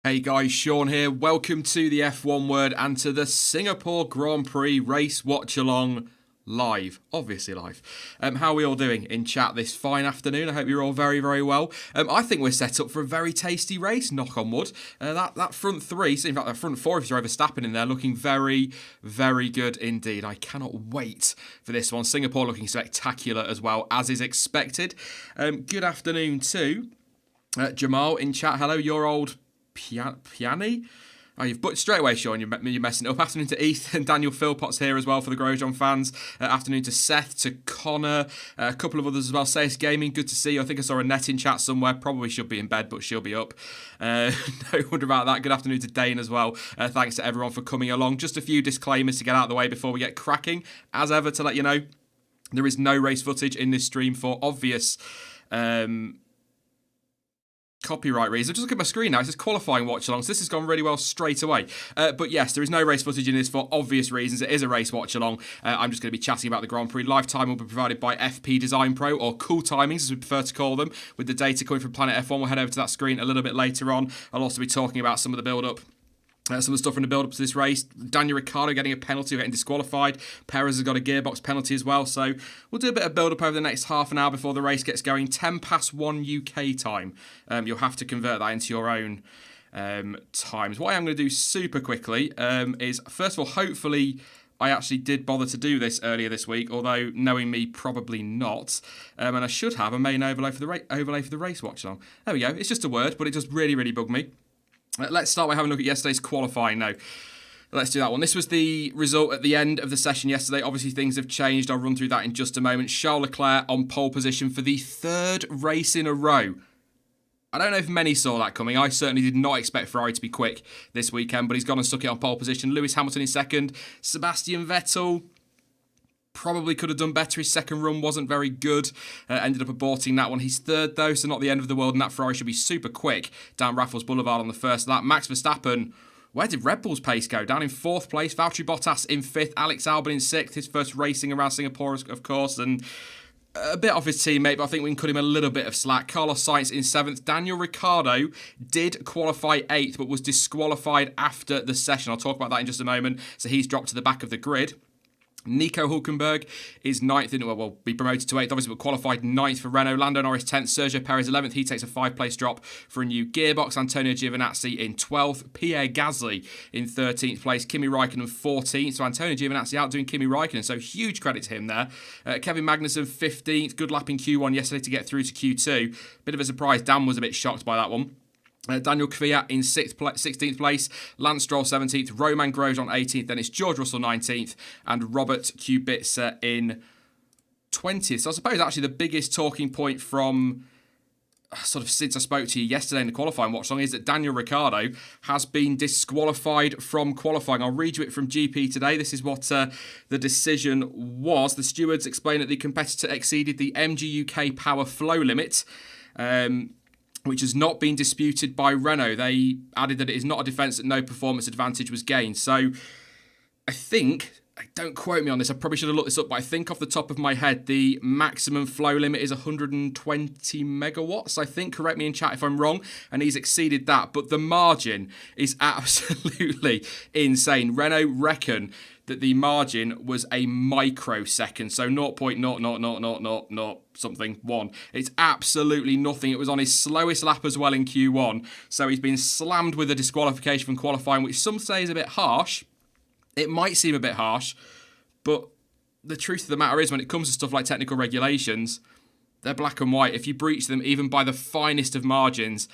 Hey guys, Sean here. Welcome to the F1 Word and to the Singapore Grand Prix race Watchalong live. Obviously live. How are we all doing in chat this fine afternoon? I hope you're all very, very well. I think we're set up for a very tasty race, knock on wood. That front three, in fact, that front four, if you're Verstappen in there, looking very, very good indeed. I cannot wait for this one. Singapore looking spectacular as well, as is expected. Good afternoon to Jamal in chat. Hello, your old Piani? Oh, you've booked straight away, Sean. You're messing it up. Afternoon to Ethan. Daniel Philpott's here as well for the Grosjean fans. Afternoon to Seth, to Connor, a couple of others as well. Sace Gaming, good to see you. I think I saw a net in chat somewhere. Probably should be in bed, but she'll be up. No wonder about that. Good afternoon to Dane as well. Thanks to everyone for coming along. Just a few disclaimers to get out of the way before we get cracking. As ever, to let you know, there is no race footage in this stream for obvious copyright reasons. I've just look at my screen now. It says qualifying watch-along, so this has gone really well straight away. But yes, there is no race footage in this for obvious reasons. It is a race watch-along. I'm just going to be chatting about the Grand Prix. Live time will be provided by FP Design Pro, or Cool Timings as we prefer to call them, with the data coming from Planet F1. We'll head over to that screen a little bit later on. I'll also be talking about some of the build-up. Some of the stuff in the build-up to this race. Daniel Ricciardo getting a penalty or getting disqualified. Perez has got a gearbox penalty as well. So we'll do a bit of build-up over the next half an hour before the race gets going. 10 past 1 UK time. You'll have to convert that into your own times. What I am going to do super quickly is, first of all, hopefully I actually did bother to do this earlier this week, although knowing me, probably not. And I should have a main overlay for the race watch-along. There we go. It's just a word, but it does really, really bug me. Let's start by having a look at yesterday's qualifying now. Let's do that one. This was the result at the end of the session yesterday. Obviously, things have changed. I'll run through that in just a moment. Charles Leclerc on pole position for the third race in a row. I don't know if many saw that coming. I certainly did not expect Ferrari to be quick this weekend, but he's gone and stuck it on pole position. Lewis Hamilton in second. Sebastian Vettel probably could have done better. His second run wasn't very good. Ended up aborting that one. He's third, though, so not the end of the world. And that Ferrari should be super quick down Raffles Boulevard on the first lap. Max Verstappen, where did Red Bull's pace go? Down in fourth place. Valtteri Bottas in fifth. Alex Albon in sixth. His first racing around Singapore, of course. And a bit off his teammate, but I think we can cut him a little bit of slack. Carlos Sainz in seventh. Daniel Ricciardo did qualify eighth, but was disqualified after the session. I'll talk about that in just a moment. So he's dropped to the back of the grid. Nico Hülkenberg is ninth, will be promoted to eighth, obviously, but qualified ninth for Renault. Lando Norris 10th, Sergio Perez 11th. He takes a 5-place drop for a new gearbox. Antonio Giovinazzi in 12th. Pierre Gasly in 13th place. Kimi Raikkonen 14th. So Antonio Giovinazzi outdoing Kimi Raikkonen. So huge credit to him there. Kevin Magnussen 15th. Good lap in Q1 yesterday to get through to Q2. Bit of a surprise. Dan was a bit shocked by that one. Daniel Kvyat in 16th place, Lance Stroll 17th, Romain Grosjean 18th, then it's George Russell 19th, and Robert Kubica in 20th. So I suppose actually the biggest talking point from sort of since I spoke to you yesterday in the qualifying watch-along is that Daniel Ricciardo has been disqualified from qualifying. I'll read you it from GP today. This is what the decision was. The stewards explained that the competitor exceeded the MG UK power flow limit, which has not been disputed by Renault. They added that it is not a defence that no performance advantage was gained. So I think, don't quote me on this, I probably should have looked this up, but I think off the top of my head, the maximum flow limit is 120 megawatts, I think. Correct me in chat if I'm wrong. And he's exceeded that. But the margin is absolutely insane. Renault reckon that the margin was a microsecond, so 0.00000 something one. It's absolutely nothing. It was on his slowest lap as well in Q1, so he's been slammed with a disqualification from qualifying, which some say is a bit harsh. It might seem a bit harsh, but the truth of the matter is when it comes to stuff like technical regulations, they're black and white. If you breach them even by the finest of margins,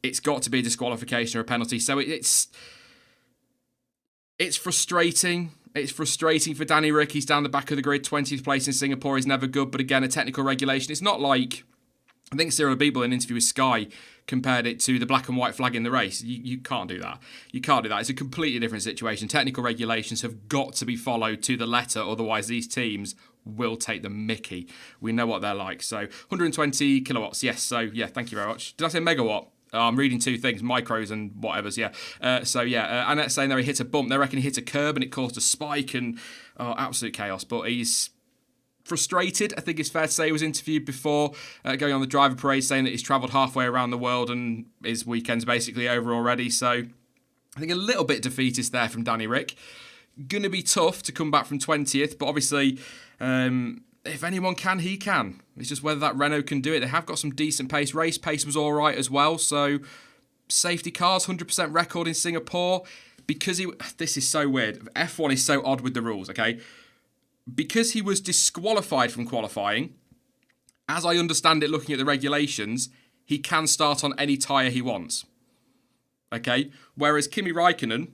it's got to be a disqualification or a penalty. So it's frustrating. It's frustrating for Danny Rick. He's down the back of the grid. 20th place in Singapore is never good. But again, a technical regulation. It's not like, I think Cyril Abiteboul in an interview with Sky compared it to the black and white flag in the race. You can't do that. You can't do that. It's a completely different situation. Technical regulations have got to be followed to the letter. Otherwise, these teams will take the mickey. We know what they're like. So 120 kilowatts. Yes. So yeah, thank you very much. Did I say megawatt? I'm reading two things, micros and whatevers, yeah. Annette's saying there he hit a bump. They reckon he hit a curb and it caused a spike and absolute chaos. But he's frustrated, I think it's fair to say. He was interviewed before going on the driver parade saying that he's travelled halfway around the world and his weekend's basically over already. So I think a little bit defeatist there from Danny Rick. Going to be tough to come back from 20th, but obviously if anyone can, he can. It's just whether that Renault can do it. They have got some decent pace. Race pace was all right as well. So safety cars, 100% record in Singapore. Because this is so weird. F1 is so odd with the rules, okay? Because he was disqualified from qualifying, as I understand it looking at the regulations, he can start on any tyre he wants. Okay? Whereas Kimi Raikkonen,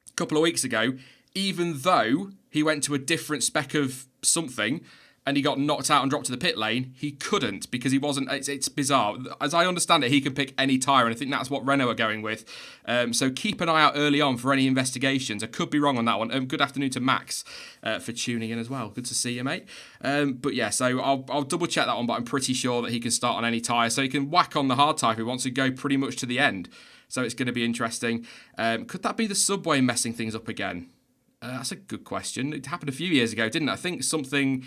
a couple of weeks ago, even though he went to a different spec of something and he got knocked out and dropped to the pit lane, he couldn't because he wasn't. It's bizarre. As I understand it, he can pick any tyre, and I think that's what Renault are going with. So keep an eye out early on for any investigations. I could be wrong on that one. Good afternoon to Max for tuning in as well. Good to see you, mate. But yeah, so I'll double check that one, but I'm pretty sure that he can start on any tyre. So he can whack on the hard tyre if he wants to go pretty much to the end. So it's going to be interesting. Could that be the subway messing things up again? That's a good question. It happened a few years ago, didn't it? I think something...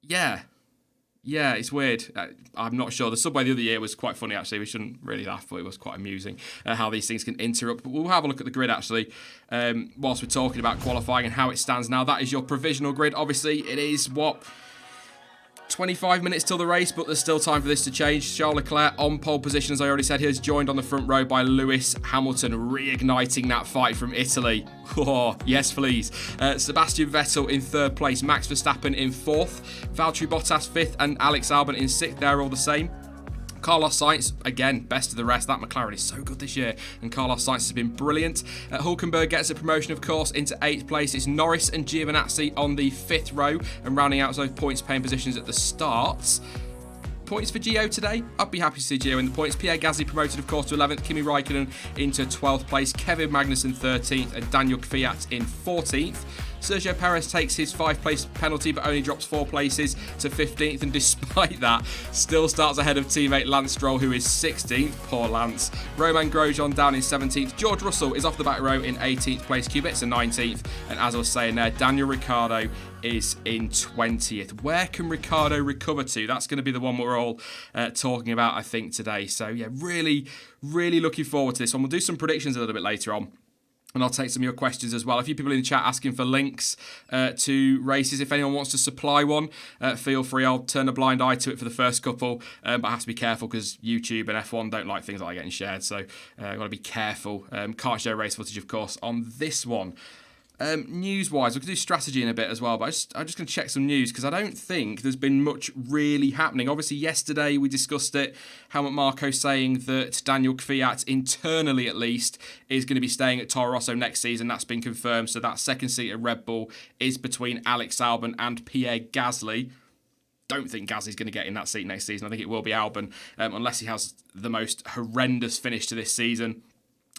Yeah, it's weird. I'm not sure. The subway the other year was quite funny, actually. We shouldn't really laugh, but it was quite amusing how these things can interrupt. But we'll have a look at the grid, actually, whilst we're talking about qualifying and how it stands now. That is your provisional grid. Obviously, it is, 25 minutes till the race, but there's still time for this to change. Charles Leclerc on pole position, as I already said, he is joined on the front row by Lewis Hamilton, reigniting that fight from Italy. Oh, yes, please. Sebastian Vettel in third place, Max Verstappen in fourth, Valtteri Bottas fifth, and Alex Albon in sixth. They're all the same. Carlos Sainz, again, best of the rest. That McLaren is so good this year, and Carlos Sainz has been brilliant. Hülkenberg gets a promotion, of course, into 8th place. It's Norris and Giovinazzi on the 5th row, and rounding out those points-paying positions at the start. Points for Gio today. I'd be happy to see Gio in the points. Pierre Gasly promoted, of course, to 11th. Kimi Raikkonen into 12th place. Kevin Magnussen 13th, and Daniel Kvyat in 14th. Sergio Perez takes his 5-place penalty, but only drops 4 places to 15th, and despite that, still starts ahead of teammate Lance Stroll, who is 16th. Poor Lance. Romain Grosjean down in 17th. George Russell is off the back row in 18th place. Kubica 19th, and as I was saying there, Daniel Ricciardo is in 20th. Where can Ricciardo recover to? That's going to be the one we're all talking about, I think, today. So yeah, really, really looking forward to this one. We'll do some predictions a little bit later on, and I'll take some of your questions as well. A few people in the chat asking for links to races. If anyone wants to supply one, feel free. I'll turn a blind eye to it for the first couple, but I have to be careful because YouTube and F1 don't like things like getting shared, so I've got to be careful. Can't share race footage, of course, on this one. News-wise, we could do strategy in a bit as well, but I'm just going to check some news because I don't think there's been much really happening. Obviously, yesterday we discussed it. Helmut Marko saying that Daniel Kvyat, internally at least, is going to be staying at Toro Rosso next season. That's been confirmed. So that second seat at Red Bull is between Alex Albon and Pierre Gasly. Don't think Gasly's going to get in that seat next season. I think it will be Albon, unless he has the most horrendous finish to this season.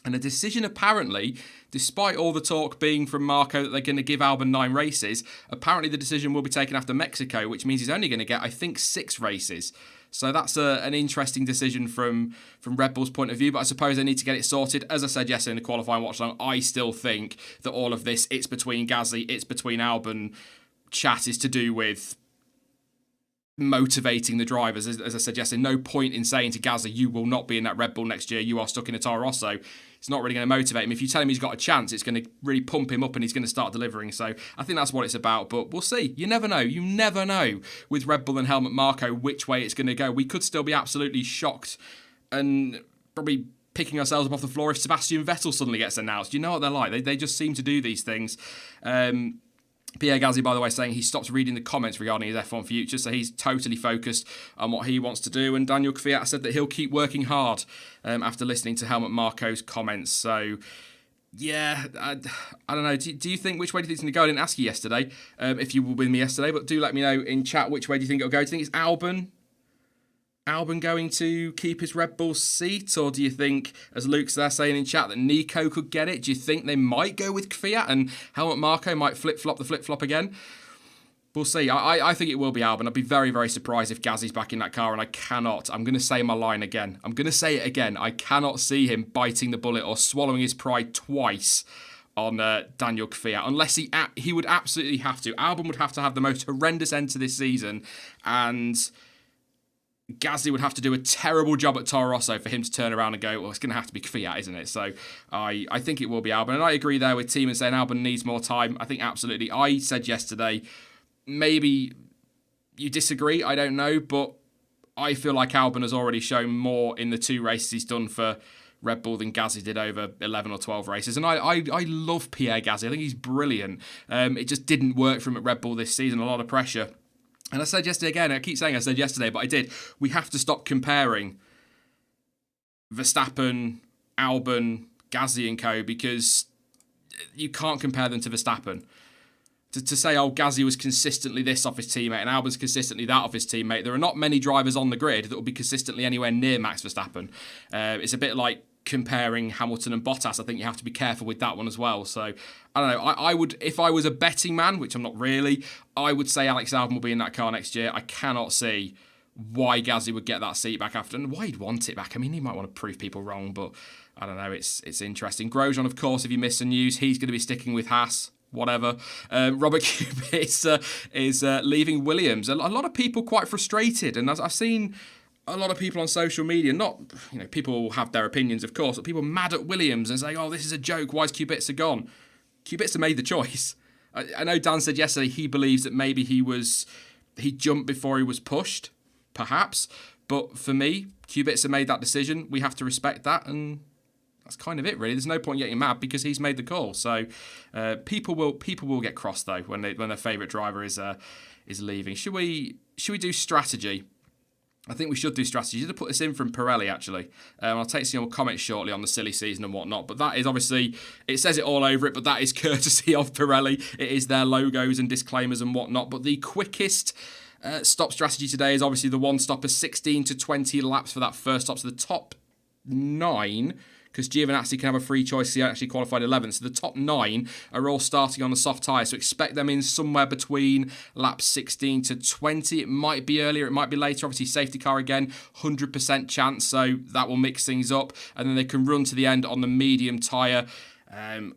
And a decision apparently, despite all the talk being from Marco that they're going to give Albon 9 races, apparently the decision will be taken after Mexico, which means he's only going to get, I think, 6 races. So that's an interesting decision from Red Bull's point of view, but I suppose they need to get it sorted. As I said yesterday in the qualifying watch-along, I still think that all of this, it's between Gasly, it's between Albon, chat is to do with motivating the drivers. As I said yesterday, no point in saying to Gasly, you will not be in that Red Bull next year, you are stuck in a Toro Rosso. It's not really going to motivate him. If you tell him he's got a chance, it's going to really pump him up and he's going to start delivering. So I think that's what it's about, but we'll see. You never know. You never know with Red Bull and Helmut Marko which way it's going to go. We could still be absolutely shocked and probably picking ourselves up off the floor if Sebastian Vettel suddenly gets announced. You know what they're like. They just seem to do these things. Pierre Gasly, by the way, saying he stopped reading the comments regarding his F1 future, so he's totally focused on what he wants to do. And Daniel Kvyat said that he'll keep working hard after listening to Helmut Marko's comments. So, yeah, I don't know. Do you think, which way do you think it's going to go? I didn't ask you yesterday if you were with me yesterday, but do let me know in chat which way do you think it'll go. Do you think it's Albon going to keep his Red Bull seat, or do you think, as Luke's there saying in chat, that Nico could get it? Do you think they might go with Kvyat and Helmut Marko might flip-flop again? We'll see. I think it will be Albon. I'd be very, very surprised if Gasly's back in that car, and I'm going to say my line again. I'm going to say it again. I cannot see him biting the bullet or swallowing his pride twice on Daniel Kvyat, unless he would absolutely have to. Albon would have to have the most horrendous end to this season, and Gasly would have to do a terrible job at Toro Rosso for him to turn around and go, well, it's going to have to be Kvyat, isn't it? So I think it will be Albon. And I agree there with Team and saying Albon needs more time. I think absolutely. I said yesterday, maybe you disagree, I don't know, but I feel like Albon has already shown more in the 2 races he's done for Red Bull than Gasly did over 11 or 12 races. And I love Pierre Gasly. I think he's brilliant. It just didn't work for him at Red Bull this season. A lot of pressure. And I said yesterday again, I keep saying I said yesterday, but I did. We have to stop comparing Verstappen, Albon, Gasly and co, because you can't compare them to Verstappen. To say, oh, Gasly was consistently this off his teammate and Albon's consistently that off his teammate, there are not many drivers on the grid that will be consistently anywhere near Max Verstappen. It's a bit like comparing Hamilton and Bottas. I think you have to be careful with that one as well. So, I don't know. I would, if I was a betting man, which I'm not really, I would say Alex Albon will be in that car next year. I cannot see why Gasly would get that seat back after, and why he'd want it back. I mean, he might want to prove people wrong, but I don't know. It's interesting. Grosjean, of course, if you missed the news, he's going to be sticking with Haas. Whatever. Robert Kubica is leaving Williams. A lot of people quite frustrated, and I've seen a lot of people on social media, not, people have their opinions, of course, but people mad at Williams and saying, oh, this is a joke, why is Kubica gone? Kubica made the choice. I know Dan said yesterday he believes that maybe he jumped before he was pushed, perhaps, but for me, Kubica made that decision. We have to respect that, and that's kind of it, really. There's no point getting mad because he's made the call. So people will get cross though when their favourite driver is leaving. Should we do strategy? I think we should do strategy. You should put this in from Pirelli, actually. I'll take some more comments shortly on the silly season and whatnot. But that is obviously, it says it all over it, but that is courtesy of Pirelli. It is their logos and disclaimers and whatnot. But the quickest stop strategy today is obviously the one stopper, 16 to 20 laps for that first stop. So the top 9, because Giovinazzi can have a free choice. He actually qualified 11th. So the top 9 are all starting on the soft tyres. So expect them in somewhere between laps 16 to 20. It might be earlier, it might be later. Obviously, safety car again, 100% chance. So that will mix things up. And then they can run to the end on the medium tyre.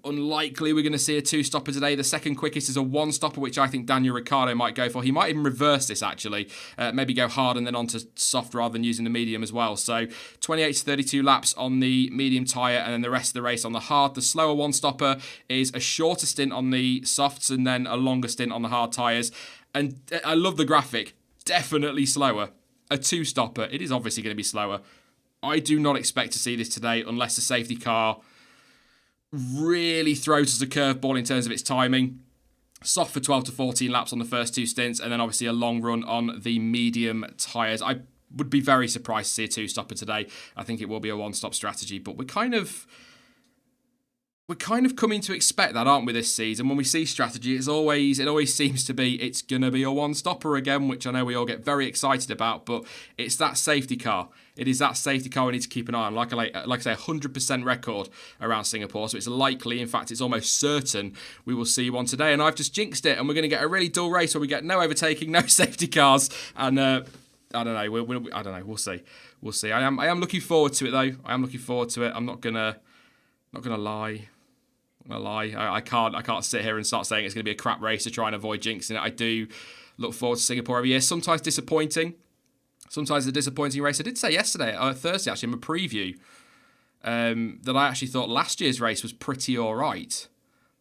Unlikely we're going to see a 2-stopper today. The second quickest is a 1-stopper, which I think Daniel Ricciardo might go for. He might even reverse this, actually. Maybe go hard and then onto soft rather than using the medium as well. So 28 to 32 laps on the medium tyre and then the rest of the race on the hard. The slower 1-stopper is a shorter stint on the softs and then a longer stint on the hard tyres. And I love the graphic. Definitely slower. A 2-stopper, it is obviously going to be slower. I do not expect to see this today unless the safety car really throws us a curveball in terms of its timing. Soft for 12 to 14 laps on the first 2 stints, and then obviously a long run on the medium tyres. I would be very surprised to see a 2-stopper today. I think it will be a 1-stop strategy, but we're kind of coming to expect that, aren't we, this season? When we see strategy, it always seems to be it's going to be a 1-stopper again, which I know we all get very excited about, but it's that safety car. It is that safety car we need to keep an eye on. Like I say, 100% record around Singapore, so it's likely, in fact, it's almost certain we will see one today, and I've just jinxed it, and we're going to get a really dull race where we get no overtaking, no safety cars, and I don't know. I don't know. We'll see. We'll see. I am looking forward to it, though. I am looking forward to it. I'm not gonna lie. I can't sit here and start saying it's going to be a crap race to try and avoid jinxing it. I do look forward to Singapore every year. Sometimes disappointing. Sometimes a disappointing race. I did say yesterday, Thursday actually, in my preview, that I actually thought last year's race was pretty all right.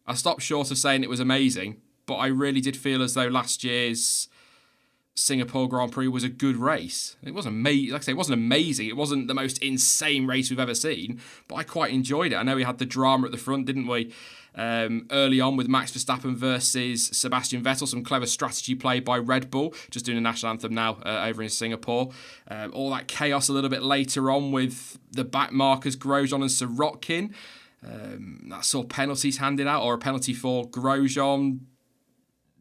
I stopped short of saying it was amazing, but I really did feel as though last year's Singapore Grand Prix was a good race. It wasn't amazing. Like I say, it wasn't amazing. It wasn't the most insane race we've ever seen, but I quite enjoyed it. I know we had the drama at the front, didn't we? Early on with Max Verstappen versus Sebastian Vettel, some clever strategy play by Red Bull, just doing a national anthem now over in Singapore. All that chaos a little bit later on with the back markers Grosjean and Sirotkin. That saw penalties handed out, or a penalty for Grosjean.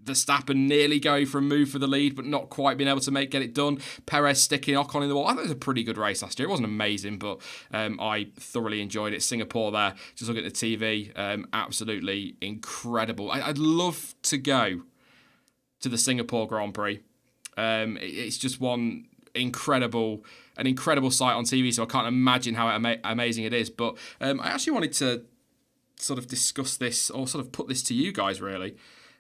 Verstappen nearly going for a move for the lead, but not quite being able to get it done. Perez sticking Ocon in the wall. I thought it was a pretty good race last year. It wasn't amazing, but I thoroughly enjoyed it. Singapore there, just looking at the TV, absolutely incredible. I'd love to go to the Singapore Grand Prix. It's just an incredible sight on TV, so I can't imagine how amazing it is. But I actually wanted to sort of discuss this or sort of put this to you guys, really.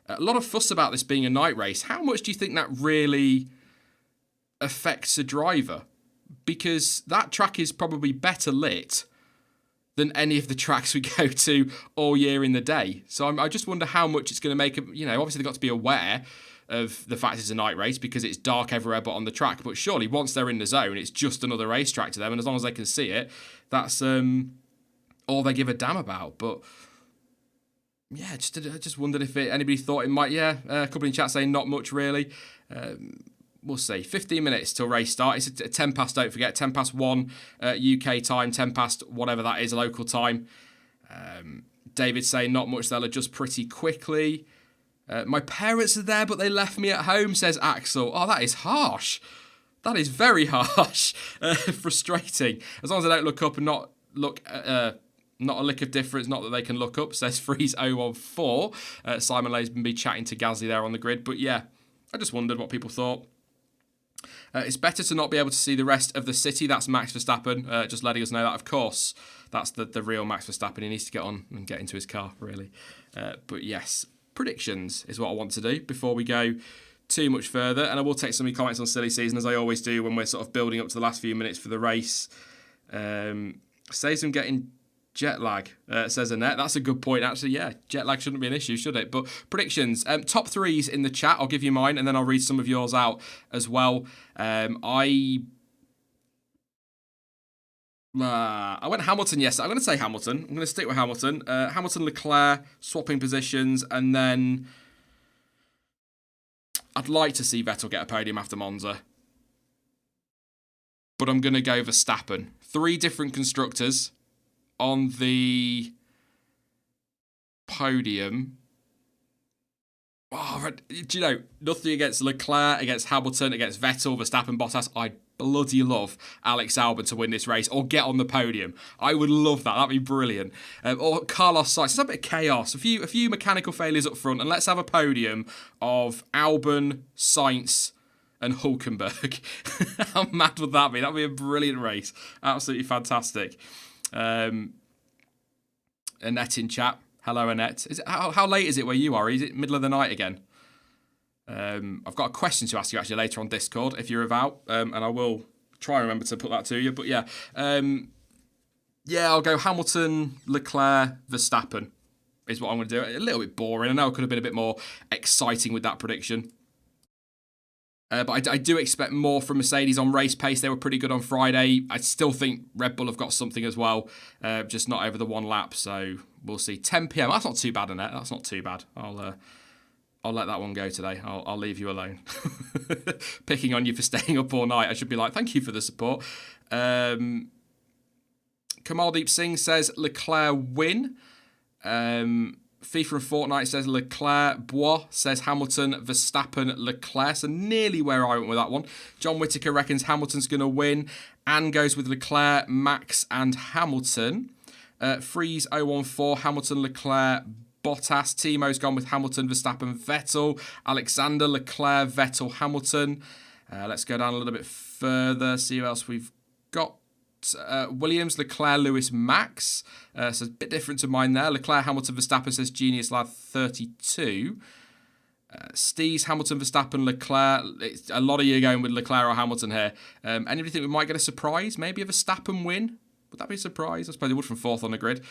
A lot of fuss about this being a night race. How much do you think that really affects a driver? Because that track is probably better lit than any of the tracks we go to all year in the day. So I just wonder how much it's going to make, obviously they've got to be aware of the fact it's a night race because it's dark everywhere but on the track. But surely once they're in the zone, it's just another racetrack to them. And as long as they can see it, that's all they give a damn about. But yeah, I just wondered if anybody thought it might. Yeah, a couple in chat saying not much really. We'll see. 15 minutes till race start. It's a 10 past, don't forget. 10 past 1 UK time, 10 past whatever that is, local time. David's saying not much, they'll adjust pretty quickly. My parents are there, but they left me at home, says Axel. Oh, that is harsh. That is very harsh. Frustrating. As long as they don't look up and not a lick of difference, not that they can look up, says Freeze014. Simon Lay's been chatting to Gazzy there on the grid. But yeah, I just wondered what people thought. It's better to not be able to see the rest of the city. That's Max Verstappen. Just letting us know that, of course, that's the real Max Verstappen. He needs to get on and get into his car, really. But yes, predictions is what I want to do before we go too much further. And I will take some of your comments on silly season, as I always do when we're sort of building up to the last few minutes for the race. Saves them getting jet lag, says Annette. That's a good point, actually. Yeah, jet lag shouldn't be an issue, should it? But predictions. Top threes in the chat. I'll give you mine, and then I'll read some of yours out as well. I went Hamilton yesterday. I'm going to say Hamilton. I'm going to stick with Hamilton. Hamilton, Leclerc, swapping positions, and then I'd like to see Vettel get a podium after Monza. But I'm going to go Verstappen. 3 different constructors on the podium. Oh, do you know, nothing against Leclerc, against Hamilton, against Vettel, Verstappen, Bottas. I'd bloody love Alex Albon to win this race or get on the podium. I would love that. That'd be brilliant. Or Carlos Sainz. It's a bit of chaos. A few mechanical failures up front, and let's have a podium of Albon, Sainz, and Hülkenberg. How mad would that be? That'd be a brilliant race. Absolutely fantastic. Annette in chat. Hello, Annette. How late is it where you are? Is it middle of the night again? I've got a question to ask you actually later on Discord if you're about, and I will try and remember to put that to you. But yeah, I'll go Hamilton, Leclerc, Verstappen is what I'm going to do. A little bit boring. I know it could have been a bit more exciting with that prediction. But I do expect more from Mercedes on race pace. They were pretty good on Friday. I still think Red Bull have got something as well, just not over the one lap. So we'll see. 10 p.m. That's not too bad, Annette. That's not too bad. I'll let that one go today. I'll leave you alone. Picking on you for staying up all night. I should be like, thank you for the support. Kamaldeep Singh says Leclerc win. FIFA and Fortnite says Leclerc. Bois says Hamilton, Verstappen, Leclerc. So nearly where I went with that one. John Whittaker reckons Hamilton's going to win. Anne goes with Leclerc, Max and Hamilton. Freeze014, Hamilton, Leclerc, Bottas. Timo's gone with Hamilton, Verstappen, Vettel. Alexander, Leclerc, Vettel, Hamilton. Let's go down a little bit further, see who else we've got. Williams, Leclerc, Lewis, Max. So it's a bit different to mine there. Leclerc, Hamilton, Verstappen says Genius Lad 32. Steve's Hamilton, Verstappen, Leclerc. It's a lot of you going with Leclerc or Hamilton here. Anybody think we might get a surprise? Maybe a Verstappen win? Would that be a surprise? I suppose it would from 4th on the grid.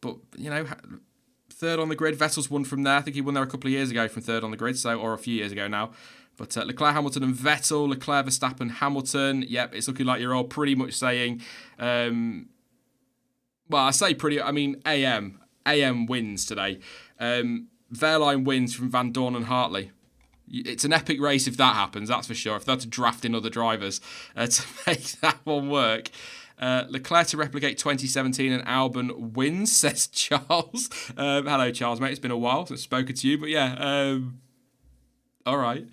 But, 3rd on the grid. Vettel's won from there. I think he won there a couple of years ago from 3rd on the grid, or a few years ago now. But Leclerc, Hamilton and Vettel. Leclerc, Verstappen, Hamilton. Yep, it's looking like you're all pretty much saying... well, I say pretty... I mean, AM. AM wins today. Verline wins from Van Dorn and Hartley. It's an epic race if that happens, that's for sure. If they had to draft in other drivers to make that one work. Leclerc to replicate 2017 and Albon wins, says Charles. Hello, Charles, mate. It's been a while since I've spoken to you. But yeah, all right.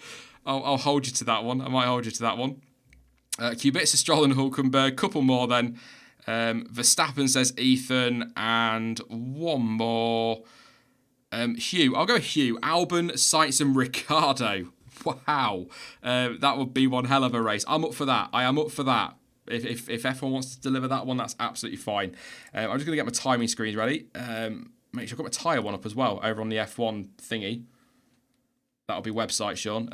I'll hold you to that one. I might hold you to that one. Kubica, Stroll and Hulkenberg. Couple more then. Verstappen, says Ethan. And one more. Hugh. I'll go Hugh. Albon, Sainz and Ricciardo. Wow. That would be one hell of a race. I'm up for that. I am up for that. If F1 wants to deliver that one, that's absolutely fine. I'm just going to get my timing screens ready. Make sure I've got my tyre one up as well over on the F1 thingy. That'll be website, Sean.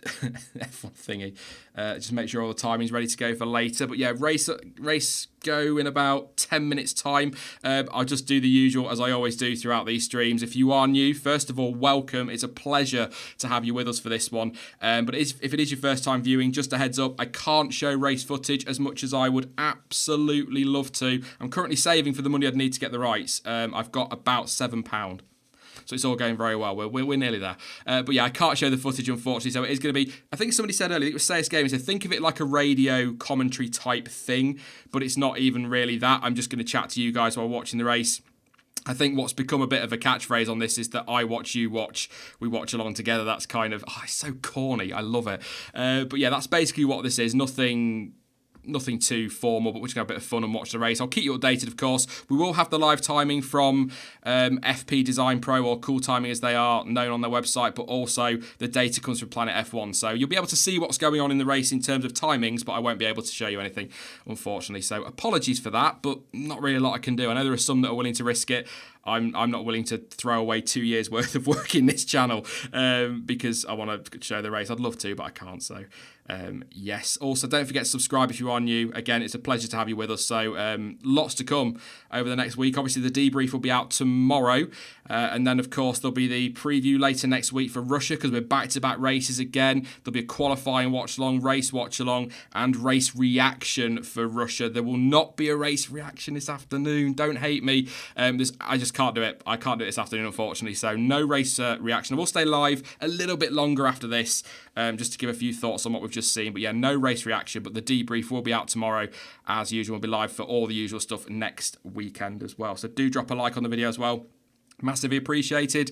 F1 thingy. Just make sure all the timing's ready to go for later. But yeah, race go in about 10 minutes time. I'll just do the usual as I always do throughout these streams. If you are new, first of all, welcome. It's a pleasure to have you with us for this one. But if it is your first time viewing, just a heads up, I can't show race footage as much as I would absolutely love to. I'm currently saving for the money I'd need to get the rights. I've got about £7. So it's all going very well. We're nearly there. But yeah, I can't show the footage, unfortunately. So it is going to be, I think somebody said earlier, it was CS Gaming, so think of it like a radio commentary type thing, but it's not even really that. I'm just going to chat to you guys while watching the race. I think what's become a bit of a catchphrase on this is that I watch, you watch, we watch along together. That's kind of, it's so corny. I love it. But yeah, that's basically what this is. Nothing too formal, but we're just going to have a bit of fun and watch the race. I'll keep you updated, of course. We will have the live timing from FP Design Pro, or Cool Timing as they are known on their website, but also the data comes from Planet F1. So you'll be able to see what's going on in the race in terms of timings, but I won't be able to show you anything, unfortunately. So apologies for that, but not really a lot I can do. I know there are some that are willing to risk it. I'm not willing to throw away 2 years worth of work in this channel because I want to show the race. I'd love to, but I can't. So yes. Also, don't forget to subscribe if you are new. Again, it's a pleasure to have you with us. So lots to come over the next week. Obviously, the debrief will be out tomorrow. And then, of course, there'll be the preview later next week for Russia because we're back-to-back races again. There'll be a qualifying watch-along, race watch-along, and race reaction for Russia. There will not be a race reaction this afternoon. Don't hate me. I just can't do it. I can't do it this afternoon, unfortunately. So no race reaction. I will stay live a little bit longer after this just to give a few thoughts on what we've just seen. But yeah, no race reaction. But the debrief will be out tomorrow. As usual, we'll be live for all the usual stuff next weekend as well. So do drop a like on the video as well. Massively appreciated.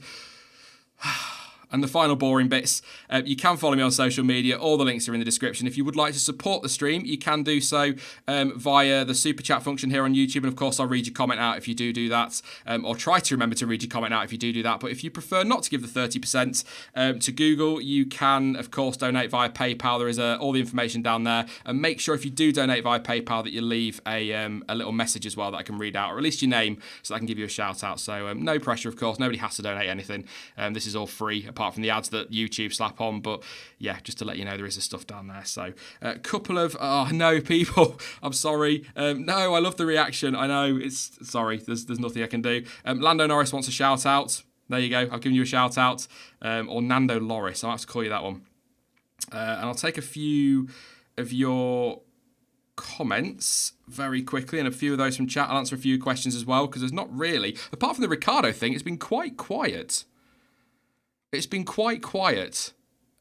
And the final boring bits, you can follow me on social media. All the links are in the description. If you would like to support the stream, you can do so via the super chat function here on YouTube. And of course, I'll read your comment out if you do that, or try to remember to read your comment out if you do that. But if you prefer not to give the 30% to Google, you can, of course, donate via PayPal. There is all the information down there. And make sure if you do donate via PayPal that you leave a little message as well that I can read out, or at least your name, so I can give you a shout out. So no pressure, of course. Nobody has to donate anything. This is all free, apart from the ads that YouTube slap on. But yeah, just to let you know, there is the stuff down there. So a couple of no people, I'm sorry. No, I love the reaction. I know it's sorry, there's nothing I can do. Lando Norris wants a shout out. There you go, I've given you a shout out. Or Nando Loris, I'll have to call you that one. And I'll take a few of your comments very quickly, and a few of those from chat. I'll answer a few questions as well, because there's not really, apart from the Ricardo thing, it's been quite quiet. It's been quite quiet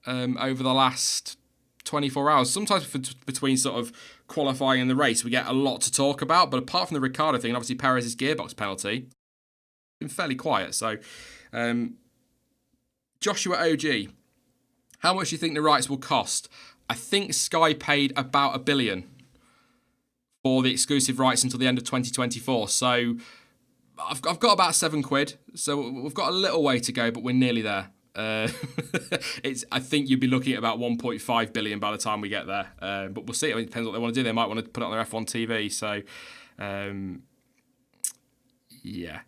over the last 24 hours. Sometimes between sort of qualifying and the race, we get a lot to talk about. But apart from the Ricardo thing, and obviously Perez's gearbox penalty, it's been fairly quiet. So, Joshua OG, how much do you think the rights will cost? I think Sky paid about $1 billion for the exclusive rights until the end of 2024. So, I've got about £7. So we've got a little way to go, but we're nearly there. I think you'd be looking at about 1.5 billion by the time we get there. But we'll see. I mean, it depends what they want to do. They might want to put it on their F1 TV. So, yeah.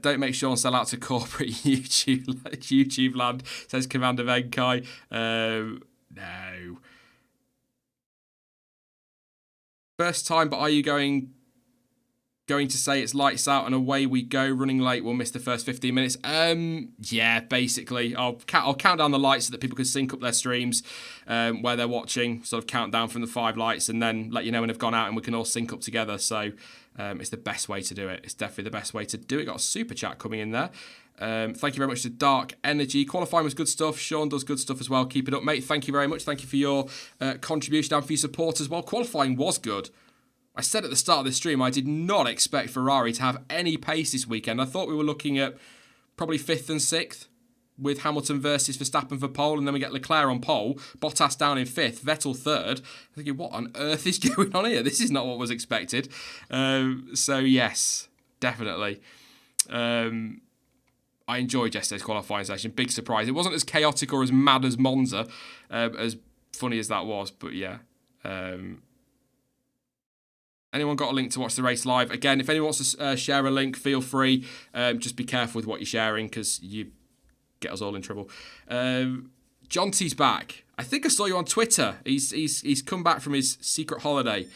Don't make Sean sell out to corporate YouTube land, says Commander Venkai. No. First time, but are you going to say it's lights out and away we go? Running late, we'll miss the first 15 minutes. Yeah, basically. I'll count down the lights so that people can sync up their streams where they're watching, sort of count down from the 5 lights, and then let you know when they've gone out and we can all sync up together. So it's the best way to do it. It's definitely the best way to do it. Got a super chat coming in there. Thank you very much to Dark Energy. Qualifying was good stuff. Sean does good stuff as well. Keep it up, mate. Thank you very much. Thank you for your contribution and for your support as well. Qualifying was good. I said at the start of this stream, I did not expect Ferrari to have any pace this weekend. I thought we were looking at probably 5th and 6th with Hamilton versus Verstappen for pole, and then we get Leclerc on pole, Bottas down in 5th, Vettel 3rd. I'm thinking, what on earth is going on here? This is not what was expected. So yes, definitely. I enjoyed yesterday's qualifying session. Big surprise. It wasn't as chaotic or as mad as Monza, as funny as that was, but yeah. Anyone got a link to watch the race live? Again, if anyone wants to share a link, feel free. Just be careful with what you're sharing because you get us all in trouble. Jonty's back. I think I saw you on Twitter. He's come back from his secret holiday.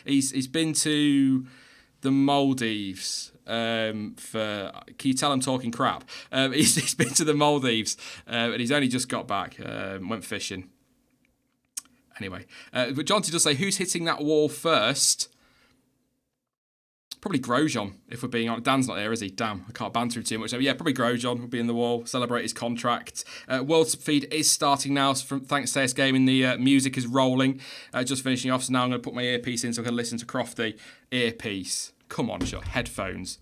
He's been to the Maldives. Can you tell I'm talking crap? He's been to the Maldives and he's only just got back. Went fishing. Anyway, but Jonty does say, who's hitting that wall first? Probably Grosjean, if we're being honest. Dan's not there, is he? Damn, I can't banter him too much. So yeah, probably Grosjean will be in the wall, celebrate his contract. World Feed is starting now, so thanks to this gaming, the music is rolling. Just finishing off, so now I'm going to put my earpiece in so I can listen to Crofty. Earpiece. Come on, shut headphones.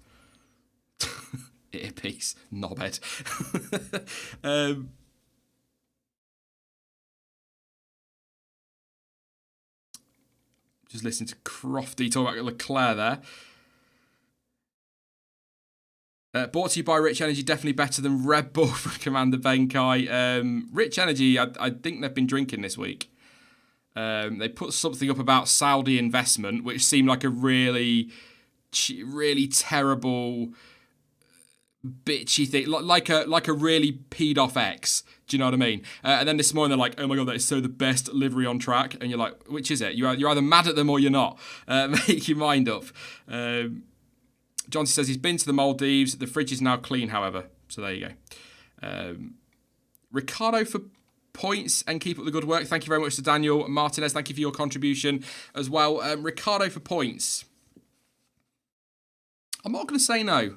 Earpiece. Knobhead. Just listen to Crofty talk about Leclerc there. Brought to you by Rich Energy, definitely better than Red Bull from Commander Benkai. Rich Energy, I think they've been drinking this week. They put something up about Saudi investment, which seemed like a really terrible, bitchy thing, like a really peed off ex. Do you know what I mean? And then this morning they're like, oh my God, that is so the best livery on track. And you're like, which is it? You're either mad at them or you're not. Make your mind up. Jonty says he's been to the Maldives. The fridge is now clean, however. So there you go. Ricardo for points and keep up the good work. Thank you very much to Daniel Martinez. Thank you for your contribution as well. Ricardo for points. I'm not going to say no.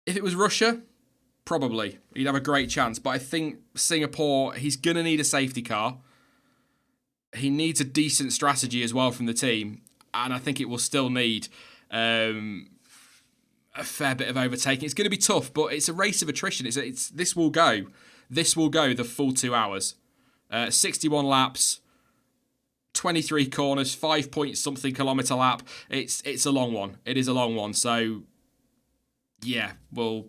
If it was Russia, probably. He'd have a great chance. But I think Singapore, he's going to need a safety car. He needs a decent strategy as well from the team. And I think it will still need a fair bit of overtaking. It's going to be tough, but it's a race of attrition. This will go the full 2 hours. 61 laps, 23 corners, 5 point something kilometre lap. It's a long one. It is a long one. So yeah, we'll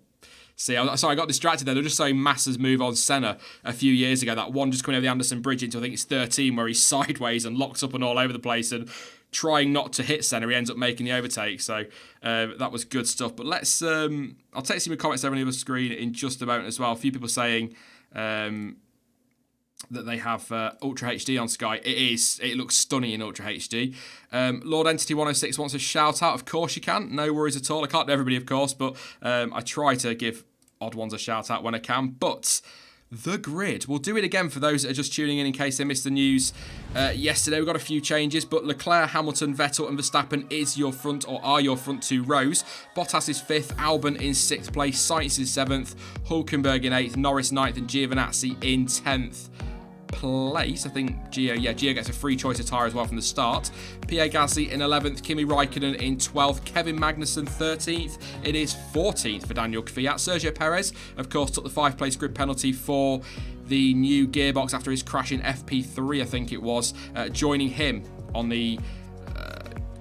see. Sorry, I got distracted there. They're just saying Massa's move on Senna a few years ago. That one just coming over the Anderson Bridge into, I think it's 13, where he's sideways and locks up and all over the place and trying not to hit Senna. He ends up making the overtake. So that was good stuff. But let's, I'll take some comments over on the other screen in just a moment as well. A few people saying that they have Ultra HD on Sky. It looks stunning in Ultra HD. Lord Entity 106 wants a shout out. Of course you can. No worries at all. I can't do everybody, of course, but I try to give odd ones a shout out when I can. But the grid, we'll do it again for those that are just tuning in case they missed the news yesterday. We've got a few changes, but Leclerc, Hamilton, Vettel and Verstappen are your front two rows. Bottas is 5th, Albon in 6th place, Sainz is 7th, Hulkenberg in 8th, Norris 9th and Giovinazzi in 10th place. I think Gio gets a free choice of tyre as well from the start. Pierre Gasly in 11th, Kimi Raikkonen in 12th, Kevin Magnussen 13th. It is 14th for Daniel Kvyat. Sergio Perez, of course, took the 5th place grid penalty for the new gearbox after his crash in FP3, I think it was, joining him on the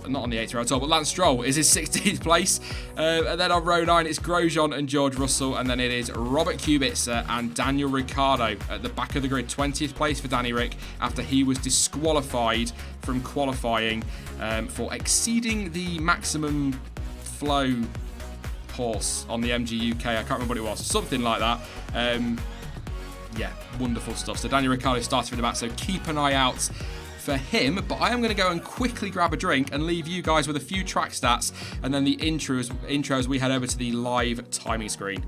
not on the 8th row at all, but Lance Stroll is his 16th place. And then on row 9, it's Grosjean and George Russell. And then it is Robert Kubica and Daniel Ricciardo at the back of the grid. 20th place for Danny Rick after he was disqualified from qualifying for exceeding the maximum flow horse on the MG UK. I can't remember what it was. Something like that. Yeah, wonderful stuff. So Daniel Ricciardo started in the back, so keep an eye out for him. But I am going to go and quickly grab a drink and leave you guys with a few track stats and then the intro as we head over to the live timing screen.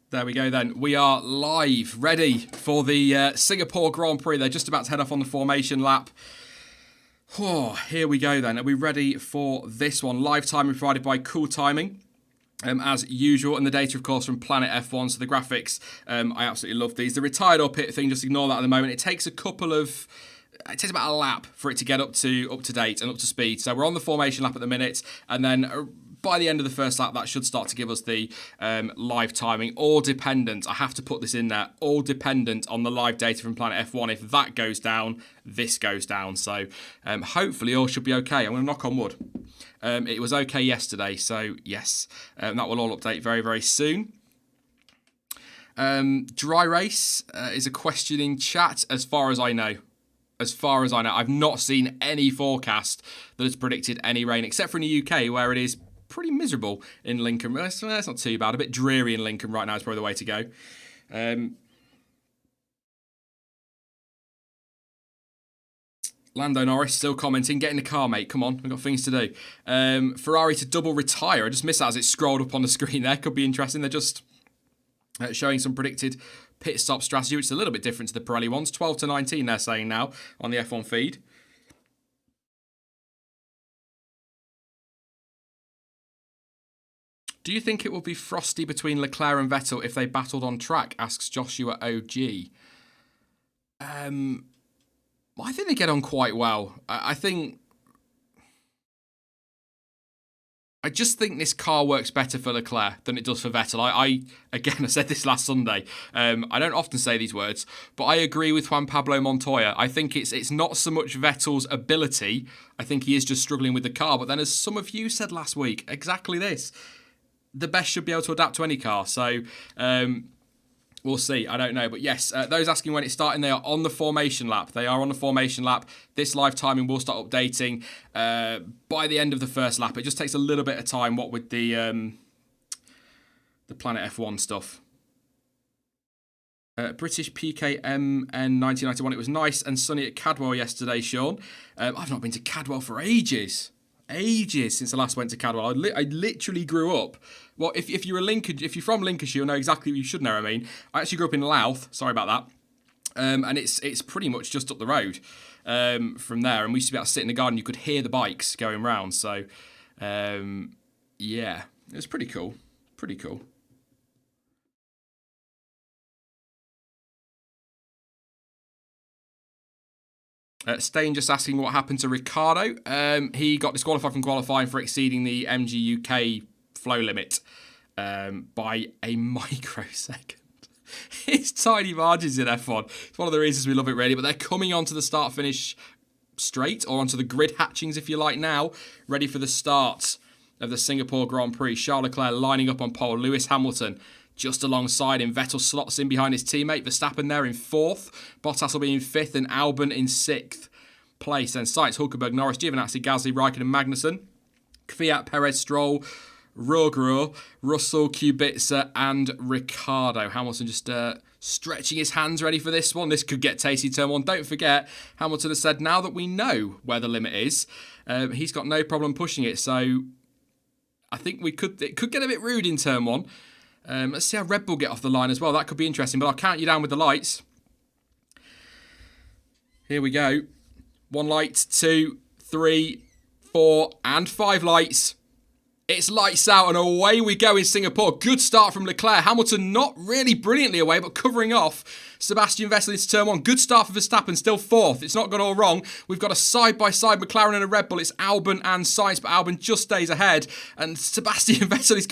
There we go then. We are live, ready for the Singapore Grand Prix. They're just about to head off on the formation lap. Oh, here we go then. Are we ready for this one? Live timing provided by Cool Timing. As usual, and the data, of course, from Planet F1. So the graphics, I absolutely love these. The retired or pit thing, just ignore that at the moment. It takes about a lap for it to get up to date and up to speed. So we're on the formation lap at the minute, and then by the end of the first lap, that should start to give us the live timing. All dependent, I have to put this in there, all dependent on the live data from Planet F1. If that goes down, this goes down. So hopefully all should be okay. I'm going to knock on wood. It was okay yesterday, so yes, that will all update very, very soon. Dry race is a question in chat, as far as I know. I've not seen any forecast that has predicted any rain, except for in the UK, where it is pretty miserable in Lincoln. That's not too bad. A bit dreary in Lincoln right now is probably the way to go. Lando Norris still commenting, get in the car, mate. Come on, we've got things to do. Ferrari to double retire. I just missed that as it scrolled up on the screen there. Could be interesting. They're just showing some predicted pit stop strategy, which is a little bit different to the Pirelli ones. 12 to 19, they're saying now on the F1 feed. Do you think it will be frosty between Leclerc and Vettel if they battled on track? Asks Joshua OG. I think they get on quite well. I just think this car works better for Leclerc than it does for Vettel. Again, I said this last Sunday. I don't often say these words, but I agree with Juan Pablo Montoya. I think it's not so much Vettel's ability. I think he is just struggling with the car. But then, as some of you said last week, exactly this. The best should be able to adapt to any car. So we'll see. I don't know. But yes, those asking when it's starting, they are on the formation lap. This live timing will start updating by the end of the first lap. It just takes a little bit of time, what with the Planet F1 stuff. British PKMN 1991. It was nice and sunny at Cadwell yesterday, Sean. I've not been to Cadwell for ages. Since I last went to Cadwell. I literally grew up. Well, if you're from Lincolnshire, you'll know exactly what you should know. I mean, I actually grew up in Louth. Sorry about that. And it's pretty much just up the road from there. And we used to be able to sit in the garden. You could hear the bikes going round. So, yeah, it was pretty cool. Pretty cool. Stain just asking what happened to Ricciardo. He got disqualified from qualifying for exceeding the MG UK flow limit by a microsecond. It's tiny margins in F1. It's one of the reasons we love it, really. But they're coming onto the start-finish straight, or onto the grid hatchings, if you like, now, ready for the start of the Singapore Grand Prix. Charles Leclerc lining up on pole. Lewis Hamilton just alongside him. Vettel slots in behind his teammate. Verstappen there in 4th. Bottas will be in 5th and Albon in 6th place. Then Sainz, Hulkenberg, Norris, Giovinazzi, Gasly, Raikkonen and Magnussen. Kvyat, Perez, Stroll, Ruggero, Russell, Kubica and Ricciardo. Hamilton just stretching his hands ready for this one. This could get tasty turn 1. Don't forget, Hamilton has said now that we know where the limit is, he's got no problem pushing it. So I think it could get a bit rude in turn 1. Let's see how Red Bull get off the line as well. That could be interesting, but I'll count you down with the lights. Here we go. 1 light, 2, 3, 4, and 5 lights. It's lights out and away we go in Singapore. Good start from Leclerc. Hamilton not really brilliantly away, but covering off Sebastian Vettel into turn 1. Good start for Verstappen, still 4th. It's not gone all wrong. We've got a side-by-side McLaren and a Red Bull. It's Albon and Sainz, but Albon just stays ahead. And Sebastian Vettel is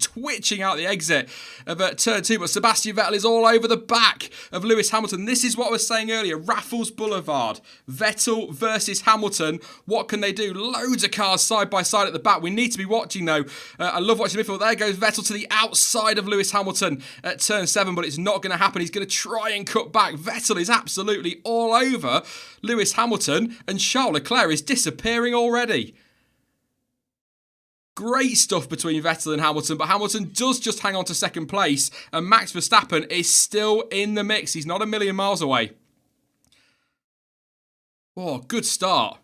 twitching out the exit of turn 2. But Sebastian Vettel is all over the back of Lewis Hamilton. This is what I was saying earlier. Raffles Boulevard. Vettel versus Hamilton. What can they do? Loads of cars side-by-side at the back. We need to be watching, though. I love watching midfield. There goes Vettel to the outside of Lewis Hamilton at turn 7, but it's not going to happen. He's going to try and cut back. Vettel is absolutely all over Lewis Hamilton, and Charles Leclerc is disappearing already. Great stuff between Vettel and Hamilton, but Hamilton does just hang on to second place, and Max Verstappen is still in the mix. He's not a million miles away. Oh, good start.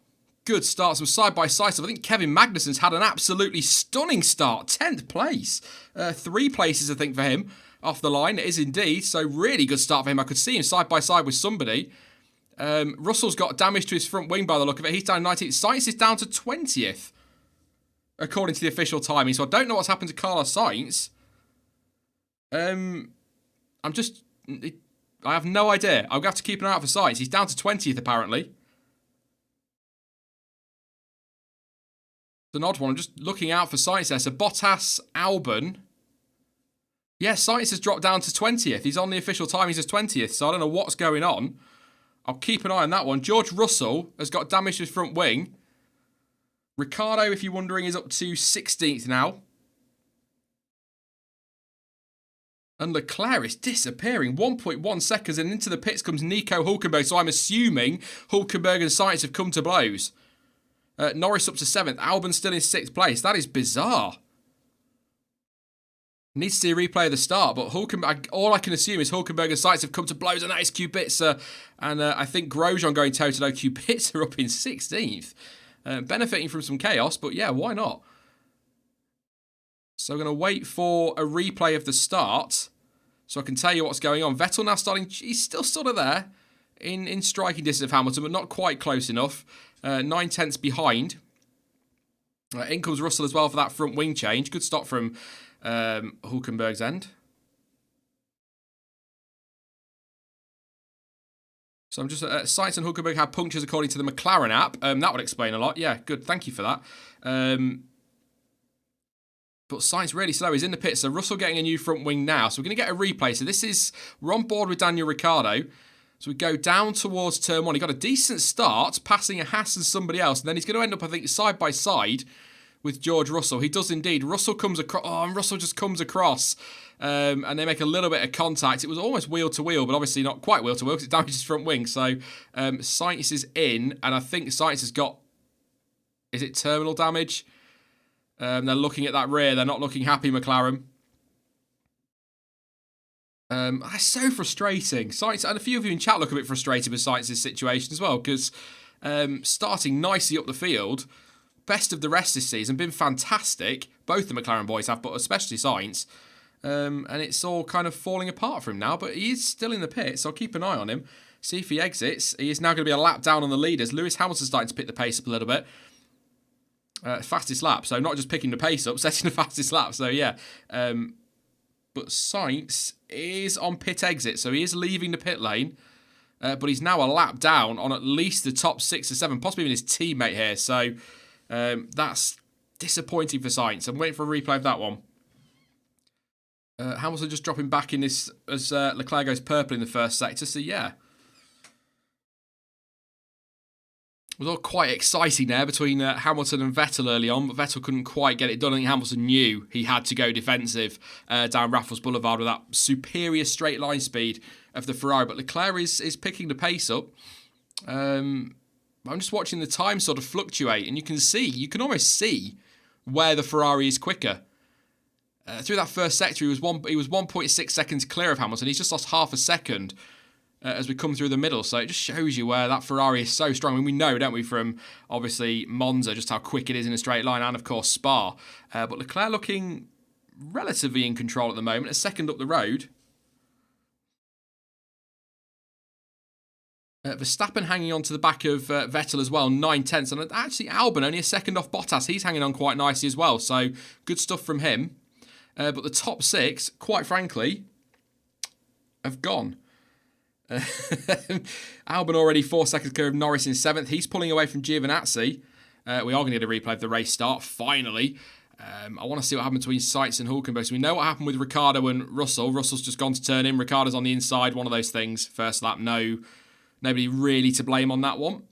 Good start. Some side-by-side stuff. I think Kevin Magnussen's had an absolutely stunning start. 10th place. 3 places, I think, for him off the line. It is indeed. So really good start for him. I could see him side by side with somebody. Russell's got damage to his front wing by the look of it. He's down 19th. Sainz is down to 20th, according to the official timing. So I don't know what's happened to Carlos Sainz. I have no idea. I'm going to have to keep an eye out for Sainz. He's down to 20th, apparently. It's an odd one. I'm just looking out for Sainz there. So Bottas, Albon. Yeah, Sainz has dropped down to 20th. He's on the official time. He's 20th. So I don't know what's going on. I'll keep an eye on that one. George Russell has got damage to his front wing. Ricciardo, if you're wondering, is up to 16th now. And Leclerc is disappearing. 1.1 seconds, and into the pits comes Nico Hülkenberg. So I'm assuming Hülkenberg and Sainz have come to blows. Norris up to 7th. Albon still in 6th place. That is bizarre. Need to see a replay of the start, but Hülkenberg, all I can assume is Hülkenberg and Sainz have come to blows, and that is Kubica. And I think Grosjean going toe-to-toe. Kubica up in 16th. Benefiting from some chaos, but yeah, why not? So I'm going to wait for a replay of the start so I can tell you what's going on. Vettel now starting, he's still sort of there in striking distance of Hamilton, but not quite close enough. 9/10 behind. In comes Russell as well for that front wing change. Good stop from Hülkenberg's end. So I'm just, Sainz and Hülkenberg had punctures according to the McLaren app. That would explain a lot. Yeah, good. Thank you for that. But Sainz really slow. He's in the pit. So Russell getting a new front wing now. So we're going to get a replay. So we're on board with Daniel Ricciardo. So we go down towards turn 1. He got a decent start, passing a Haas and somebody else. And then he's going to end up, I think, side by side with George Russell. He does indeed. Russell comes across. Oh, and Russell just comes across. And they make a little bit of contact. It was almost wheel to wheel, but obviously not quite wheel to wheel because it damages his front wing. So Sainz is in. And I think Sainz has got, is it terminal damage? They're looking at that rear. They're not looking happy, McLaren. That's so frustrating. Sainz, and a few of you in chat look a bit frustrated with Sainz's situation as well, because starting nicely up the field, best of the rest this season, been fantastic. Both the McLaren boys have, but especially Sainz. And it's all kind of falling apart for him now, but he is still in the pit, so I'll keep an eye on him. See if he exits. He is now going to be a lap down on the leaders. Lewis Hamilton's starting to pick the pace up a little bit. Fastest lap, so not just picking the pace up, setting the fastest lap. So yeah, but Sainz is on pit exit, so he is leaving the pit lane, but he's now a lap down on at least the top 6 or 7, possibly even his teammate here. So that's disappointing for Sainz. I'm waiting for a replay of that one. Hamilton just dropping back in this as Leclerc goes purple in the first sector. So yeah, it was all quite exciting there between Hamilton and Vettel early on, but Vettel couldn't quite get it done. I think Hamilton knew he had to go defensive down Raffles Boulevard with that superior straight line speed of the Ferrari. But Leclerc is picking the pace up. I'm just watching the time sort of fluctuate, and you can almost see where the Ferrari is quicker. Through that first sector, he was 1.6 seconds clear of Hamilton. He's just lost half a second as we come through the middle. So it just shows you where that Ferrari is so strong. I mean, we know, don't we, from obviously Monza, just how quick it is in a straight line, and of course Spa. But Leclerc looking relatively in control at the moment, a second up the road. Verstappen hanging on to the back of Vettel as well, 9/10. And actually Albon only a second off Bottas. He's hanging on quite nicely as well. So good stuff from him. But the top 6, quite frankly, have gone. Albon already 4 seconds clear of Norris in 7th. He's pulling away from Giovinazzi. We are going to get a replay of the race start, finally. I want to see what happened between Sainz and Hülkenberg. So we know what happened with Ricciardo and Russell. Russell's just gone to turn in. Ricciardo's on the inside. One of those things. First lap, nobody really to blame on that one.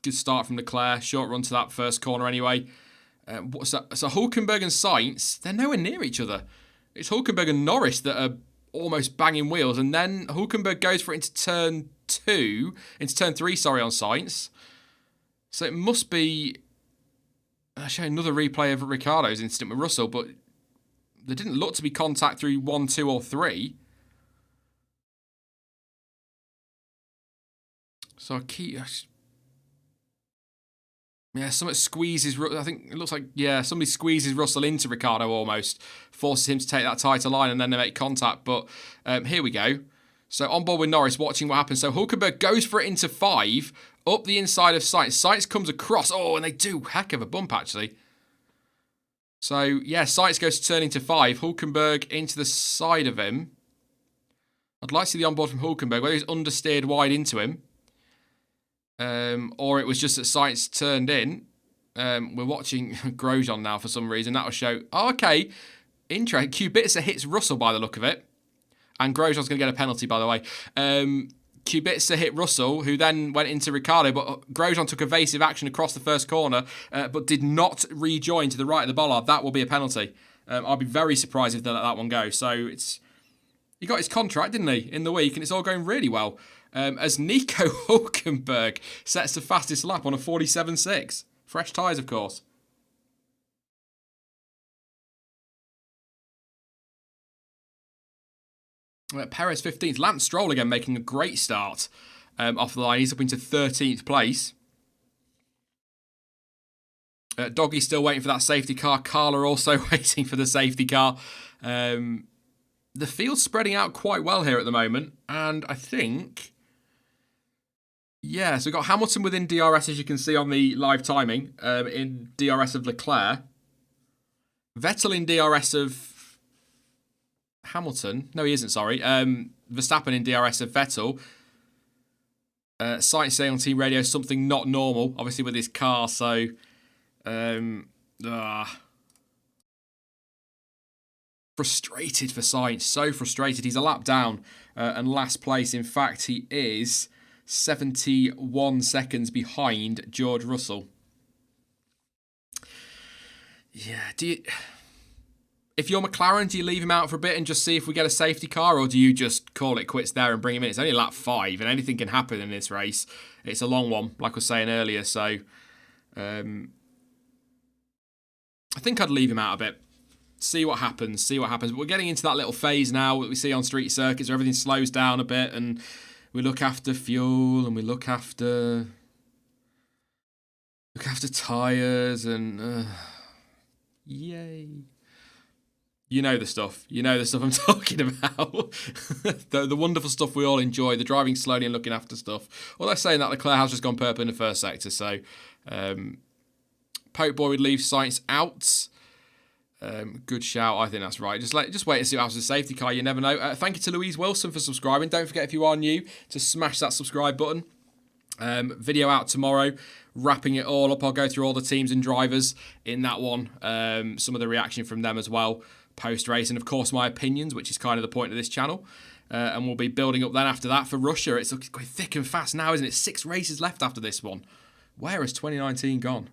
Good start from Leclerc. Short run to that first corner anyway. So Hülkenberg and Sainz, they're nowhere near each other. It's Hülkenberg and Norris that are almost banging wheels, and then Hülkenberg goes for it into turn 3, on Sainz. So it must be, I'll show another replay of Ricciardo's incident with Russell, but there didn't look to be contact through 1, 2 or 3. So Yeah, somebody squeezes. I think it looks like somebody squeezes Russell into Ricciardo almost, forces him to take that tighter line, and then they make contact. But here we go. So on board with Norris, watching what happens. So Hulkenberg goes for it into 5, up the inside of Sainz. Sainz comes across. Oh, and they do heck of a bump actually. So yeah, Sainz goes to turn into 5. Hulkenberg into the side of him. I'd like to see the onboard from Hulkenberg, whether he's understeered wide into him. Or it was just that Sainz turned in. We're watching Grosjean now for some reason. That'll show. Oh, okay. Interesting. Kubica hits Russell by the look of it. And Grosjean's going to get a penalty, by the way. Kubica hit Russell, who then went into Ricciardo, but Grosjean took evasive action across the first corner, but did not rejoin to the right of the bollard. That will be a penalty. I'll be very surprised if they let that one go. So he got his contract, didn't he, in the week, and it's all going really well. As Nico Hulkenberg sets the fastest lap on a 47.6. Fresh tyres, of course. Perez 15th. Lance Stroll again making a great start off the line. He's up into 13th place. Doggy's still waiting for that safety car. Carla also waiting for the safety car. The field's spreading out quite well here at the moment. And I think... yeah, so we've got Hamilton within DRS, as you can see on the live timing, in DRS of Leclerc. Vettel in DRS of Hamilton. No, he isn't, sorry. Verstappen in DRS of Vettel. Sainz saying on team radio something not normal, obviously with his car, so... frustrated for Sainz, so frustrated. He's a lap down and last place. In fact, he is 71 seconds behind George Russell. Yeah, if you're McLaren, do you leave him out for a bit and just see if we get a safety car, or do you just call it quits there and bring him in? It's only lap 5 and anything can happen in this race. It's a long one, like I was saying earlier, so I think I'd leave him out a bit. See what happens. But we're getting into that little phase now that we see on street circuits where everything slows down a bit and we look after fuel and we look after tyres and... yay. You know the stuff. I'm talking about. the wonderful stuff we all enjoy, the driving slowly and looking after stuff. Although saying that, Leclerc has just gone purple in the first sector, so Pope Boy would leave Sainz out. Good shout, I think that's right. Just wait and see what happens with the safety car, you never know. Thank you to Louise Wilson for subscribing. Don't forget, if you are new, to smash that subscribe button. Video out tomorrow, wrapping it all up. I'll go through all the teams and drivers in that one. Some of the reaction from them as well, post-race, and of course my opinions, which is kind of the point of this channel. And we'll be building up then after that for Russia. It's looking quite thick and fast now, isn't it? 6 races left after this one. Where has 2019 gone?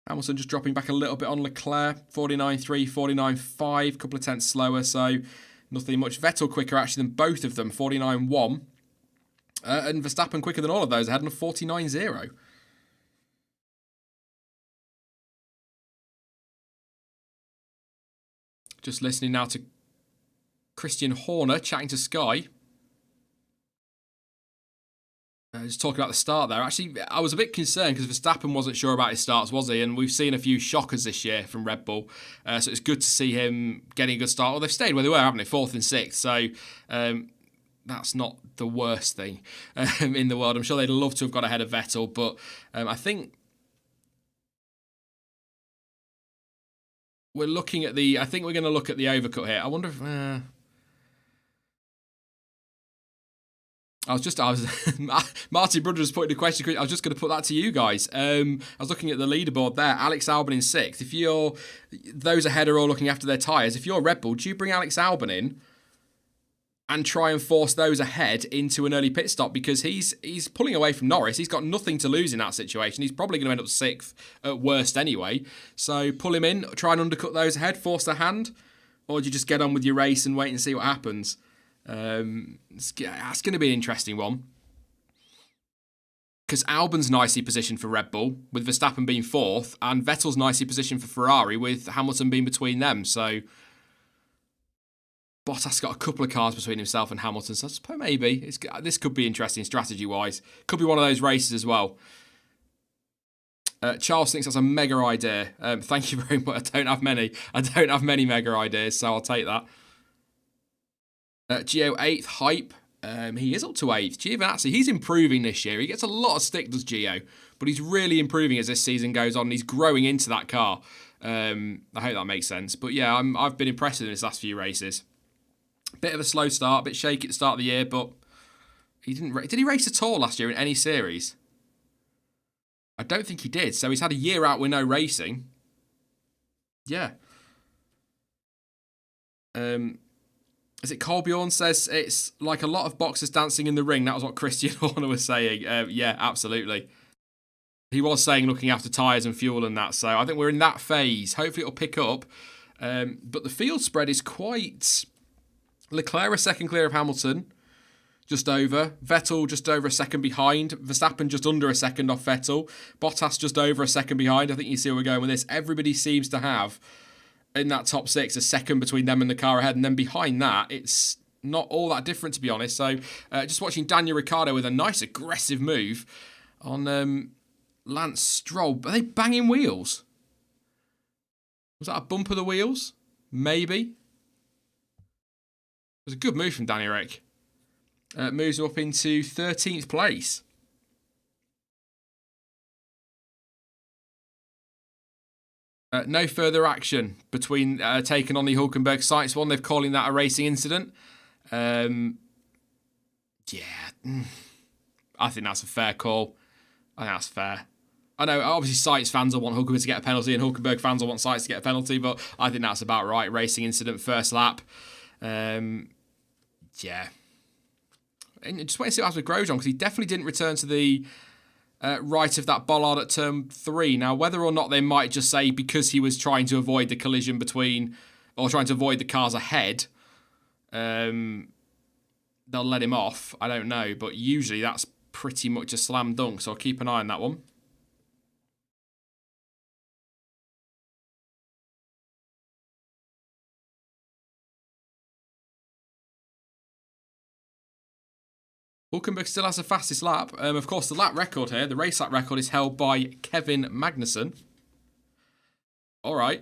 Hamilton just dropping back a little bit on Leclerc. 49.3, 49.5, couple of tenths slower, so nothing much. Vettel quicker actually than both of them, 49.1. And Verstappen quicker than all of those, ahead on a 49.0. Just listening now to Christian Horner chatting to Sky. Just talking about the start there. Actually, I was a bit concerned because Verstappen wasn't sure about his starts, was he? And we've seen a few shockers this year from Red Bull. So it's good to see him getting a good start. Well, they've stayed where they were, haven't they? 4th and 6th. So that's not the worst thing in the world. I'm sure they'd love to have got ahead of Vettel. But I think we're looking at I think we're going to look at the overcut here. I wonder if... Martin Brudder has put in a question. I was just going to put that to you guys. I was looking at the leaderboard there. Alex Albon in 6th. If those ahead are all looking after their tyres. If you're Red Bull, do you bring Alex Albon in and try and force those ahead into an early pit stop? Because he's pulling away from Norris. He's got nothing to lose in that situation. He's probably going to end up 6th at worst anyway. So pull him in, try and undercut those ahead, force their hand, or do you just get on with your race and wait and see what happens? It's going to be an interesting one because Albon's nicely positioned for Red Bull with Verstappen being 4th, and Vettel's nicely positioned for Ferrari with Hamilton being between them. So Bottas got a couple of cars between himself and Hamilton, so I suppose maybe this could be interesting strategy-wise. Could be one of those races as well. Charles thinks that's a mega idea. Thank you very much. I don't have many mega ideas, so I'll take that. Gio 8th, hype. He is up to 8th. Giovinazzi, he's improving this year. He gets a lot of stick, does Gio, but he's really improving as this season goes on. And he's growing into that car. I hope that makes sense. But yeah, I've been impressed with him this last few races. Bit of a slow start, a bit shaky at the start of the year, but he didn't. Did he race at all last year in any series? I don't think he did. So he's had a year out with no racing. Yeah. Is it Colbjorn says it's like a lot of boxers dancing in the ring? That was what Christian Horner was saying. Yeah, absolutely. He was saying looking after tyres and fuel and that. So I think we're in that phase. Hopefully it'll pick up. But the field spread is quite... Leclerc a second clear of Hamilton, just over. Vettel just over a second behind. Verstappen just under a second off Vettel. Bottas just over a second behind. I think you see where we're going with this. Everybody seems to have, in that top 6, a second between them and the car ahead. And then behind that, it's not all that different, to be honest. So just watching Daniel Ricciardo with a nice aggressive move on Lance Stroll. Are they banging wheels? Was that a bump of the wheels? Maybe. It was a good move from Danny Rick. Moves up into 13th place. No further action between taken on the Hulkenberg sites one. They're calling that a racing incident. Yeah, I think that's a fair call. I think that's fair. I know, obviously, Sites fans will want Hulkenberg to get a penalty and Hulkenberg fans will want Sites to get a penalty, but I think that's about right. Racing incident, first lap. Yeah. And just wait and see what happens with Grosjean, because he definitely didn't return to the right of that bollard at turn 3. Now, whether or not they might just say because he was trying to avoid the collision between, or trying to avoid the cars ahead, they'll let him off. I don't know, but usually that's pretty much a slam dunk, so I'll keep an eye on that one. Hulkenberg still has the fastest lap. Of course, the lap record here, the race lap record, is held by Kevin Magnussen. All right.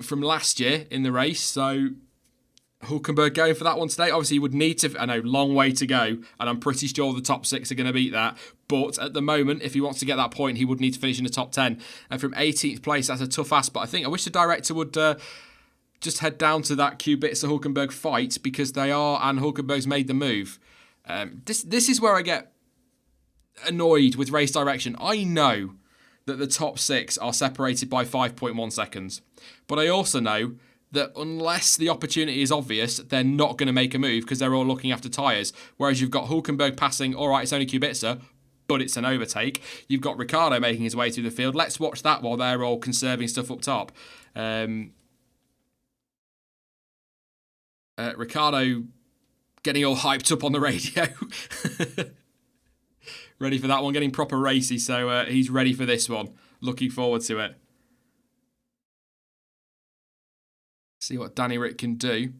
From last year in the race. So Hulkenberg going for that one today. Obviously, he would need to... I know, long way to go. And I'm pretty sure the top 6 are going to beat that. But at the moment, if he wants to get that point, he would need to finish in the top 10. And from 18th place, that's a tough ask. But I wish the director would... just head down to that Kubica Hulkenberg fight, because they are, and Hulkenberg's made the move. This is where I get annoyed with race direction. I know that the top 6 are separated by 5.1 seconds, but I also know that unless the opportunity is obvious, they're not going to make a move because they're all looking after tyres. Whereas you've got Hulkenberg passing, all right, it's only Kubica, but it's an overtake. You've got Ricciardo making his way through the field. Let's watch that while they're all conserving stuff up top. Ricciardo getting all hyped up on the radio. Ready for that one, getting proper racy, so he's ready for this one. Looking forward to it. See what Danny Rick can do.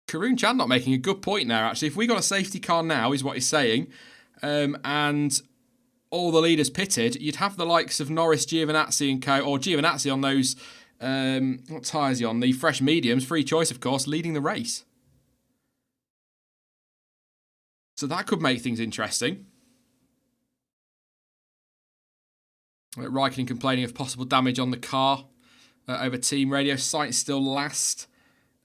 Karun Chandler making a good point there, actually. If we got a safety car now, is what he's saying, and all the leaders pitted, you'd have the likes of Norris, Giovinazzi and co, or Giovinazzi on those... what tyres are you on? The fresh mediums, free choice, of course, leading the race. So that could make things interesting. Raikkonen complaining of possible damage on the car over team radio. Sainz still last.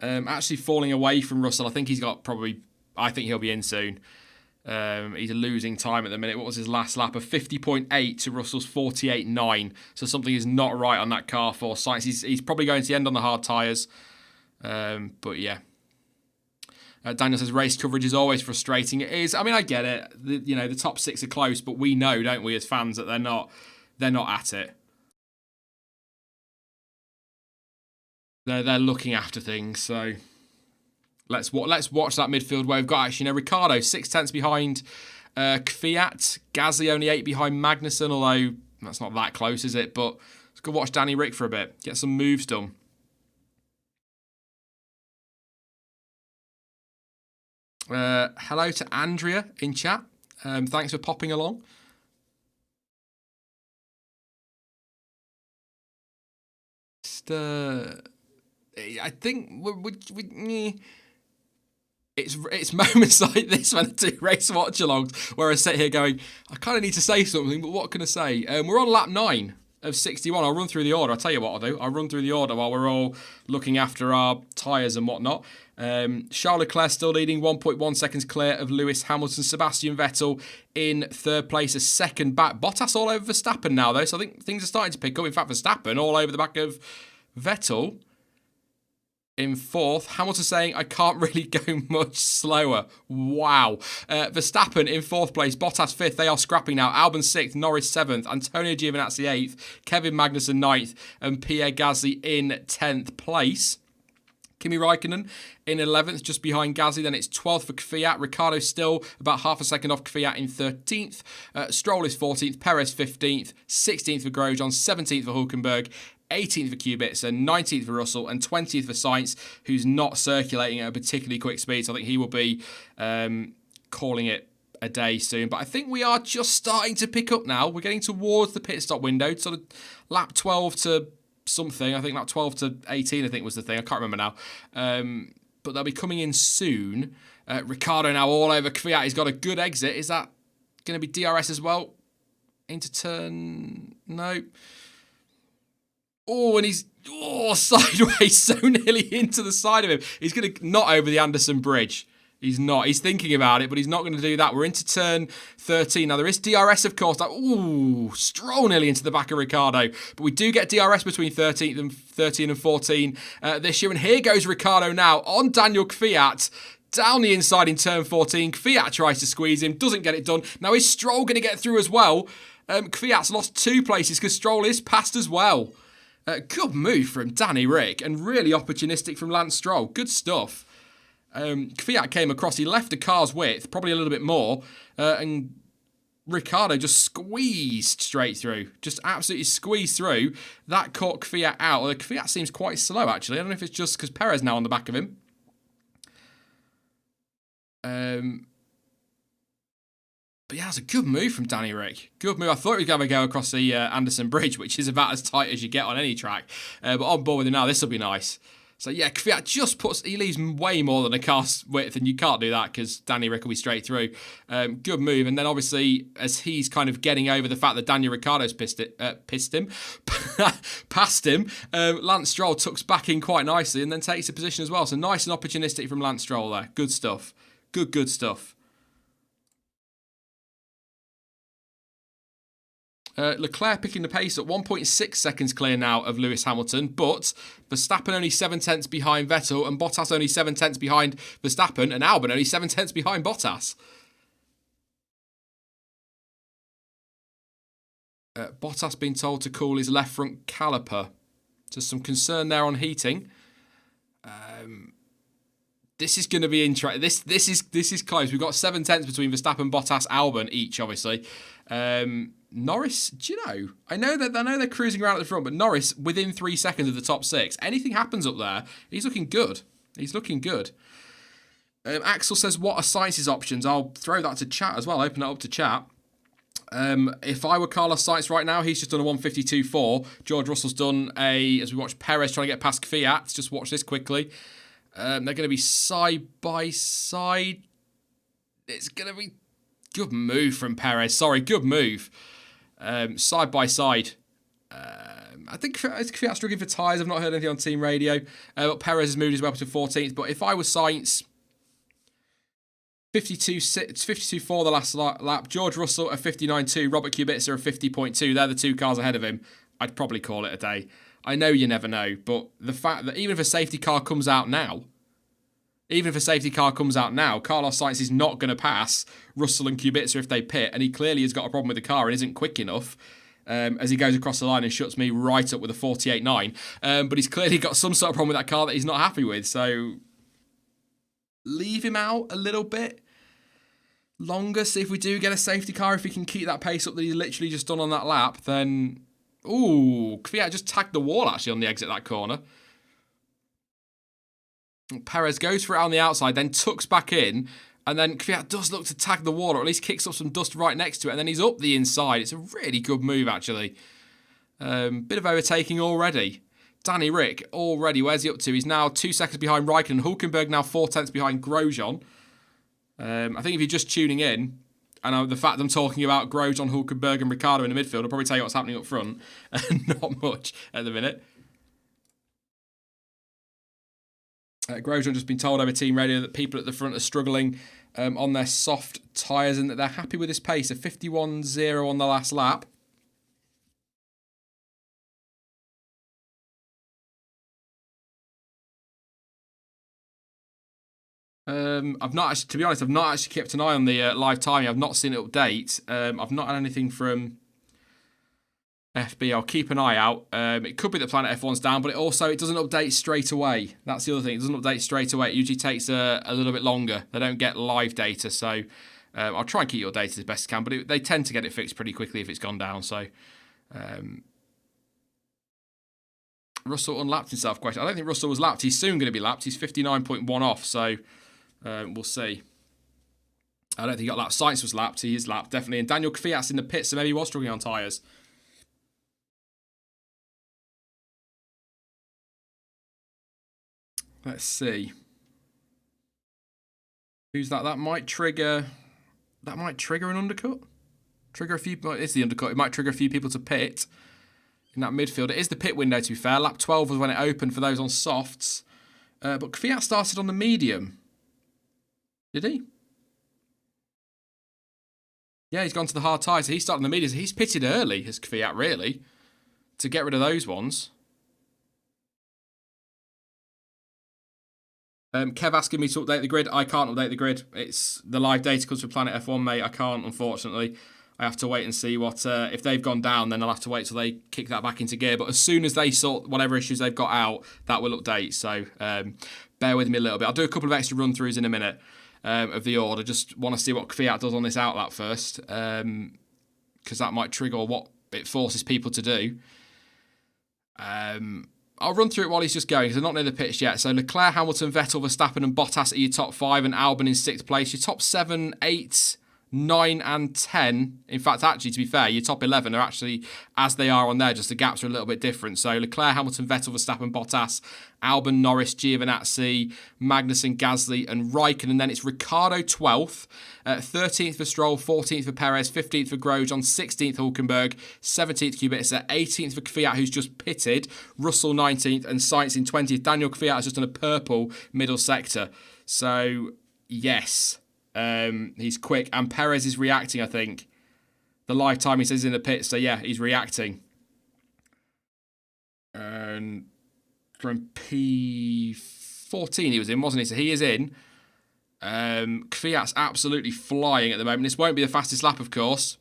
Actually falling away from Russell. I think he's got probably... I think he'll be in soon. He's losing time at the minute. What was his last lap? Of 50.8 to Russell's 48.9. So something is not right on that car for Sainz. He's probably going to end on the hard tyres. But yeah. Daniel says race coverage is always frustrating. It is. I mean, I get it. The top 6 are close, but we know, don't we, as fans, that they're not at it. They're looking after things. So let's watch that midfield where we've got actually Ricciardo 6/10 behind Kvyat, Gasly only 8 behind Magnussen, although that's not that close, is it? But Go watch Danny Rick for a bit. Get some moves done. Hello to Andrea in chat. Thanks for popping along. I think it's moments like this when I do race watch-alongs where I sit here going, I kind of need to say something, but what can I say? We're on lap 9 of 61. I'll run through the order. I'll tell you what I'll do. I'll run through the order while we're all looking after our tyres and whatnot. Charles Leclerc still leading, 1.1 seconds clear of Lewis Hamilton. Sebastian Vettel in third place, a second back. Bottas all over Verstappen now, though, so I think things are starting to pick up. In fact, Verstappen all over the back of Vettel in fourth. Hamilton saying, I can't really go much slower. Wow. Verstappen in fourth place. Bottas fifth. They are scrapping now. Albon sixth. Norris seventh. Antonio Giovinazzi eighth. Kevin Magnussen ninth. And Pierre Gasly in 10th place. Kimi Raikkonen in 11th, just behind Gasly. Then it's 12th for Kvyat. Ricciardo still about half a second off Kvyat in 13th. Stroll is 14th. Perez 15th. 16th for Grosjean. 17th for Hulkenberg. 18th for Kubica, 19th for Russell, and 20th for Sainz, who's not circulating at a particularly quick speed. So I think he will be calling it a day soon. But I think we are just starting to pick up now. We're getting towards the pit stop window, sort of lap 12 to something. I think lap 12 to 18, I think was the thing. I can't remember now. But they'll be coming in soon. Ricciardo now all over Kvyat. He's got a good exit. Is that going to be DRS as well? Into turn... No. Oh, and he's sideways, so nearly into the side of him. He's going to not over the Anderson Bridge. He's not. He's thinking about it, but he's not going to do that. We're into turn 13. Now, there is DRS, of course. Stroll nearly into the back of Ricciardo. But we do get DRS between 13 and 14 this year. And here goes Ricciardo now on Daniel Kvyat. Down the inside in turn 14. Kvyat tries to squeeze him. Doesn't get it done. Now, is Stroll going to get through as well? Kvyat's lost 2 places because Stroll is passed as well. Good move from Danny Rick and really opportunistic from Lance Stroll. Good stuff. Kvyat came across. He left the car's width, probably a little bit more, and Ricciardo just squeezed straight through. Just absolutely squeezed through. That caught Kvyat out. Kvyat seems quite slow, actually. I don't know if it's just because Perez now on the back of him. But yeah, that's a good move from Danny Rick. Good move. I thought he was going to go across the Anderson Bridge, which is about as tight as you get on any track. But on board with him now, this will be nice. So yeah, Kvyat just he leaves way more than a car's width, and you can't do that because Danny Rick will be straight through. Good move. And then obviously, as he's kind of getting over the fact that Daniel Ricciardo's past him, Lance Stroll tucks back in quite nicely and then takes a position as well. So nice and opportunistic from Lance Stroll there. Good stuff. Good stuff. Leclerc picking the pace at 1.6 seconds clear now of Lewis Hamilton, but Verstappen only 7 tenths behind Vettel, and Bottas only 7 tenths behind Verstappen, and Albon only 7 tenths behind Bottas. Bottas being told to cool his left front caliper. Just some concern there on heating. This is going to be interesting. This is close. We've got 7 tenths between Verstappen, Bottas, Albon each, obviously. Norris, do you know? I know they're cruising around at the front, but Norris within 3 seconds of the top 6. Anything happens up there, he's looking good. Axel says, what are Sainz's options? I'll throw that to chat as well. Open it up to chat. If I were Carlos Sainz right now, he's just done a 152.4. George Russell's done as we watch Perez trying to get past Kvyat. Let's just watch this quickly. They're going to be side by side. It's going to be good move from Perez. Sorry, good move. Side by side. I think Kvyat's looking for tyres. I've not heard anything on team radio. But Perez has moved his way up to 14th. But if I was Sainz, 52.4 the last lap. George Russell a 59.2. Robert Kubica a 50.2. They're the 2 cars ahead of him. I'd probably call it a day. I know you never know, but the fact that even if a safety car comes out now, Carlos Sainz is not going to pass Russell and Kubica if they pit, and he clearly has got a problem with the car and isn't quick enough as he goes across the line and shuts me right up with a 48.9. But he's clearly got some sort of problem with that car that he's not happy with, so leave him out a little bit longer. See if we do get a safety car, if he can keep that pace up that he's literally just done on that lap, then Ooh, Kvyat just tagged the wall, actually, on the exit of that corner. Perez goes for it on the outside, then tucks back in, and then Kvyat does look to tag the wall, or at least kicks up some dust right next to it, and then he's up the inside. It's a really good move, actually. Bit of overtaking already. Danny Rick already, where's he up to? He's now 2 seconds behind Raikkonen. Hulkenberg now 4/10 behind Grosjean. I think if you're just tuning in, and the fact I'm talking about Grosjean, Hulkenberg and Ricciardo in the midfield, I'll probably tell you what's happening up front. Not much at the minute. Grosjean just been told over team radio that people at the front are struggling on their soft tyres and that they're happy with this pace. A 51.0 on the last lap. To be honest, I've not actually kept an eye on the live timing. I've not seen it update. I've not had anything from FB. I'll keep an eye out. It could be that Planet F1's down, but it doesn't update straight away. That's the other thing. It doesn't update straight away. It usually takes a little bit longer. They don't get live data, so I'll try and keep you updated as best I can, but they tend to get it fixed pretty quickly if it's gone down, so... Russell unlapped himself, question. I don't think Russell was lapped. He's soon going to be lapped. He's 59.1 off, so we'll see. I don't think he got lapped. Sainz was lapped. He is lapped, definitely. And Daniel Kvyat's in the pit, so maybe he was struggling on tyres. Let's see. Who's that? That might trigger an undercut. It's the undercut. It might trigger a few people to pit in that midfield. It is the pit window, to be fair. Lap 12 was when it opened for those on softs. But Kvyat started on the medium. Did he? Yeah, he's gone to the hard tyres. So he started on the medium. So he's pitted early, as Kvyat, really, to get rid of those ones. Kev asking me to update the grid. I can't update the grid. It's the live data comes from Planet F1, mate. I can't, unfortunately. I have to wait and see what... if they've gone down, then I'll have to wait till they kick that back into gear. But as soon as they sort whatever issues they've got out, that will update. So bear with me a little bit. I'll do a couple of extra run-throughs in a minute of the order. Just want to see what Kvyat does on this outlap first. Because that might trigger what it forces people to do. I'll run through it while he's just going, because they're not near the pitch yet. So Leclerc, Hamilton, Vettel, Verstappen and Bottas are your top 5, and Albon in 6th place. Your top 7, 8, 9 and 10. In fact, actually, to be fair, your top 11 are actually as they are on there, just the gaps are a little bit different. So Leclerc, Hamilton, Vettel, Verstappen, Bottas, Albon, Norris, Giovinazzi, Magnussen, Gasly and Raikkonen. And then it's Ricciardo 12th, 13th for Stroll, 14th for Perez, 15th for Grosjean, 16th Hulkenberg, 17th Kubica, 18th for Kvyat, who's just pitted, Russell 19th and Sainz in 20th. Daniel Kvyat has just done a purple middle sector. So, yes... he's quick, and Perez is reacting, I think. The live time he says in the pit, so yeah, he's reacting. And from P14 he was in, wasn't he? So he is in. Kvyat's absolutely flying at the moment. This won't be the fastest lap, of course.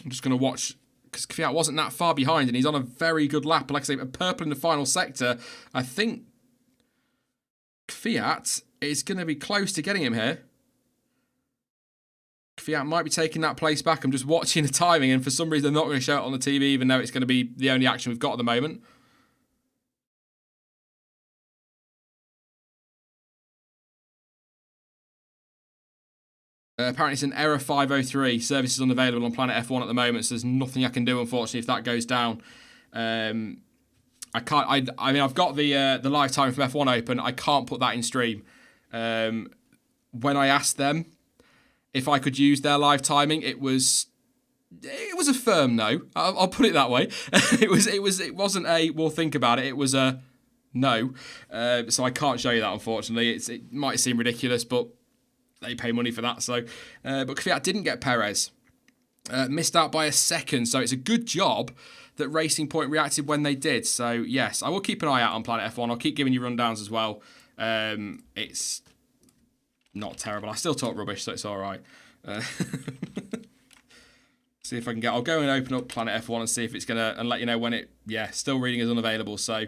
I'm just going to watch... because Kvyat wasn't that far behind and he's on a very good lap. Like I say, a purple in the final sector. I think Kvyat is going to be close to getting him here. Kvyat might be taking that place back. I'm just watching the timing, and for some reason they're not going to show it on the TV, even though it's going to be the only action we've got at the moment. Apparently it's an error 503. Service is unavailable on Planet F1 at the moment, so there's nothing I can do, unfortunately, if that goes down. I can't. I mean, I've got the live time from F1 open. I can't put that in stream. When I asked them if I could use their live timing, it was a firm no. I'll put it that way. It wasn't a we'll think about it. It was a no. So I can't show you that, unfortunately. It might seem ridiculous, but they pay money for that. So, but Kvyat didn't get Perez. Missed out by a second. So it's a good job that Racing Point reacted when they did. So yes, I will keep an eye out on Planet F1. I'll keep giving you rundowns as well. It's not terrible. I still talk rubbish, so it's all right. See if I can get... I'll go and open up Planet F1 and see if it's going to... and let you know when it... yeah, still reading is unavailable. So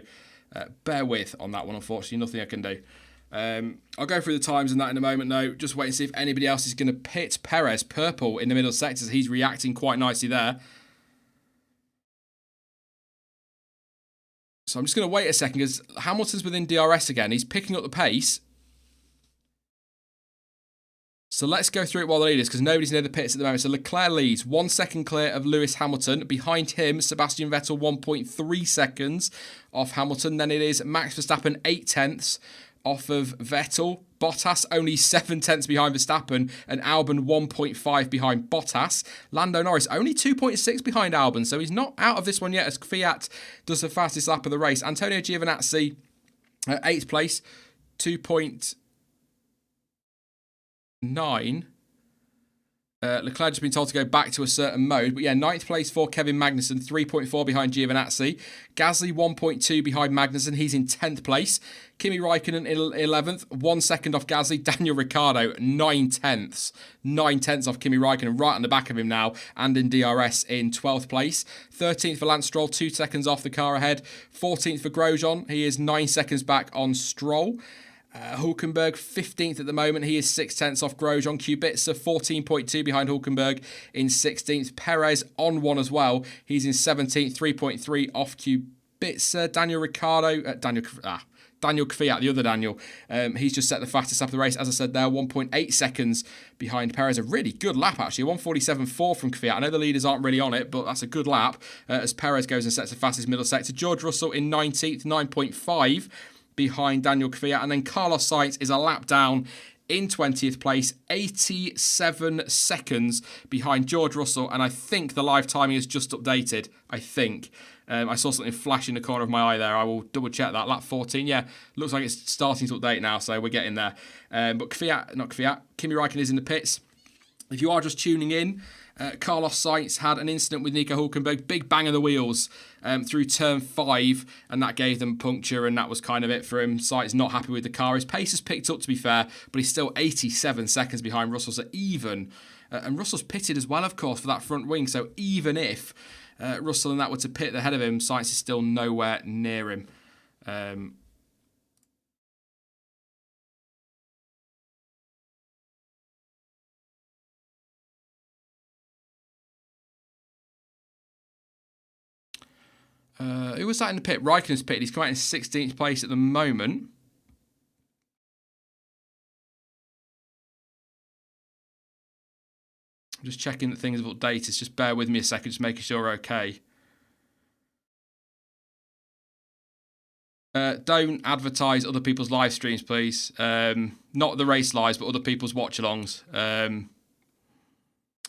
bear with on that one, unfortunately. Nothing I can do. I'll go through the times and that in a moment, though. Just wait and see if anybody else is going to pit. Perez, purple in the middle sectors. He's reacting quite nicely there. So I'm just going to wait a second because Hamilton's within DRS again. He's picking up the pace. So let's go through it while the lead is, because nobody's near the pits at the moment. So Leclerc leads 1 second clear of Lewis Hamilton. Behind him, Sebastian Vettel 1.3 seconds off Hamilton. Then it is Max Verstappen 8 tenths off of Vettel. Bottas only 7 tenths behind Verstappen, and Albon 1.5 behind Bottas. Lando Norris only 2.6 behind Albon, so he's not out of this one yet as Fiat does the fastest lap of the race. Antonio Giovinazzi, 8th place, 2.9. Leclerc just been told to go back to a certain mode. But yeah, 9th place for Kevin Magnussen, 3.4 behind Giovinazzi. Gasly 1.2 behind Magnussen. He's in 10th place. Kimi Raikkonen in 11th, 1 second off Gasly. Daniel Ricciardo, 9 tenths. 9 tenths off Kimi Raikkonen, right on the back of him now, and in DRS in 12th place. 13th for Lance Stroll, 2 seconds off the car ahead. 14th for Grosjean. He is 9 seconds back on Stroll. Hulkenberg 15th at the moment. He is 6 tenths off Grosjean. Kubica 14.2 behind Hulkenberg in 16th. Perez on 1 as well. He's in 17th, 3.3 off Kubica. Daniel Kvyat, the other Daniel. He's just set the fastest lap of the race. As I said there, 1.8 seconds behind Perez. A really good lap, actually. 1:47.4 from Kvyat. I know the leaders aren't really on it, but that's a good lap as Perez goes and sets the fastest middle sector. George Russell in 19th, 9.5 behind Daniel Kvyat. And then Carlos Sainz is a lap down in 20th place, 87 seconds behind George Russell. And I think the live timing is just updated. I think. I saw something flash in the corner of my eye there. I will double check that. Lap 14, yeah. Looks like it's starting to update now, so we're getting there. But Kimi Raikkonen is in the pits. If you are just tuning in, Carlos Sainz had an incident with Nico Hulkenberg, big bang of the wheels through turn 5, and that gave them puncture, and that was kind of it for him. Sainz not happy with the car. His pace has picked up, to be fair, but he's still 87 seconds behind Russell, so even, and Russell's pitted as well, of course, for that front wing, so even if Russell and that were to pit ahead of him, Sainz is still nowhere near him. Who was that in the pit? Raikkonen's pit. He's come out in 16th place at the moment. I'm just checking that things have updated. Just bear with me a second, just making sure we're okay. Don't advertise other people's live streams, please. Not the race lives, but other people's watch-alongs.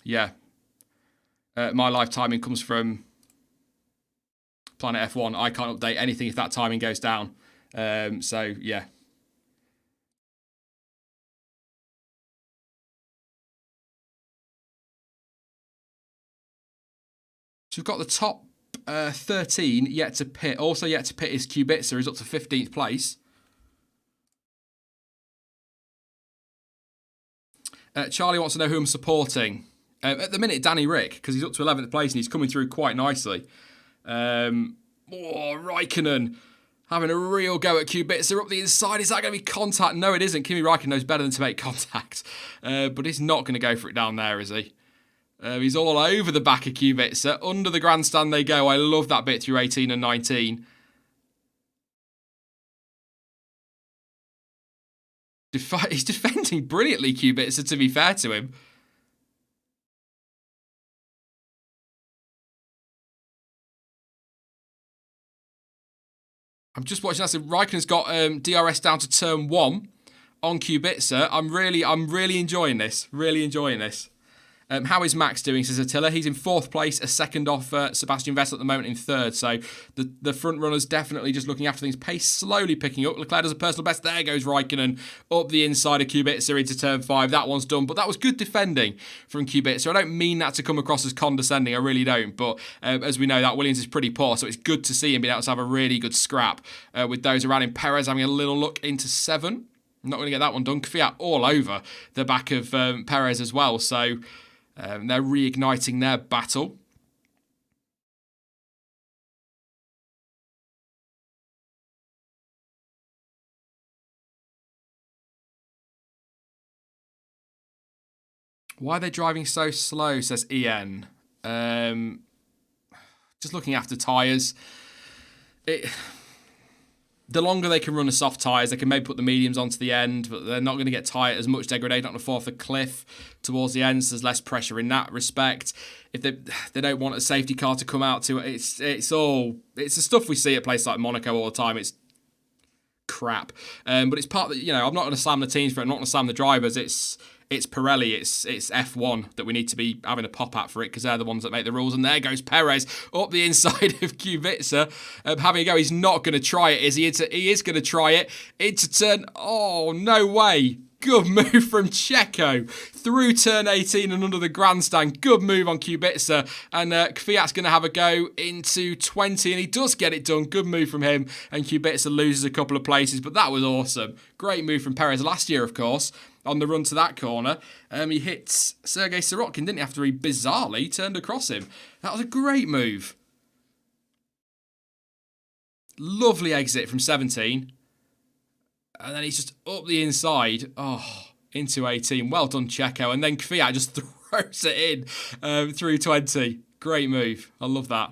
Yeah. My live timing comes from Planet F1. I can't update anything if that timing goes down. So, yeah. So we've got the top 13 yet to pit. Also yet to pit is Kubica, who's up to 15th place. Charlie wants to know who I'm supporting. At the minute, Danny Rick, because he's up to 11th place and he's coming through quite nicely. Raikkonen having a real go at Kubica up the inside. Is that going to be contact? No, it isn't. Kimi Raikkonen knows better than to make contact. But he's not going to go for it down there, is he? He's all over the back of Kubica. Under the grandstand they go. I love that bit through 18 and 19. He's defending brilliantly, Kubica, to be fair to him. I'm just watching that. So Raikkonen's got DRS down to turn 1 on Kubica. I'm really enjoying this. Really enjoying this. How is Max doing, says Attila? He's in 4th place, a second off Sebastian Vettel at the moment in 3rd. So the front runner's definitely just looking after things. Pace slowly picking up. Leclerc does a personal best. There goes Raikkonen up the inside of Kubica into turn 5. That one's done. But that was good defending from Kubica. So I don't mean that to come across as condescending. I really don't. But as we know, that Williams is pretty poor. So it's good to see him being able to have a really good scrap with those around him. Perez having a little look into 7. I'm not going to get that one done. Kvyat all over the back of Perez as well. So they're reigniting their battle. Why are they driving so slow, says Ian. Just looking after tyres. The longer they can run the soft tyres, they can maybe put the mediums onto the end, but they're not going to get tight as much degradation, not going to fall off the cliff towards the end, so there's less pressure in that respect. If they don't want a safety car to come out to it, it's the stuff we see at places like Monaco all the time. It's crap. But it's part that, I'm not going to slam the teams for it, I'm not going to slam the drivers. It's Pirelli, it's F1 that we need to be having a pop at for it, because they're the ones that make the rules. And there goes Perez up the inside of Kubica, having a go. He's not going to try it, is he? He is going to try it into turn. Oh, no way. Good move from Checo through turn 18 and under the grandstand. Good move on Kubica. And Kvyat's going to have a go into 20, and he does get it done. Good move from him. And Kubica loses a couple of places, but that was awesome. Great move from Perez last year, of course, on the run to that corner. He hit Sergei Sirotkin, didn't he, after he bizarrely turned across him. That was a great move. Lovely exit from 17. And then he's just up the inside, into 18. Well done, Checo. And then Kvyat just throws it in through 20. Great move. I love that.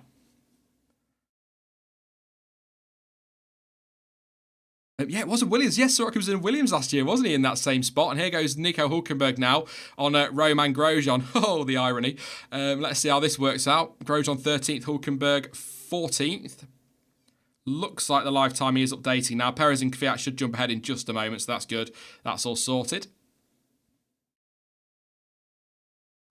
Yeah, it was a Williams. Yes, Sorokin was in Williams last year, wasn't he, in that same spot? And here goes Nico Hülkenberg now on Romain Grosjean. Oh, the irony. Let's see how this works out. Grosjean 13th, Hülkenberg 14th. Looks like the live timing is updating now. Perez and Kvyat should jump ahead in just a moment, so that's good. That's all sorted.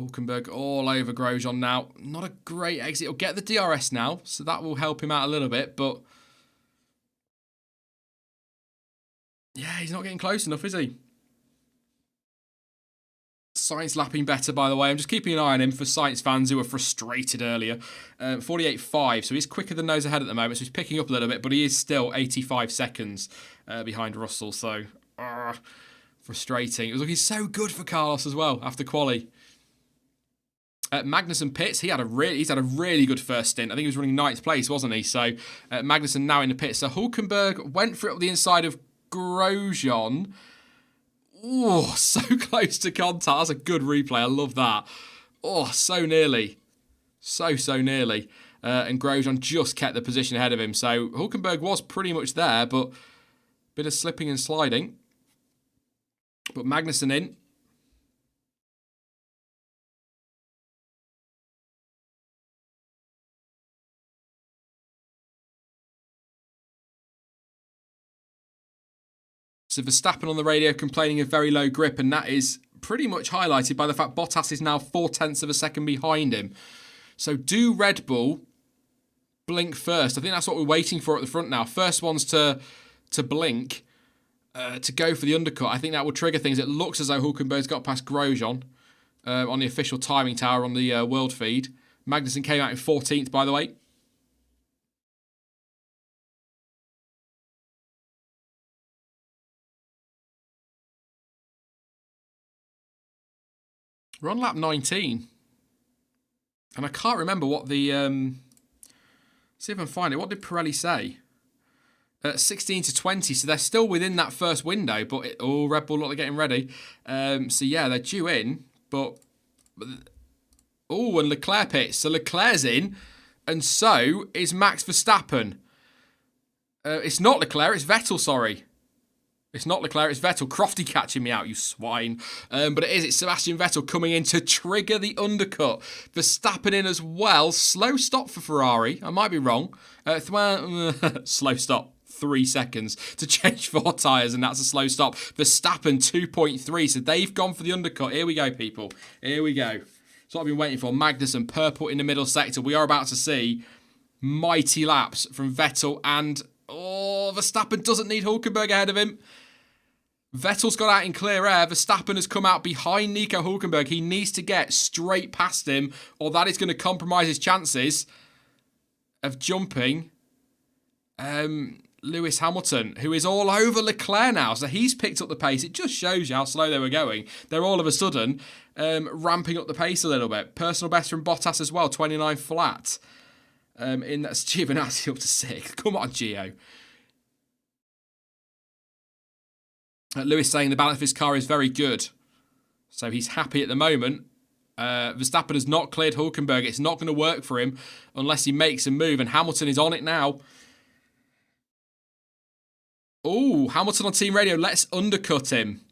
Hülkenberg all over Grosjean now. Not a great exit. He'll get the DRS now, so that will help him out a little bit, but yeah, he's not getting close enough, is he? Sainz lapping better, by the way. I'm just keeping an eye on him for Sainz fans who were frustrated earlier. 48.5, so he's quicker than those ahead at the moment, so he's picking up a little bit, but he is still 85 seconds behind Russell, so frustrating. It was looking so good for Carlos as well after quali. Magnussen pits. He's had a really good first stint. I think he was running 9th place, wasn't he? So Magnussen now in the pits. So Hülkenberg went for it up the inside of Grosjean. Oh, so close to contact. That's a good replay. I love that. Oh, so nearly. So nearly. And Grosjean just kept the position ahead of him. So Hülkenberg was pretty much there, but a bit of slipping and sliding. But Magnussen in. So Verstappen on the radio complaining of very low grip, and that is pretty much highlighted by the fact Bottas is now 0.4 of a second behind him. So do Red Bull blink first? I think that's what we're waiting for at the front now. First ones to blink, to go for the undercut. I think that will trigger things. It looks as though Hülkenberg's got past Grosjean on the official timing tower on the world feed. Magnussen came out in 14th, by the way. We're on lap 19. And I can't remember what the... see if I can find it. What did Pirelli say? 16 to 20. So they're still within that first window. But... Red Bull look like getting ready. So yeah, they're due in. But... and Leclerc pits. So Leclerc's in. And so is Max Verstappen. It's not Leclerc. It's Vettel, sorry. It's not Leclerc, it's Vettel. Crofty catching me out, you swine. But it is, it's Sebastian Vettel coming in to trigger the undercut. Verstappen in as well. Slow stop for Ferrari. I might be wrong. Slow stop. 3 seconds to change 4 tyres, and that's a slow stop. Verstappen 2.3, so they've gone for the undercut. Here we go, people. Here we go. That's what I've been waiting for. Magnussen, purple in the middle sector. We are about to see mighty laps from Vettel, and Verstappen doesn't need Hülkenberg ahead of him. Vettel's got out in clear air. Verstappen has come out behind Nico Hülkenberg. He needs to get straight past him, or that is going to compromise his chances of jumping Lewis Hamilton, who is all over Leclerc now. So he's picked up the pace. It just shows you how slow they were going. They're all of a sudden ramping up the pace a little bit. Personal best from Bottas as well, 29 flat. In that's Giovinazzi up to 6. Come on, Gio. Lewis saying the balance of his car is very good. So he's happy at the moment. Verstappen has not cleared Hulkenberg. It's not going to work for him unless he makes a move, and Hamilton is on it now. Oh, Hamilton on team radio. Let's undercut him.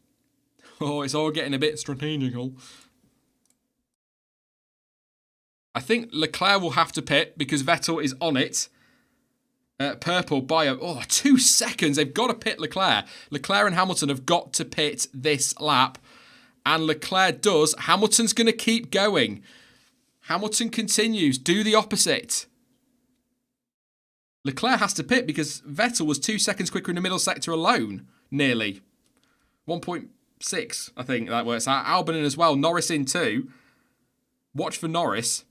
Oh, it's all getting a bit strategical. I think Leclerc will have to pit because Vettel is on it. Purple by 2 seconds. They've got to pit Leclerc. Leclerc and Hamilton have got to pit this lap. And Leclerc does. Hamilton's going to keep going. Hamilton continues. Do the opposite. Leclerc has to pit because Vettel was 2 seconds quicker in the middle sector alone. Nearly. 1.6, I think that works out. Albon in as well. Norris in too. Watch for Norris.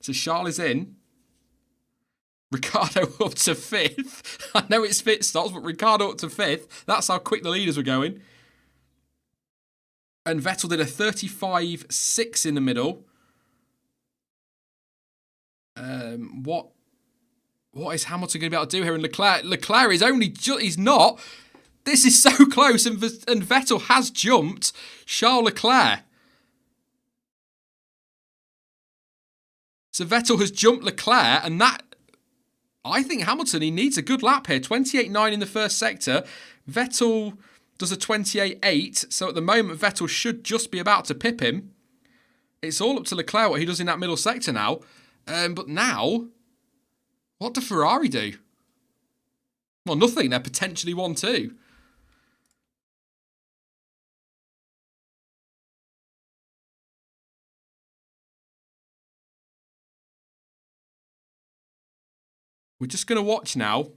So Charles is in. Ricciardo up to 5th. I know it's pit stops, but Ricciardo up to 5th. That's how quick the leaders were going. And Vettel did a 35.6 in the middle. What is Hamilton going to be able to do here? And Leclerc is only... he's not. This is so close. And Vettel has jumped Charles Leclerc. So Vettel has jumped Leclerc. And that... I think Hamilton, he needs a good lap here. 28.9 in the first sector. Vettel does a 28.8. So at the moment, Vettel should just be about to pip him. It's all up to Leclerc what he does in that middle sector now. But now, what do Ferrari do? Well, nothing. They're potentially 1-2. We're just going to watch now.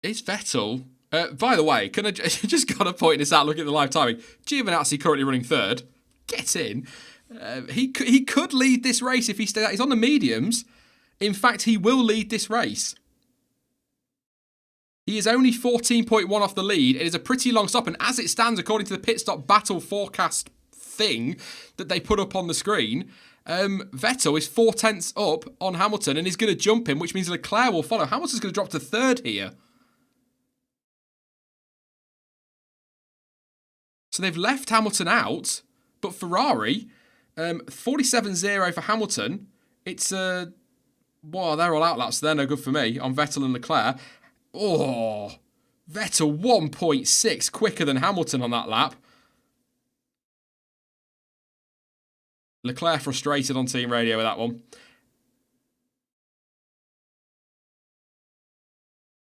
Is Vettel... by the way, can I just got to point this out, look at the live timing. Giovinazzi currently running 3rd. Get in. He could lead this race if he stays out. He's on the mediums. In fact, he will lead this race. He is only 14.1 off the lead. It is a pretty long stop, and as it stands, according to the pit stop battle forecast thing that they put up on the screen, Vettel is 4 tenths up on Hamilton and he's going to jump him, which means Leclerc will follow. Hamilton's going to drop to 3rd here. So they've left Hamilton out, but Ferrari, 47.0 for Hamilton. It's they're all out laps, so they're no good for me on Vettel and Leclerc. Oh, Vettel 1.6 quicker than Hamilton on that lap. Leclerc frustrated on team radio with that one.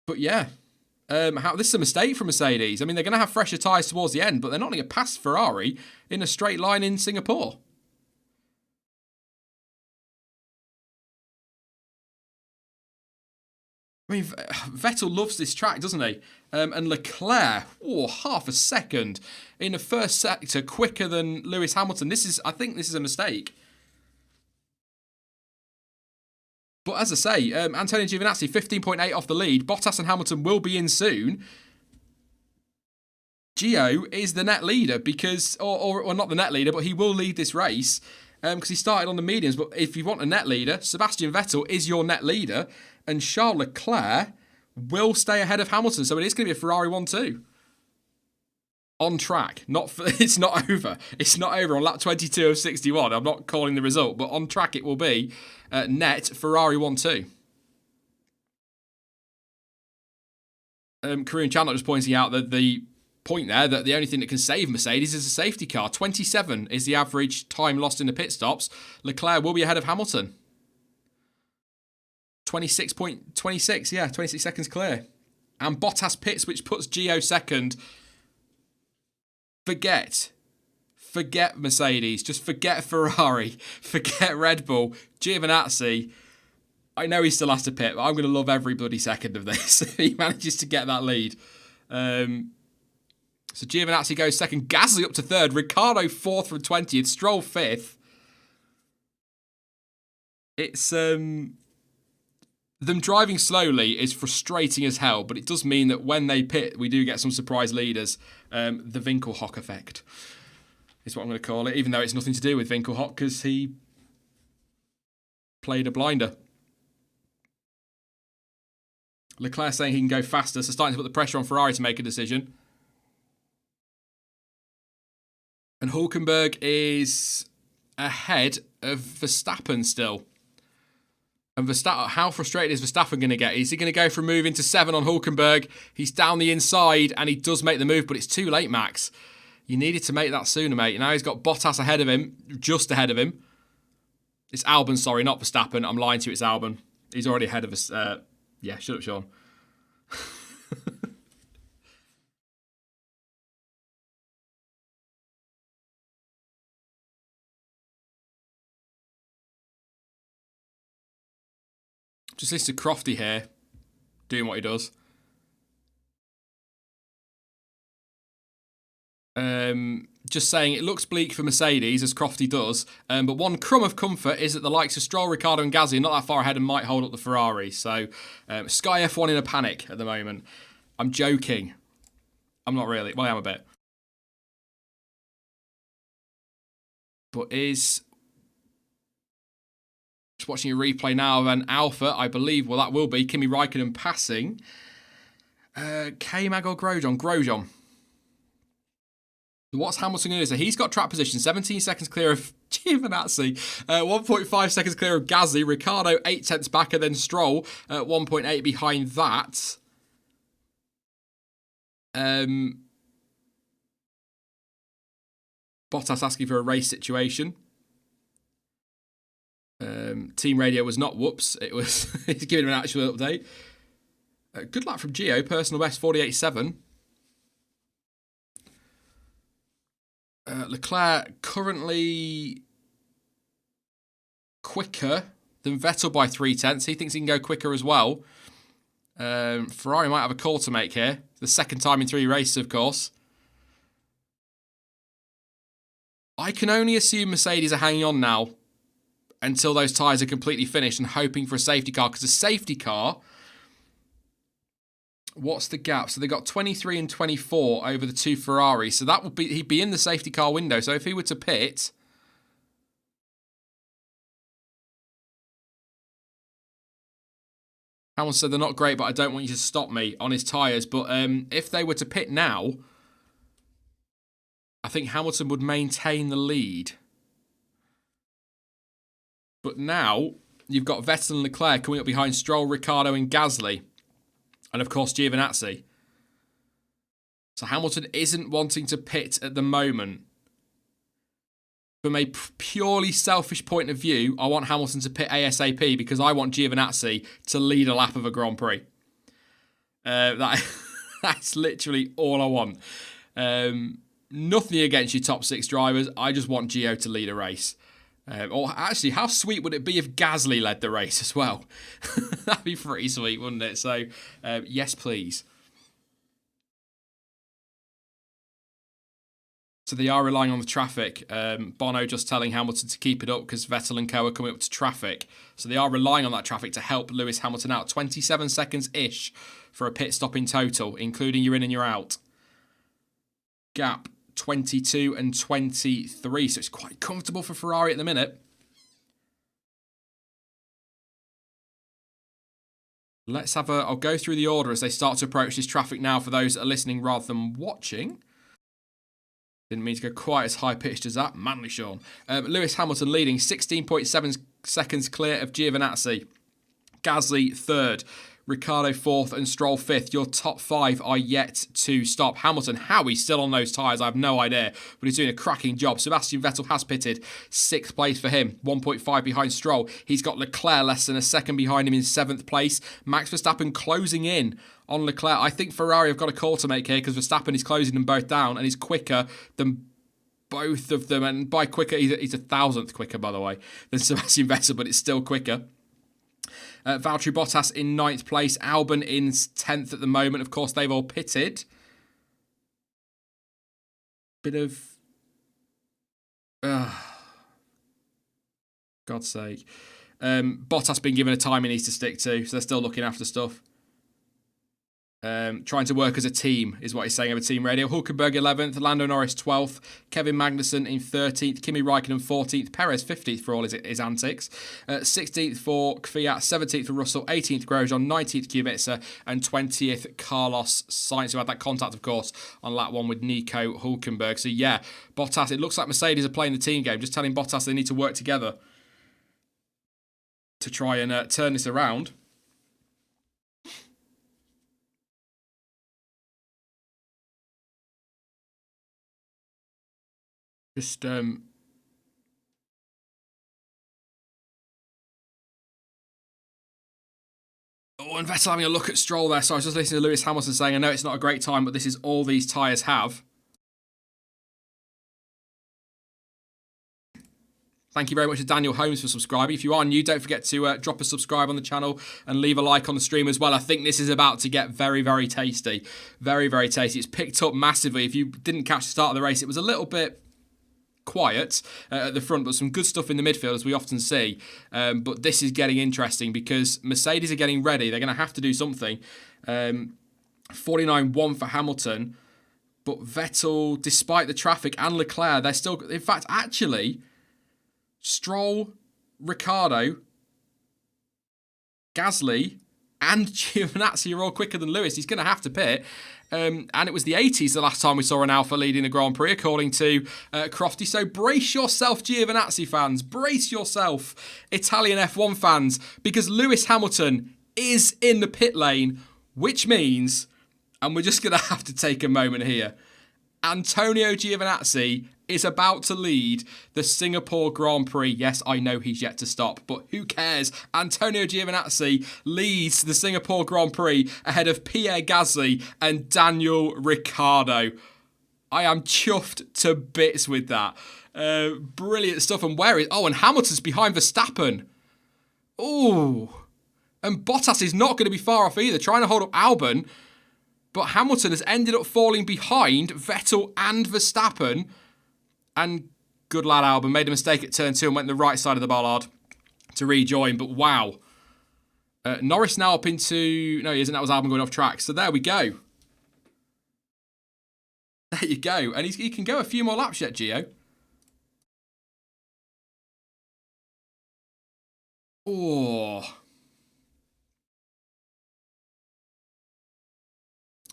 But yeah, this is a mistake from Mercedes. I mean, they're going to have fresher tyres towards the end, but they're not going to get past Ferrari in a straight line in Singapore. I mean, Vettel loves this track, doesn't he? And Leclerc, half a second in the first sector quicker than Lewis Hamilton. I think this is a mistake. But as I say, Antonio Giovinazzi, 15.8 off the lead. Bottas and Hamilton will be in soon. Gio is the net leader because, or not the net leader, but he will lead this race because he started on the mediums. But if you want a net leader, Sebastian Vettel is your net leader. And Charles Leclerc will stay ahead of Hamilton. So it is going to be a Ferrari 1-2. On track. It's not over. It's not over on lap 22 of 61. I'm not calling the result. But on track it will be net Ferrari 1-2. Korean channel just pointing out that the point there that the only thing that can save Mercedes is a safety car. 27 is the average time lost in the pit stops. Leclerc will be ahead of Hamilton. 26.26, yeah, 26 seconds clear. And Bottas pits, which puts Gio second. Forget Mercedes. Just forget Ferrari. Forget Red Bull. Giovinazzi, I know he still has to pit, but I'm going to love every bloody second of this if he manages to get that lead. So Giovinazzi goes second. Gasly up to third. Ricciardo fourth from 20th. Stroll fifth. It's... Them driving slowly is frustrating as hell, but it does mean that when they pit, we do get some surprise leaders. The Winkelhock effect is what I'm going to call it, even though it's nothing to do with Winkelhock because he played a blinder. Leclerc saying he can go faster, so starting to put the pressure on Ferrari to make a decision. And Hulkenberg is ahead of Verstappen still. And Verstappen, how frustrated is Verstappen going to get? Is he going to go for a move into 7 on Hulkenberg? He's down the inside, and he does make the move, but it's too late, Max. You needed to make that sooner, mate. Now he's got Bottas ahead of him, just ahead of him. It's Albon, sorry, not Verstappen. I'm lying to you, it's Albon. He's already ahead of us. Yeah, shut up, Sean. Just listen to Crofty here, doing what he does. Just saying it looks bleak for Mercedes, as Crofty does, but one crumb of comfort is that the likes of Stroll, Ricciardo and Gasly are not that far ahead and might hold up the Ferrari. So Sky F1 in a panic at the moment. I'm joking. I'm not really. Well, I am a bit. But is... Just watching a replay now of an Alpha, I believe, well, that will be Kimi Raikkonen passing. K-Mag or Grosjean? Grosjean. What's Hamilton going to do? So he's got track position, 17 seconds clear of Giovinazzi, 1.5 seconds clear of Gasly, Ricciardo 8 tenths back, and then Stroll 1.8 behind that. Bottas asking for a race situation. Team radio was not whoops. It was he's giving him an actual update. Good luck from Gio. Personal best 48.7. Leclerc currently quicker than Vettel by 3 tenths. He thinks he can go quicker as well. Ferrari might have a call to make here. The second time in 3 races, of course. I can only assume Mercedes are hanging on now until those tyres are completely finished and hoping for a safety car. Because a safety car, what's the gap? So they got 23 and 24 over the 2 Ferraris. So that would be, he'd be in the safety car window. So if he were to pit, Hamilton said they're not great, but I don't want you to stop me on his tyres. But if they were to pit now, I think Hamilton would maintain the lead. But now, you've got Vettel and Leclerc coming up behind Stroll, Ricciardo and Gasly. And of course, Giovinazzi. So Hamilton isn't wanting to pit at the moment. From a purely selfish point of view, I want Hamilton to pit ASAP because I want Giovinazzi to lead a lap of a Grand Prix. That's literally all I want. Nothing against your top 6 drivers. I just want Gio to lead a race. Or actually, how sweet would it be if Gasly led the race as well? That'd be pretty sweet, wouldn't it? So, yes, please. So they are relying on the traffic. Bono just telling Hamilton to keep it up because Vettel and co are coming up to traffic. So they are relying on that traffic to help Lewis Hamilton out. 27 seconds-ish for a pit stop in total, including your in and your out. Gap 22 and 23, so it's quite comfortable for Ferrari at the minute. Let's have I'll go through the order as they start to approach this traffic now for those that are listening rather than watching. Didn't mean to go quite as high-pitched as that. Manly Sean. Lewis Hamilton leading, 16.7 seconds clear of Giovinazzi. Gasly third. Ricciardo 4th and Stroll 5th. Your top 5 are yet to stop. Hamilton, how he's still on those tyres, I have no idea, but he's doing a cracking job. Sebastian Vettel has pitted, 6th place for him, 1.5 behind Stroll. He's got Leclerc less than a second behind him in 7th place. Max Verstappen closing in on Leclerc. I think Ferrari have got a call to make here because Verstappen is closing them both down and is quicker than both of them. And by quicker, he's a thousandth quicker, by the way, than Sebastian Vettel, but it's still quicker. Valtteri Bottas in 9th place. Albon in 10th at the moment. Of course, they've all pitted. Bit of... God's sake. Bottas been given a time he needs to stick to, so they're still looking after stuff. Trying to work as a team is what he's saying over team radio. Hulkenberg 11th, Lando Norris 12th, Kevin Magnussen in 13th, Kimi Raikkonen 14th, Perez 50th for all his antics, 16th for Kvyat, 17th for Russell, 18th Grosjean, 19th Kubica, and 20th Carlos Sainz, who had that contact, of course, on lap 1 with Nico Hulkenberg. So yeah, Bottas, it looks like Mercedes are playing the team game, just telling Bottas they need to work together to try and turn this around. Just oh, and Vettel having a look at Stroll there. So I was just listening to Lewis Hamilton saying, I know it's not a great time, but this is all these tyres have. Thank you very much to Daniel Holmes for subscribing. If you are new, don't forget to drop a subscribe on the channel and leave a like on the stream as well. I think this is about to get very, very tasty. Very, very tasty. It's picked up massively. If you didn't catch the start of the race, it was a little bit quiet at the front, but some good stuff in the midfield, as we often see. But this is getting interesting because Mercedes are getting ready. They're going to have to do something. 49-1 for Hamilton. But Vettel, despite the traffic, and Leclerc, they're still... In fact, actually, Stroll, Ricciardo, Gasly, and Giovinazzi are all quicker than Lewis. He's going to have to pit. And it was the 80s the last time we saw an Alfa leading the Grand Prix, according to Crofty. So brace yourself, Giovinazzi fans. Brace yourself, Italian F1 fans, because Lewis Hamilton is in the pit lane, which means, and we're just going to have to take a moment here, Antonio Giovinazzi is about to lead the Singapore Grand Prix. Yes, I know he's yet to stop, but who cares? Antonio Giovinazzi leads the Singapore Grand Prix ahead of Pierre Gasly and Daniel Ricciardo. I am chuffed to bits with that. Brilliant stuff. And where is... Oh, and Hamilton's behind Verstappen. Oh. And Bottas is not going to be far off either, trying to hold up Albon. But Hamilton has ended up falling behind Vettel and Verstappen. And good lad Albon made a mistake at turn 2 and went the right side of the bollard to rejoin. But wow. Norris now up into... No, he isn't. That was Albon going off track. So there we go. There you go. And he can go a few more laps yet, Gio. Oh...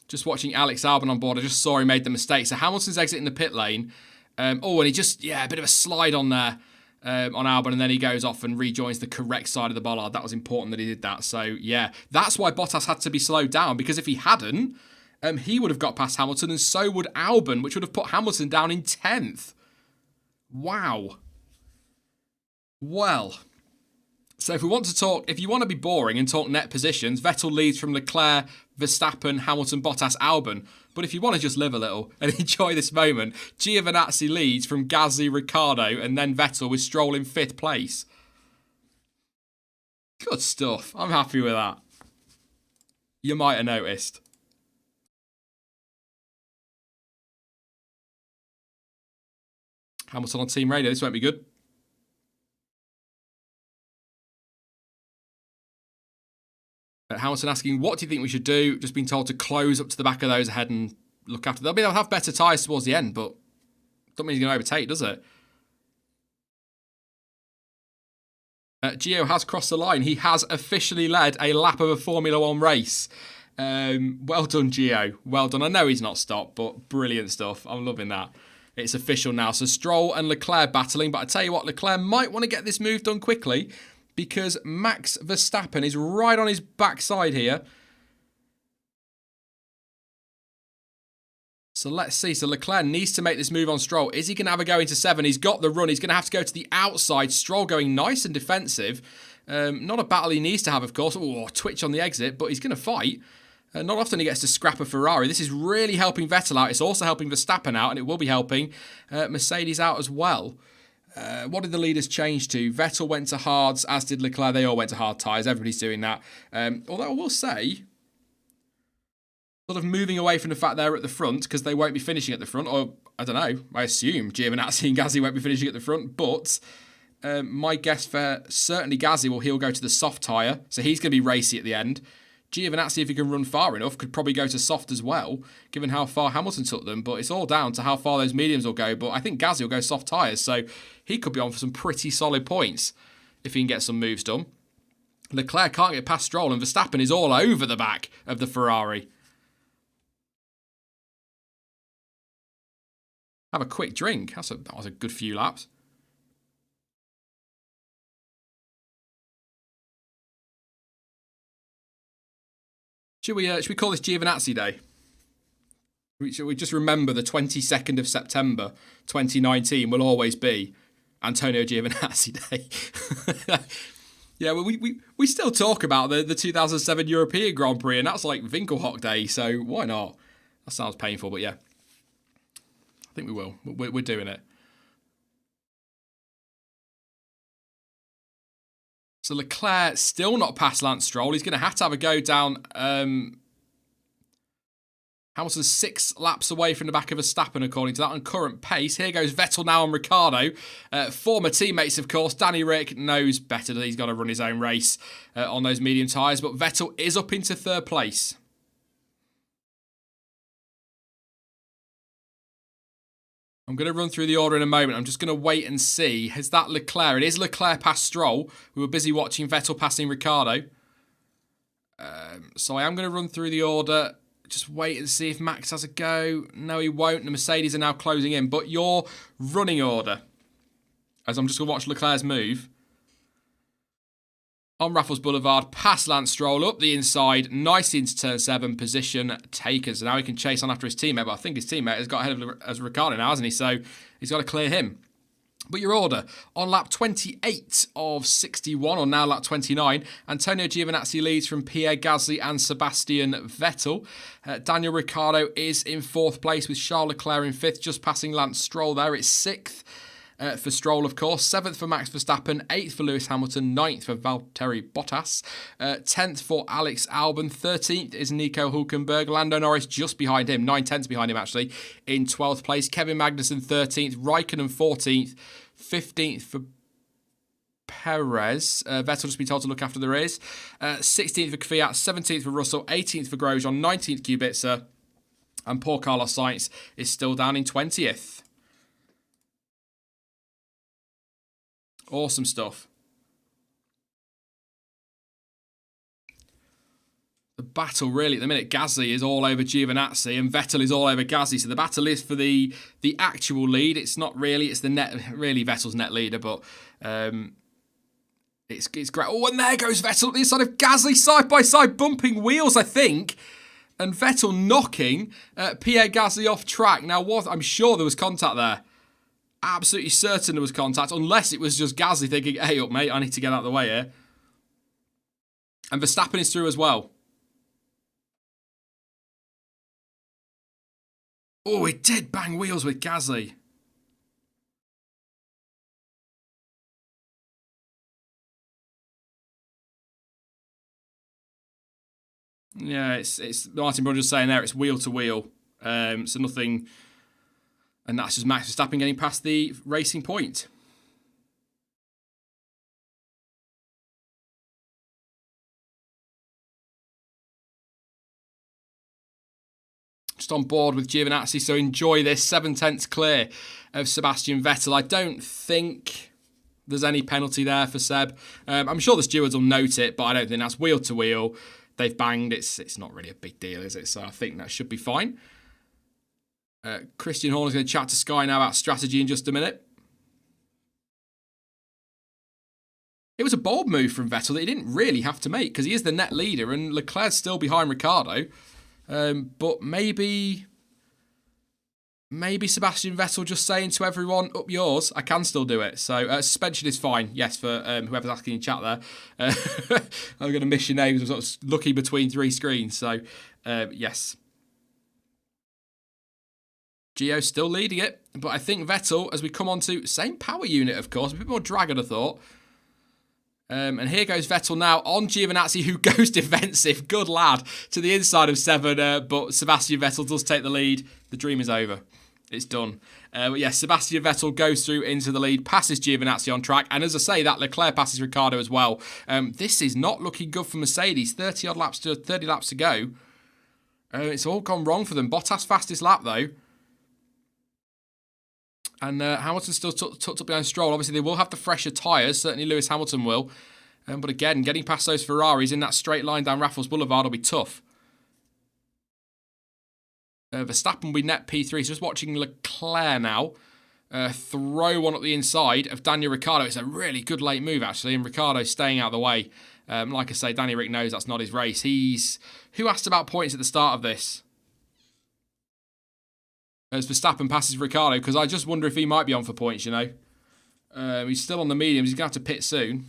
Just watching Alex Albon on board, I just saw he made the mistake. So Hamilton's exiting the pit lane. And he just, a bit of a slide on there on Albon. And then he goes off and rejoins the correct side of the bollard. That was important that he did that. So, yeah, that's why Bottas had to be slowed down. Because if he hadn't, he would have got past Hamilton. And so would Albon, which would have put Hamilton down in 10th. Wow. Well... So if you want to be boring and talk net positions, Vettel leads from Leclerc, Verstappen, Hamilton, Bottas, Albon. But if you want to just live a little and enjoy this moment, Giovinazzi leads from Gasly, Ricciardo, and then Vettel with Stroll in 5th place. Good stuff. I'm happy with that. You might have noticed. Hamilton on team radio. This won't be good. Hamilton asking, what do you think we should do? Just been told to close up to the back of those ahead and look after them. They'll have better tyres towards the end, but don't mean he's going to overtake, does it? Gio has crossed the line. He has officially led a lap of a Formula 1 race. Well done, Gio. Well done. I know he's not stopped, but brilliant stuff. I'm loving that. It's official now. So Stroll and Leclerc battling, but I tell you what, Leclerc might want to get this move done quickly, because Max Verstappen is right on his backside here. So let's see. So Leclerc needs to make this move on Stroll. Is he going to have a go into 7? He's got the run. He's going to have to go to the outside. Stroll going nice and defensive. Not a battle he needs to have, of course. Oh, twitch on the exit, but he's going to fight. Not often he gets to scrap a Ferrari. This is really helping Vettel out. It's also helping Verstappen out, and it will be helping Mercedes out as well. What did the leaders change to? Vettel went to hards, as did Leclerc. They all went to hard tyres. Everybody's doing that. Although I will say, sort of moving away from the fact they're at the front, because they won't be finishing at the front. Or, I don't know, I assume Giovinazzi and Gasly won't be finishing at the front. But my guess for certainly Gasly he'll go to the soft tyre. So he's going to be racy at the end. Giovinazzi, if he can run far enough, could probably go to soft as well, given how far Hamilton took them. But it's all down to how far those mediums will go. But I think Gasly will go soft tyres, so he could be on for some pretty solid points if he can get some moves done. Leclerc can't get past Stroll, and Verstappen is all over the back of the Ferrari. Have a quick drink. That was a good few laps. Should we call this Giovinazzi Day? Should we just remember the 22nd of September 2019 will always be Antonio Giovinazzi Day? Yeah, well, we still talk about the 2007 European Grand Prix, and that's like Winkelhock Day, so why not? That sounds painful, but yeah. I think we will. We're doing it. So Leclerc still not past Lance Stroll. He's going to have a go down. Hamilton's 6 laps away from the back of Verstappen, according to that, on current pace. Here goes Vettel now on Ricciardo. Former teammates, of course. Danny Rick knows better that he's got to run his own race on those medium tyres, but Vettel is up into 3rd place. I'm going to run through the order in a moment. I'm just going to wait and see. Is that Leclerc? It is Leclerc past Stroll. We were busy watching Vettel passing Ricciardo. So I am going to run through the order. Just wait and see if Max has a go. No, he won't. The Mercedes are now closing in. But your running order, as I'm just going to watch Leclerc's move. On Raffles Boulevard, past Lance Stroll, up the inside, nicely into turn 7, position taken. So now he can chase on after his teammate, but I think his teammate has got ahead of Ricciardo now, hasn't he? So he's got to clear him. But your order, on lap 28 of 61, or now lap 29, Antonio Giovinazzi leads from Pierre Gasly and Sebastian Vettel. Daniel Ricciardo is in 4th place with Charles Leclerc in 5th, just passing Lance Stroll there. It's 6th. For Stroll, of course. 7th for Max Verstappen. 8th for Lewis Hamilton. 9th for Valtteri Bottas. 10th for Alex Albon. 13th is Nico Hülkenberg. Lando Norris just behind him. 9/10 behind him, actually, in 12th place. Kevin Magnussen, 13th. Raikkonen, 14th. 15th for Perez. Vettel just been told to look after the race. 16th for Kvyat. 17th for Russell. 18th for Grosjean. 19th Kubica. And poor Carlos Sainz is still down in 20th. Awesome stuff. The battle really at the minute, Gasly is all over Giovinazzi and Vettel is all over Gasly. So the battle is for the actual lead. It's not really, it's the net, really Vettel's net leader, but it's great. Oh, and there goes Vettel at the inside of Gasly, side by side, bumping wheels, I think. And Vettel knocking Pierre Gasly off track. Now, I'm sure there was contact there. Absolutely certain there was contact, unless it was just Gasly thinking, hey up mate, I need to get out of the way here. And Verstappen is through as well. Oh, he did bang wheels with Gasly. Yeah, it's Martin Brundle saying there, it's wheel to wheel. So nothing. And that's just Max Verstappen getting past the racing point. Just on board with Giovinazzi, so enjoy this 7/10 clear of Sebastian Vettel. I don't think there's any penalty there for Seb. I'm sure the stewards will note it, but I don't think that's wheel to wheel. They've banged. It's not really a big deal, is it? So I think that should be fine. Christian Horner's going to chat to Sky now about strategy in just a minute. It was a bold move from Vettel that he didn't really have to make because he is the net leader and Leclerc's still behind Ricciardo. But maybe Sebastian Vettel just saying to everyone, up yours, I can still do it. So suspension is fine, yes, for whoever's asking in chat there. I'm going to miss your names. I'm sort of looking between 3 screens. So, yes. Gio's still leading it, but I think Vettel, as we come on to, same power unit, of course, a bit more drag, I'd have thought. And here goes Vettel now on Giovinazzi, who goes defensive. Good lad to the inside of 7, but Sebastian Vettel does take the lead. The dream is over. It's done. But yeah, Sebastian Vettel goes through into the lead, passes Giovinazzi on track, and as I say, that Leclerc passes Ricciardo as well. This is not looking good for Mercedes. 30 laps to go. It's all gone wrong for them. Bottas fastest lap though. And Hamilton still tucked up behind Stroll. Obviously, they will have the fresher tyres. Certainly Lewis Hamilton will. But again, getting past those Ferraris in that straight line down Raffles Boulevard will be tough. Verstappen will be net P3. So just watching Leclerc now throw one up the inside of Daniel Ricciardo. It's a really good late move, actually. And Ricciardo staying out of the way. Like I say, Danny Rick knows that's not his race. Who asked about points at the start of this? As Verstappen passes Ricciardo, because I just wonder if he might be on for points, you know. He's still on the mediums. He's going to have to pit soon.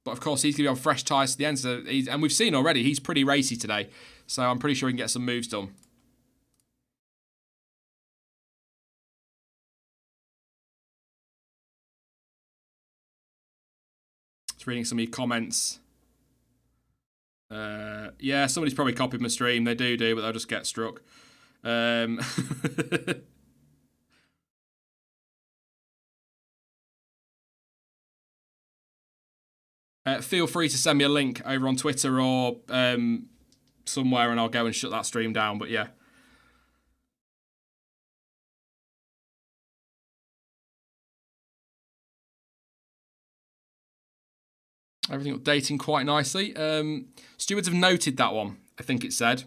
But, of course, he's going to be on fresh tyres to the end. So and we've seen already, he's pretty racy today. So I'm pretty sure he can get some moves done. Just reading some of your comments. Yeah, somebody's probably copied my stream. They do, but they'll just get struck. Feel free to send me a link over on Twitter or somewhere, and I'll go and shut that stream down. But yeah. Everything updating quite nicely. Stewards have noted that one, I think it said.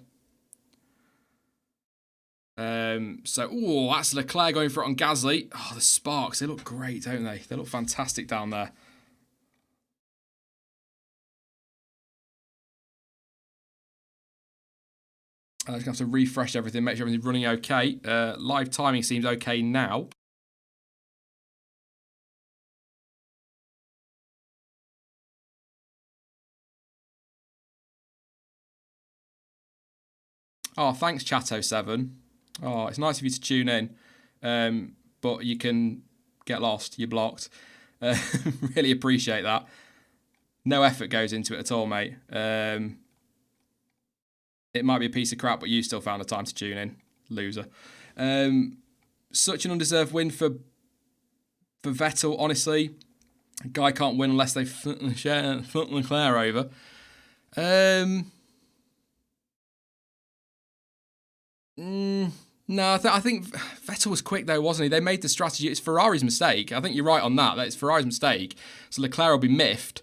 That's Leclerc going for it on Gasly. Oh, the sparks, they look great, don't they? They look fantastic down there. I'm just going to have to refresh everything, make sure everything's running okay. Live timing seems okay now. Oh, thanks, Chato7. Oh, it's nice of you to tune in. But you can get lost. You're blocked. Really appreciate that. No effort goes into it at all, mate. It might be a piece of crap, but you still found the time to tune in. Loser. Such an undeserved win for Vettel, honestly. A guy can't win unless they flip Leclerc over. No, I think Vettel was quick though, wasn't he? They made the strategy. It's Ferrari's mistake. I think you're right on that. It's Ferrari's mistake. So Leclerc will be miffed.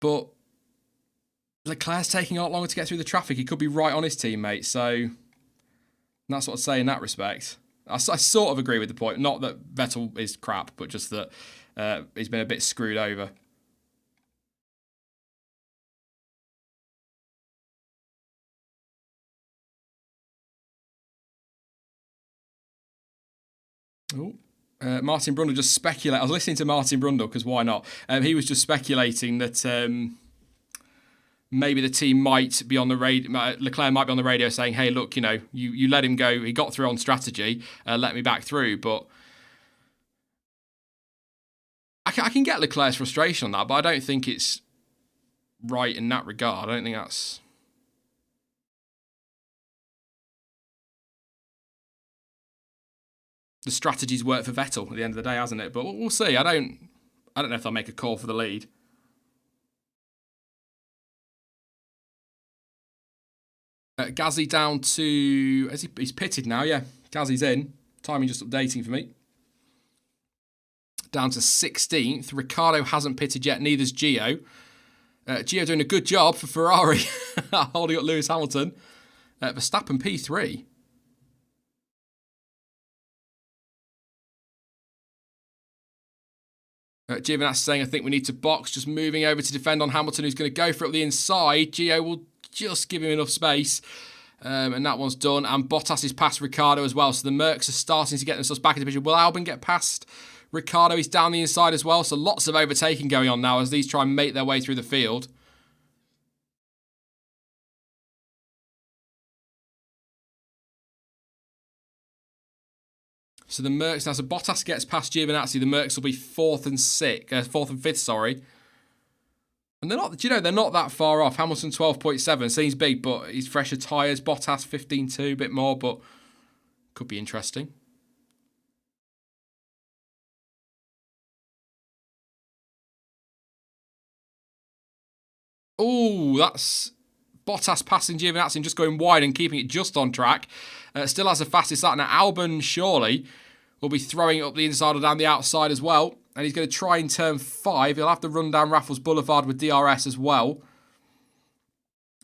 But Leclerc's taking a lot longer to get through the traffic. He could be right on his teammate. So that's what I'd say in that respect. I sort of agree with the point. Not that Vettel is crap, but just that he's been a bit screwed over. Martin Brundle just speculated. I was listening to Martin Brundle because why not? He was just speculating that maybe the team might be on the radio. Leclerc might be on the radio saying, "Hey, look, you know, you let him go. He got through on strategy. Let me back through." But I can get Leclerc's frustration on that, but I don't think it's right in that regard. I don't think that's. The strategy's worked for Vettel at the end of the day, hasn't it? But we'll see. I don't know if they'll make a call for the lead. Gasly down to... He's pitted now, yeah. Gasly's in. Timing just updating for me. Down to 16th. Ricciardo hasn't pitted yet, neither's Gio. Gio doing a good job for Ferrari. Holding up Lewis Hamilton. Verstappen P3. Giovinazzi saying, I think we need to box, just moving over to defend on Hamilton, who's going to go for it up the inside. Gio will just give him enough space. And that one's done. And Bottas is past Ricciardo as well. So the Mercs are starting to get themselves back into the picture. Will Albon get past Ricciardo? He's down the inside as well. So lots of overtaking going on now as these try and make their way through the field. So the Mercs now, so Bottas gets past Giovinazzi. The Mercs will be fourth and fifth, sorry. And they're not, they're not that far off. Hamilton 12.7 seems big, but he's fresher tyres. Bottas 15.2, a bit more, but Could be interesting. Oh, that's Bottas passing Giovinazzi and just going wide and keeping it just on track. Still has the fastest lap. Now, Albon surely will be throwing it up the inside or down the outside as well. And he's going to try in turn 5. He'll have to run down Raffles Boulevard with DRS as well.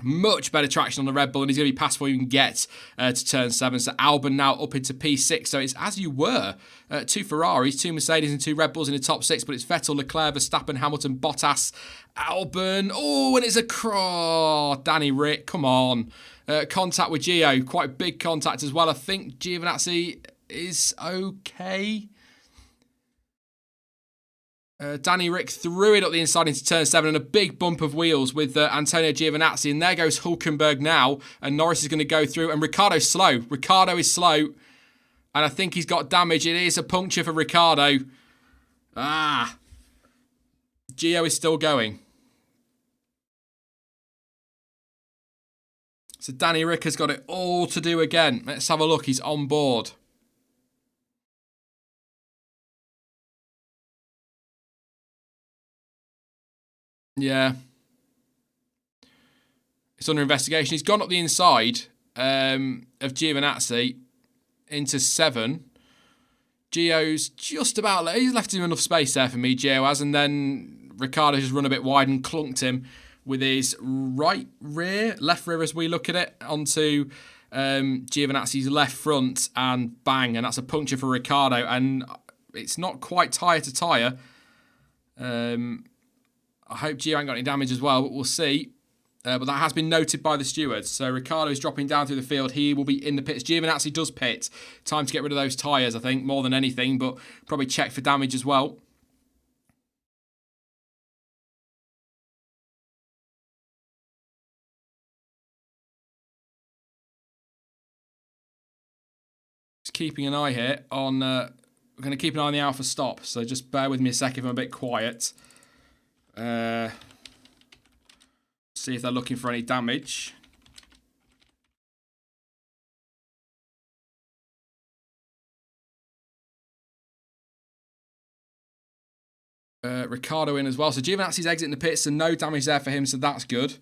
Much better traction on the Red Bull, and he's going to be past before you can get to turn 7. So Albon now up into P6. So it's as you were. 2 Ferraris, 2 Mercedes and 2 Red Bulls in the top 6. But it's Vettel, Leclerc, Verstappen, Hamilton, Bottas, Albon. Oh, and it's a cross. Danny Rick, come on. Contact with Gio. Quite big contact as well. I think Giovinazzi is okay. Danny Rick threw it up the inside into turn 7 and a big bump of wheels with Antonio Giovinazzi. And there goes Hulkenberg now. And Norris is going to go through. And Ricciardo's slow. Ricciardo is slow. And I think he's got damage. It is a puncture for Ricciardo. Gio is still going. So Danny Rick has got it all to do again. Let's have a look. He's on board. Yeah. It's under investigation. He's gone up the inside of Giovinazzi into 7. Gio's just about... He's left him enough space there for me, Gio has. And then Ricciardo just run a bit wide and clunked him with his left rear as we look at it, onto Giovinazzi's left front, and bang. And that's a puncture for Ricciardo. And it's not quite tyre to tyre. I hope Gio ain't got any damage as well, but we'll see. But that has been noted by the stewards. So Ricciardo is dropping down through the field. He will be in the pits. Giovinazzi does pit. Time to get rid of those tyres, I think, more than anything. But probably check for damage as well. Just keeping an eye here on... we're going to keep an eye on the Alpha stop. So just bear with me a second if I'm a bit quiet. See if they're looking for any damage. Ricciardo in as well. So Giovinazzi's exiting the pits, so no damage there for him, so that's good.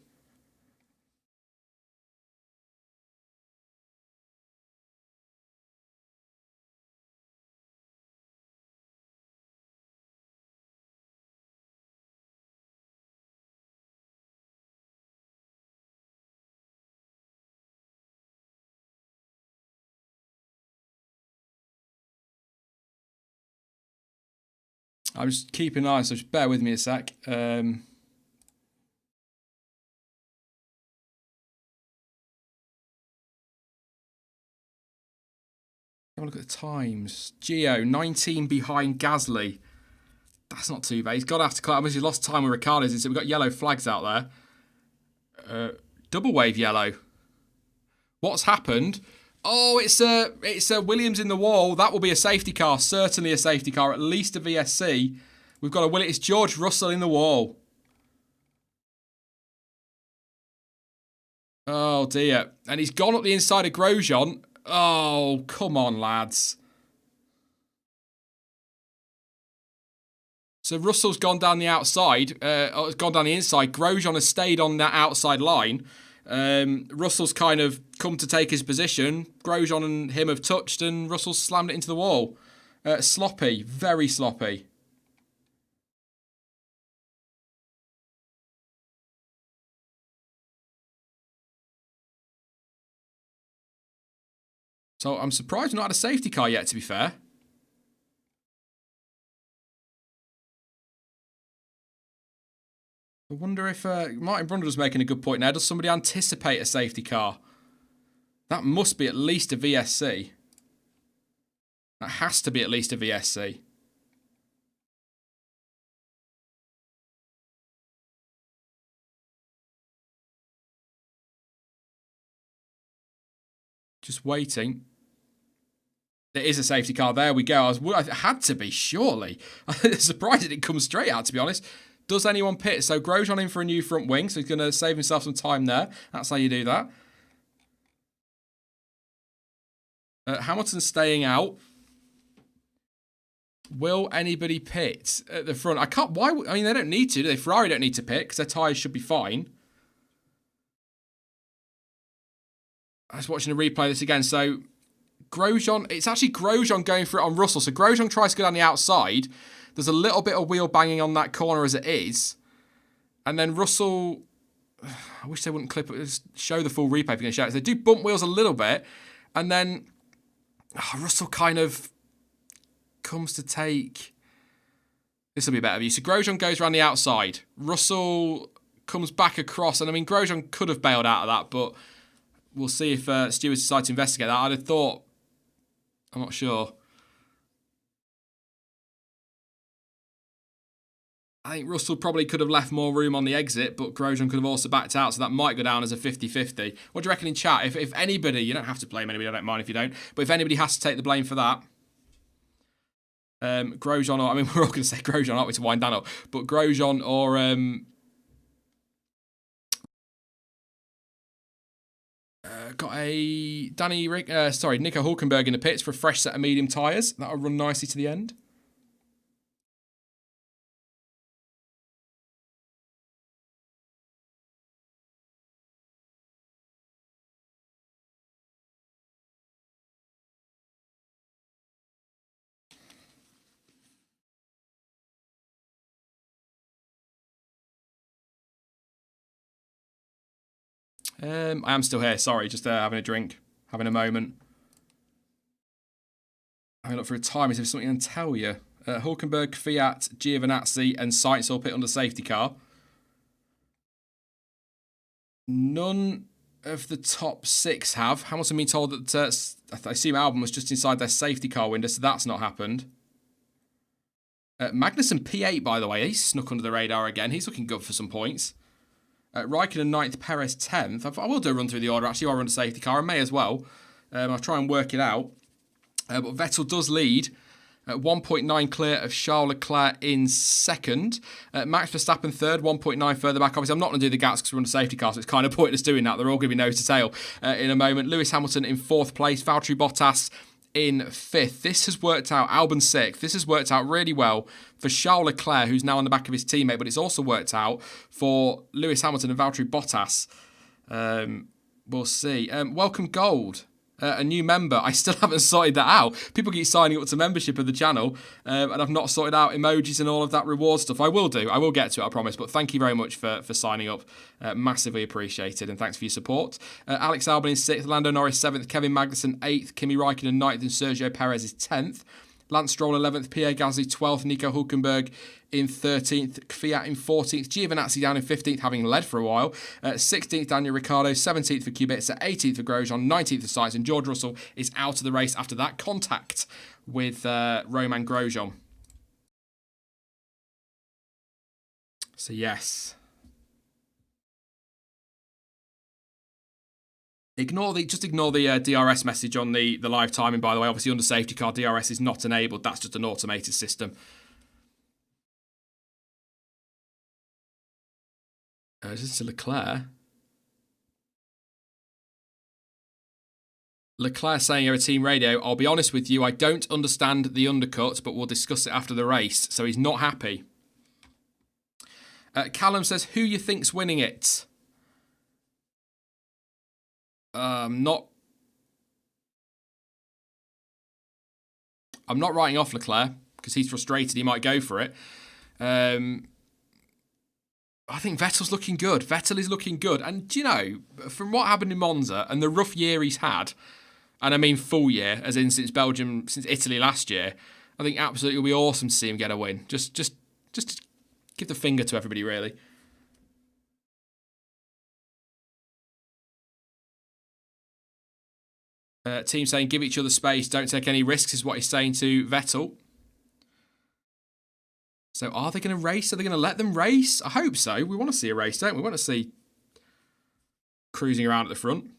I'm just keeping an eye, so just bear with me a sec. Have a look at the times. Gio, 19 behind Gasly. That's not too bad. He's got to have to climb. He's lost time with Ricciardo's, so we've got yellow flags out there. Double wave yellow. What's happened? Oh, it's a Williams in the wall. That will be a safety car. Certainly a safety car. At least a VSC. We've got a Williams. It's George Russell in the wall. Oh, dear. And he's gone up the inside of Grosjean. Oh, come on, lads. So Russell's gone down the outside. It's gone down the inside. Grosjean has stayed on that outside line. Russell's kind of come to take his position. Grosjean and him have touched, and Russell slammed it into the wall. Sloppy, very sloppy. So I'm surprised we've not had a safety car yet, to be fair. I wonder if Martin Brundle's making a good point now. Does somebody anticipate a safety car? That must be at least a VSC. That has to be at least a VSC. Just waiting. There is a safety car. There we go. It had to be, surely. I'm surprised it didn't come straight out, to be honest. Does anyone pit? So Grosjean in for a new front wing, so he's going to save himself some time there. That's how you do that. Hamilton staying out. Will anybody pit at the front? I can't. Why? I mean, they don't need to, do they? Ferrari don't need to pit because their tyres should be fine. I was watching a replay of this again. So Grosjean, it's actually Grosjean going for it on Russell. So Grosjean tries to go down the outside. There's a little bit of wheel banging on that corner as it is. And then Russell, I wish they wouldn't clip it, show the full replay if you're going to show it. They do bump wheels a little bit. And then Russell kind of comes to take, this will be a better view. So Grosjean goes around the outside. Russell comes back across. And I mean, Grosjean could have bailed out of that, but we'll see if stewards decide to investigate that. I'd have thought, I'm not sure. I think Russell probably could have left more room on the exit, but Grosjean could have also backed out, so that might go down as a 50-50. What do you reckon in chat? If anybody, you don't have to blame anybody, I don't mind if you don't, but if anybody has to take the blame for that, Grosjean, or, I mean, we're all going to say Grosjean, aren't we, to wind down up, but Grosjean or got a Nico Hulkenberg in the pits for a fresh set of medium tyres. That'll run nicely to the end. I am still here. Sorry, just having a drink, having a moment. I look for a time. Is there something I can tell you? Hulkenberg, Fiat, Giovinazzi, and Sainz all pit under safety car. None of the top 6 have. Hamilton being told that I assume Albon was just inside their safety car window, so that's not happened. Magnussen P8, by the way, he's snuck under the radar again. He's looking good for some points. Raikkonen 9th, Perez 10th. I will do a run through the order. Actually, I'll run a safety car. I may as well. I'll try and work it out. But Vettel does lead at 1.9 clear of Charles Leclerc in second. Max Verstappen third, 1.9 further back. Obviously, I'm not going to do the gaps because we're on a safety car, so it's kind of pointless doing that. They're all going to be nose to tail in a moment. Lewis Hamilton in 4th place. Valtteri Bottas in 5th. This has worked out. Albon 6th. This has worked out really well for Charles Leclerc, who's now on the back of his teammate, but it's also worked out for Lewis Hamilton and Valtteri Bottas. We'll see. Welcome Gold, a new member. I still haven't sorted that out. People keep signing up to membership of the channel, and I've not sorted out emojis and all of that reward stuff. I will do. I will get to it, I promise. But thank you very much for signing up. Massively appreciated, and thanks for your support. Alex Albon in 6th, Lando Norris 7th, Kevin Magnussen 8th, Kimi Raikkonen 9th, and Sergio Perez is 10th. Lance Stroll 11th, Pierre Gasly 12th, Nico Hulkenberg in 13th, Fiat in 14th, Giovinazzi down in 15th, having led for a while, 16th Daniel Ricciardo, 17th for Kubica, 18th for Grosjean, 19th for Sainz, and George Russell is out of the race after that contact with Romain Grosjean. So yes. Ignore the DRS message on the live timing, by the way. Obviously, under safety car, DRS is not enabled. That's just an automated system. Is this to Leclerc? Leclerc saying over team radio, I'll be honest with you, I don't understand the undercut, but we'll discuss it after the race. So he's not happy. Callum says, who you think's winning it? I'm not writing off Leclerc because he's frustrated. He might go for it. I think Vettel's looking good. Vettel is looking good. And, you know, from what happened in Monza and the rough year he's had, and I mean full year, as in since Italy last year, I think absolutely it'll be awesome to see him get a win. Just to give the finger to everybody, really. Team saying, give each other space, don't take any risks, is what he's saying to Vettel. So are they going to race? Are they going to let them race? I hope so. We want to see a race, don't we? We want to see cruising around at the front.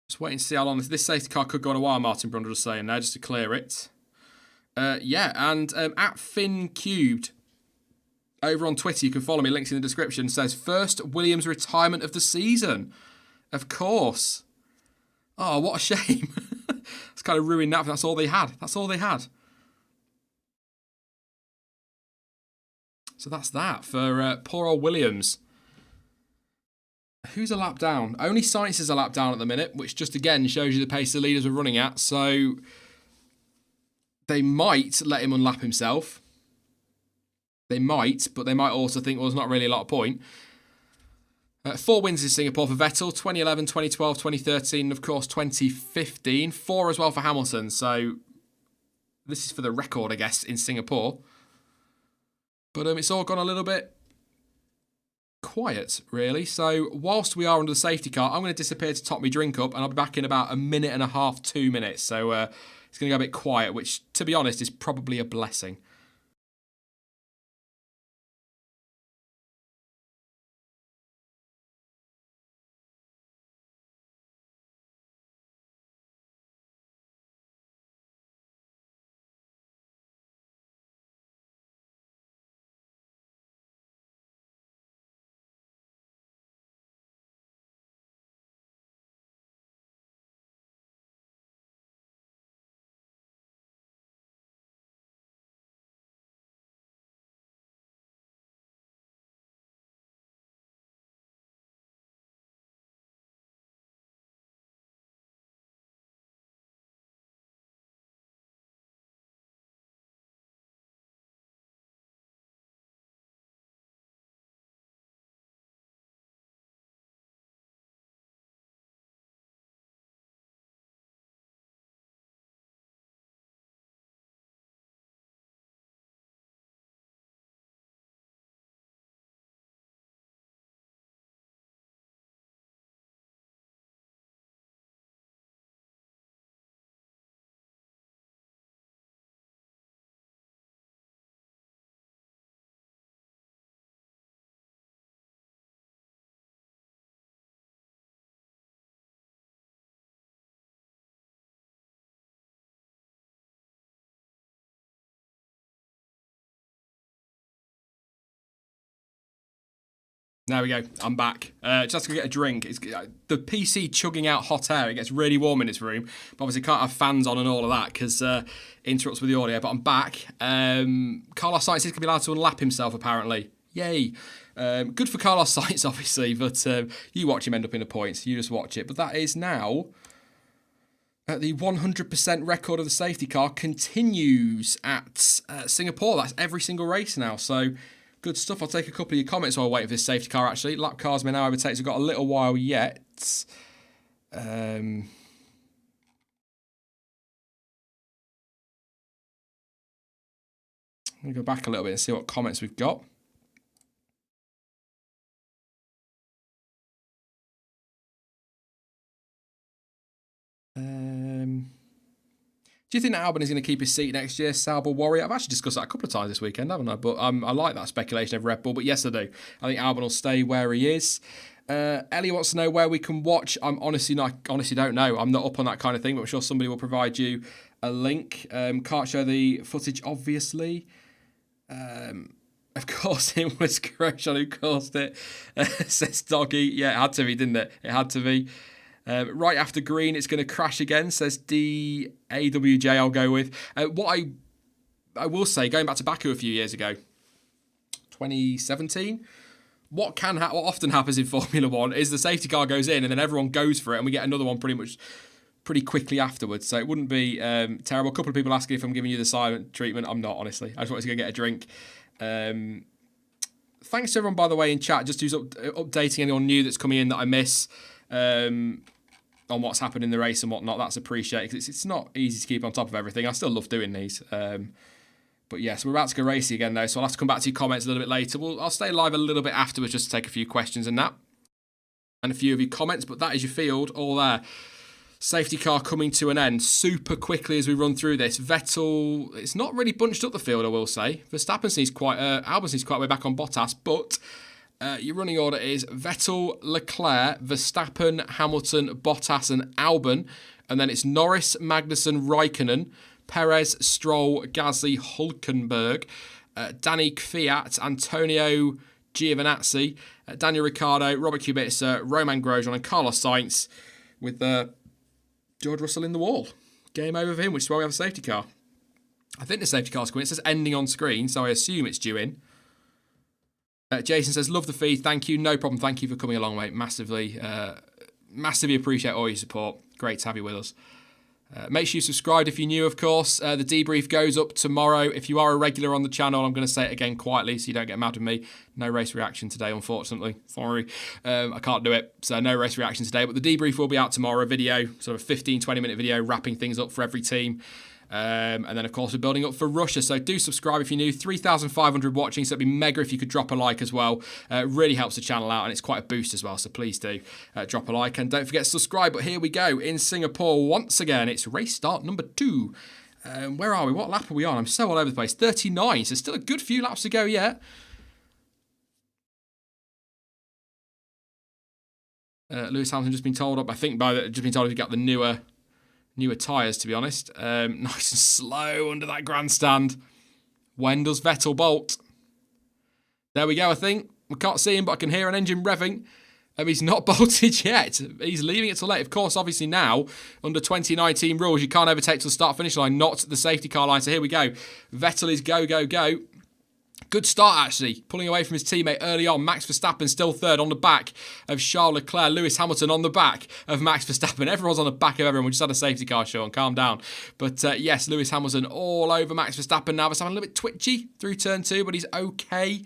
Just waiting to see how long this safety car could go on a while, Martin Brundle was saying there, just to clear it. Yeah, and at Finn Cubed, over on Twitter, you can follow me, links in the description, says, first Williams retirement of the season. Of course. Oh, what a shame. It's kind of ruined that. That's all they had. That's all they had. So that's that for poor old Williams. Who's a lap down? Only Sainz is a lap down at the minute, which just again shows you the pace the leaders are running at. So they might let him unlap himself. They might, but they might also think, well, there's not really a lot of point. 4 wins in Singapore for Vettel, 2011, 2012, 2013, and of course 2015. 4 as well for Hamilton. So this is for the record, I guess, in Singapore. But it's all gone a little bit quiet, really. So whilst we are under the safety car, I'm going to disappear to top my drink up, and I'll be back in about a minute and a half, 2 minutes. So it's going to go a bit quiet, which, to be honest, is probably a blessing. There we go. I'm back. Just to get a drink. It's the PC chugging out hot air. It gets really warm in this room. But obviously can't have fans on and all of that because interrupts with the audio. But I'm back. Carlos Sainz is going to be allowed to unlap himself, apparently. Yay. Good for Carlos Sainz, obviously. But you watch him end up in the points. You just watch it. But that is now... the 100% record of the safety car continues at Singapore. That's every single race now. So... good stuff. I'll take a couple of your comments while I wait for this safety car, actually. Lap cars may now overtake, so we've got a little while yet. I'm going to go back a little bit and see what comments we've got. Do you think that Albon is going to keep his seat next year, Sauber Warrior? I've actually discussed that a couple of times this weekend, haven't I? But I like that speculation of Red Bull. But yes, I do. I think Albon will stay where he is. Ellie wants to know where we can watch. I honestly don't know. I'm not up on that kind of thing, but I'm sure somebody will provide you a link. Can't show the footage, obviously. Of course, it was Grosjean who caused it, says Doggy. Yeah, it had to be, didn't it? It had to be. Right after green, it's going to crash again, says DAWJ, I'll go with. What I will say, going back to Baku a few years ago, 2017, what often happens in Formula 1 is the safety car goes in and then everyone goes for it and we get another one pretty quickly afterwards. So it wouldn't be terrible. A couple of people asking if I'm giving you the silent treatment. I'm not, honestly. I just wanted to go get a drink. Thanks to everyone, by the way, in chat, just who's updating anyone new that's coming in that I miss. On what's happened in the race and whatnot. That's appreciated because it's not easy to keep on top of everything. I still love doing these. But yes, we're about to go racing again though, so I'll have to come back to your comments a little bit later. I'll stay live a little bit afterwards just to take a few questions and that. And a few of your comments, but that is your field all there. Safety car coming to an end super quickly as we run through this. Vettel, it's not really bunched up the field, I will say. Verstappen seems Albon seems quite way back on Bottas, but... your running order is Vettel, Leclerc, Verstappen, Hamilton, Bottas and Albon. And then it's Norris, Magnussen, Raikkonen, Perez, Stroll, Gasly, Hulkenberg. Danny Kvyat, Antonio Giovinazzi, Daniel Ricciardo, Robert Kubica, Roman Grosjean and Carlos Sainz with George Russell in the wall. Game over for him, which is why we have a safety car. I think the safety car's coming. It says ending on screen, so I assume it's due in. Jason says, love the feed. Thank you. No problem. Thank you for coming along, mate. Massively appreciate all your support. Great to have you with us. Make sure you subscribe if you're new, of course. The debrief goes up tomorrow. If you are a regular on the channel, I'm going to say it again quietly so you don't get mad with me. No race reaction today, unfortunately. Sorry. I can't do it. So no race reaction today. But the debrief will be out tomorrow. A video, sort of a 15, 20-minute video, wrapping things up for every team. And then, of course, we're building up for Russia. So do subscribe if you're new. 3,500 watching, so it'd be mega if you could drop a like as well. It really helps the channel out, and it's quite a boost as well. So please do drop a like. And don't forget to subscribe. But here we go in Singapore once again. It's race start number 2. Where are we? What lap are we on? I'm so all over the place. 39. So still a good few laps to go yet. Lewis Hamilton just been told up. I think just been told he got the newer tyres, to be honest. Nice and slow under that grandstand. When does Vettel bolt? There we go, I think. We can't see him, but I can hear an engine revving. He's not bolted yet. He's leaving it till late. Of course, obviously now, under 2019 rules, you can't overtake to the start-finish line, not the safety car line. So here we go. Vettel is go, go, go. Good start, actually. Pulling away from his teammate early on. Max Verstappen still third on the back of Charles Leclerc. Lewis Hamilton on the back of Max Verstappen. Everyone's on the back of everyone. We just had a safety car show on. Calm down. But yes, Lewis Hamilton all over Max Verstappen now. Verstappen a little bit twitchy through turn 2, but he's okay.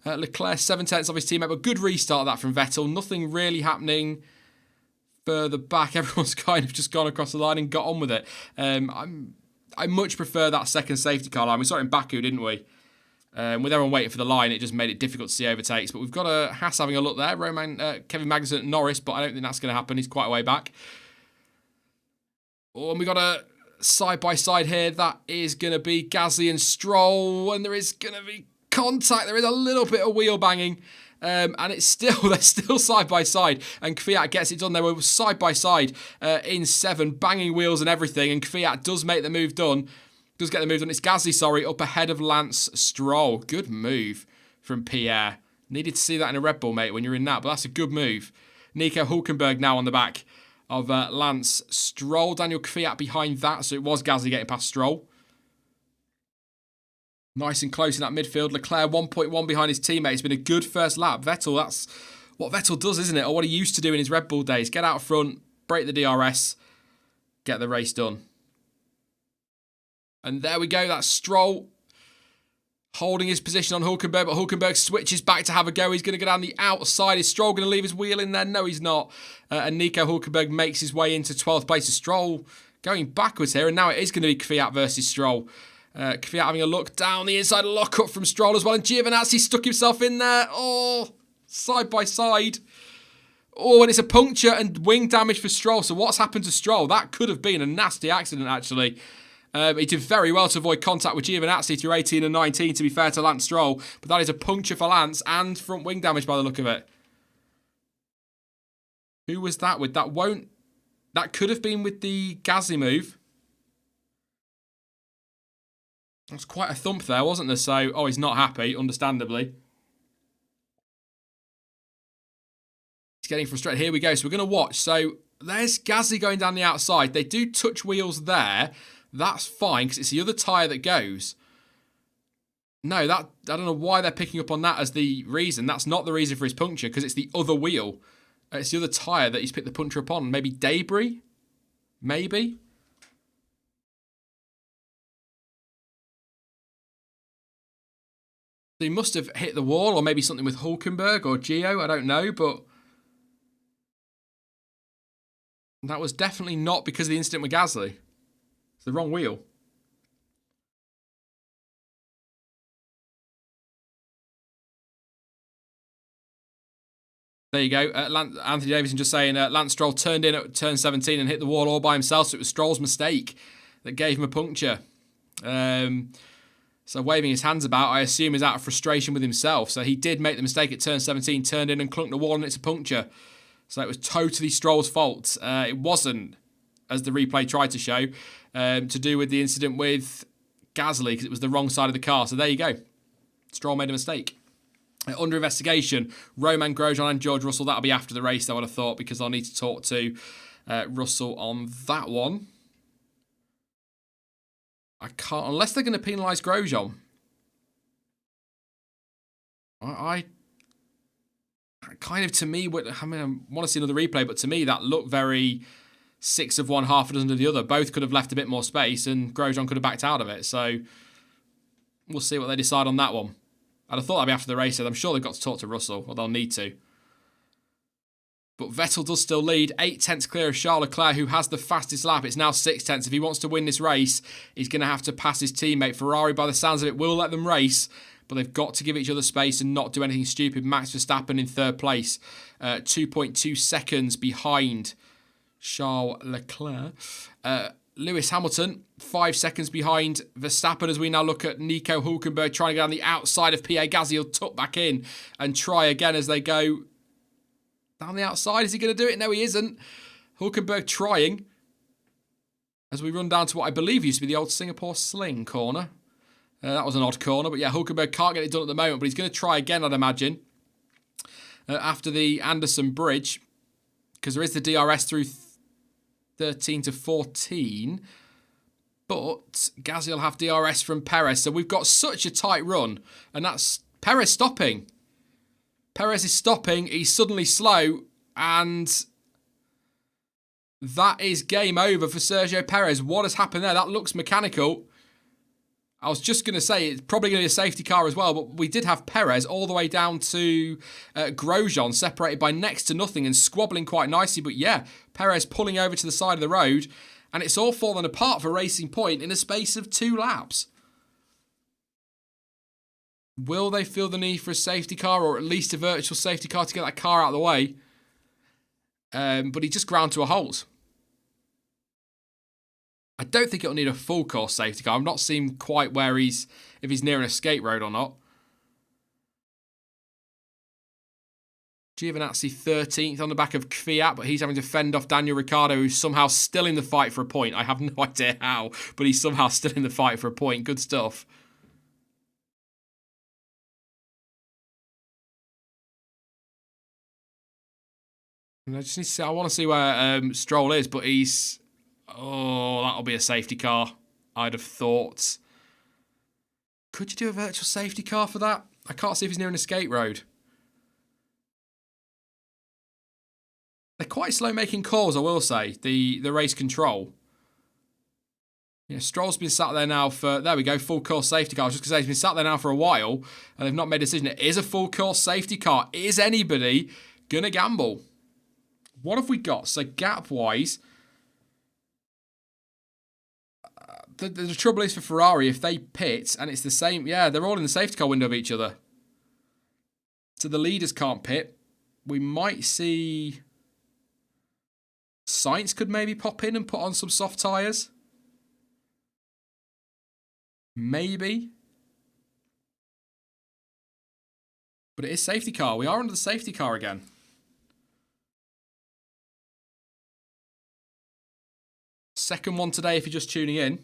Leclerc 7/10 of his teammate, but good restart of that from Vettel. Nothing really happening further back. Everyone's kind of just gone across the line and got on with it. I much prefer that second safety car line. We saw it in Baku, didn't we? With everyone waiting for the line, it just made it difficult to see overtakes. But we've got a Haas having a look there. Kevin Magnussen at Norris, but I don't think that's going to happen. He's quite a way back. Oh, and we've got a side-by-side here. That is going to be Gasly and Stroll. And there is going to be contact. There is a little bit of wheel banging. And they're still side-by-side. And Kvyat gets it done. They were side-by-side in 7, banging wheels and everything. And Kvyat does make the move done. Does get the move done. It's Gasly, up ahead of Lance Stroll. Good move from Pierre. Needed to see that in a Red Bull, mate, when you're in that, but that's a good move. Nico Hülkenberg now on the back of Lance Stroll. Daniel Kvyat behind that, so it was Gasly getting past Stroll. Nice and close in that midfield. Leclerc 1.1 behind his teammate. It's been a good first lap. Vettel, that's what Vettel does, isn't it? Or what he used to do in his Red Bull days. Get out front, break the DRS, get the race done. And there we go, that's Stroll holding his position on Hülkenberg, but Hülkenberg switches back to have a go. He's going to go down the outside. Is Stroll going to leave his wheel in there? No, he's not. And Nico Hülkenberg makes his way into 12th place. So Stroll going backwards here, and now it is going to be Kvyat versus Stroll. Kvyat having a look down the inside, a lock up from Stroll as well, and Giovinazzi stuck himself in there. Oh, side by side. Oh, and it's a puncture and wing damage for Stroll. So what's happened to Stroll? That could have been a nasty accident, actually. He did very well to avoid contact with Giovinazzi through 18 and 19, to be fair to Lance Stroll. But that is a puncture for Lance and front wing damage by the look of it. Who was that with? That could have been with the Gasly move. That's quite a thump there, wasn't there? So, oh, he's not happy, understandably. He's getting frustrated. Here we go. So we're going to watch. So there's Gasly going down the outside. They do touch wheels there. That's fine, because it's the other tyre that goes. No, I don't know why they're picking up on that as the reason. That's not the reason for his puncture, because it's the other wheel. It's the other tyre that he's picked the puncture up on. Maybe debris? Maybe? He must have hit the wall, or maybe something with Hülkenberg or Gio, I don't know, but that was definitely not because of the incident with Gasly. It's the wrong wheel. There you go. Anthony Davidson just saying Lance Stroll turned in at turn 17 and hit the wall all by himself, so it was Stroll's mistake that gave him a puncture. So waving his hands about, I assume, is out of frustration with himself. So he did make the mistake at turn 17, turned in and clunked the wall, and it's a puncture. So it was totally Stroll's fault. It wasn't, as the replay tried to show, to do with the incident with Gasly, because it was the wrong side of the car. So there you go. Stroll made a mistake. Under investigation, Romain Grosjean and George Russell. That'll be after the race, I would have thought, because I'll need to talk to Russell on that one. I can't, unless they're going to penalise Grosjean. I kind of, to me, I mean, I want to see another replay, but to me, that looked very 6 of one, half a dozen of the other. Both could have left a bit more space, and Grosjean could have backed out of it. So we'll see what they decide on that one. I'd have thought that'd be after the race. I'm sure they've got to talk to Russell, or they'll need to. But Vettel does still lead, 8 tenths clear of Charles Leclerc, who has the fastest lap. It's now 6 tenths. If he wants to win this race, he's going to have to pass his teammate. Ferrari, by the sounds of it, will let them race, but they've got to give each other space and not do anything stupid. Max Verstappen in 3rd place, 2.2 seconds behind Charles Leclerc. Lewis Hamilton, 5 seconds behind Verstappen, as we now look at Nico Hülkenberg trying to get on the outside of Pierre Gasly. He'll tuck back in and try again as they go down the outside. Is he going to do it? No, he isn't. Hülkenberg trying as we run down to what I believe used to be the old Singapore Sling corner. That was an odd corner, but yeah, Hülkenberg can't get it done at the moment, but he's going to try again, I'd imagine, after the Anderson Bridge, because there is the DRS through 13 to 14, but Gasly will have DRS from Perez, so we've got such a tight run, and that's Perez stopping. Perez is stopping, he's suddenly slow, and that is game over for Sergio Perez. What has happened there? That looks mechanical. I was just going to say it's probably going to be a safety car as well, but we did have Perez all the way down to Grosjean, separated by next to nothing and squabbling quite nicely. But yeah, Perez pulling over to the side of the road, and it's all fallen apart for Racing Point in a space of 2 laps. Will they feel the need for a safety car, or at least a virtual safety car to get that car out of the way? But he just ground to a halt. I don't think it'll need a full course safety car. I'm not seeing quite where if he's near an escape road or not. Giovinazzi 13th on the back of Kvyat, but he's having to fend off Daniel Ricciardo, who's somehow still in the fight for a point. I have no idea how, but he's somehow still in the fight for a point. Good stuff. And I just need to see, I want to see where Stroll is, but he's... Oh, that'll be a safety car, I'd have thought. Could you do a virtual safety car for that? I can't see if he's near an escape road. They're quite slow making calls, I will say, the race control. Yeah, Stroll's been sat there now for... There we go, full course safety car. I was just going to say, he's been sat there now for a while, and they've not made a decision. It is a full course safety car. Is anybody going to gamble? What have we got? So gap-wise... The trouble is for Ferrari, if they pit and it's the same... Yeah, they're all in the safety car window of each other. So the leaders can't pit. We might see... Sainz could maybe pop in and put on some soft tyres. Maybe. But it is safety car. We are under the safety car again. Second one today if you're just tuning in.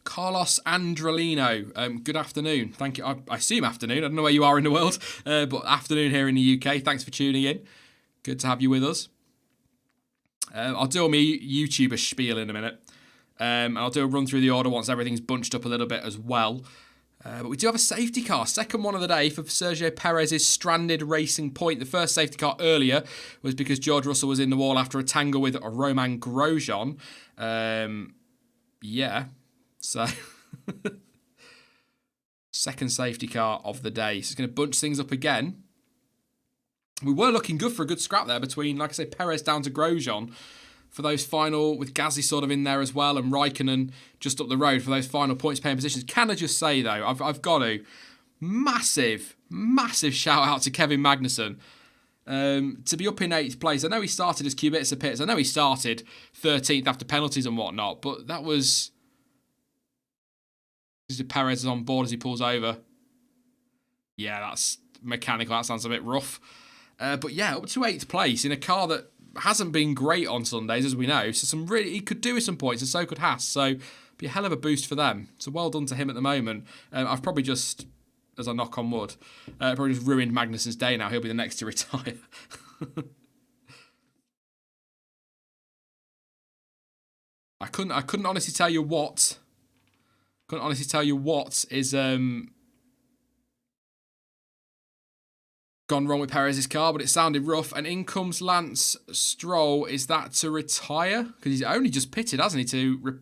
Carlos Androlino, good afternoon. Thank you. I assume afternoon. I don't know where you are in the world, but afternoon here in the UK. Thanks for tuning in. Good to have you with us. I'll do my YouTuber spiel in a minute. And I'll do a run through the order once everything's bunched up a little bit as well. But we do have a safety car. Second one of the day for Sergio Perez's stranded Racing Point. The first safety car earlier was because George Russell was in the wall after a tangle with Romain Grosjean. Yeah. So, second safety car of the day. So it's going to bunch things up again. We were looking good for a good scrap there between, like I say, Perez down to Grosjean for those final, with Gasly sort of in there as well, and Raikkonen just up the road for those final points paying positions. Can I just say, though, I've got to, massive shout out to Kevin Magnussen. To be up in 8th place. I know he started as Kubica pits. I know he started 13th after penalties and whatnot, but that was... Perez is on board as he pulls over. Yeah, that's mechanical. That sounds a bit rough. But yeah, up to 8th place in a car that hasn't been great on Sundays, as we know. So he could do with some points, and so could Haas. So be a hell of a boost for them. So well done to him at the moment. I've probably just, as I knock on wood, probably just ruined Magnussen's day now. He'll be the next to retire. I couldn't honestly tell you what. Couldn't honestly tell you what is gone wrong with Perez's car, but it sounded rough. And in comes Lance Stroll. Is that to retire? Because he's only just pitted, hasn't he, to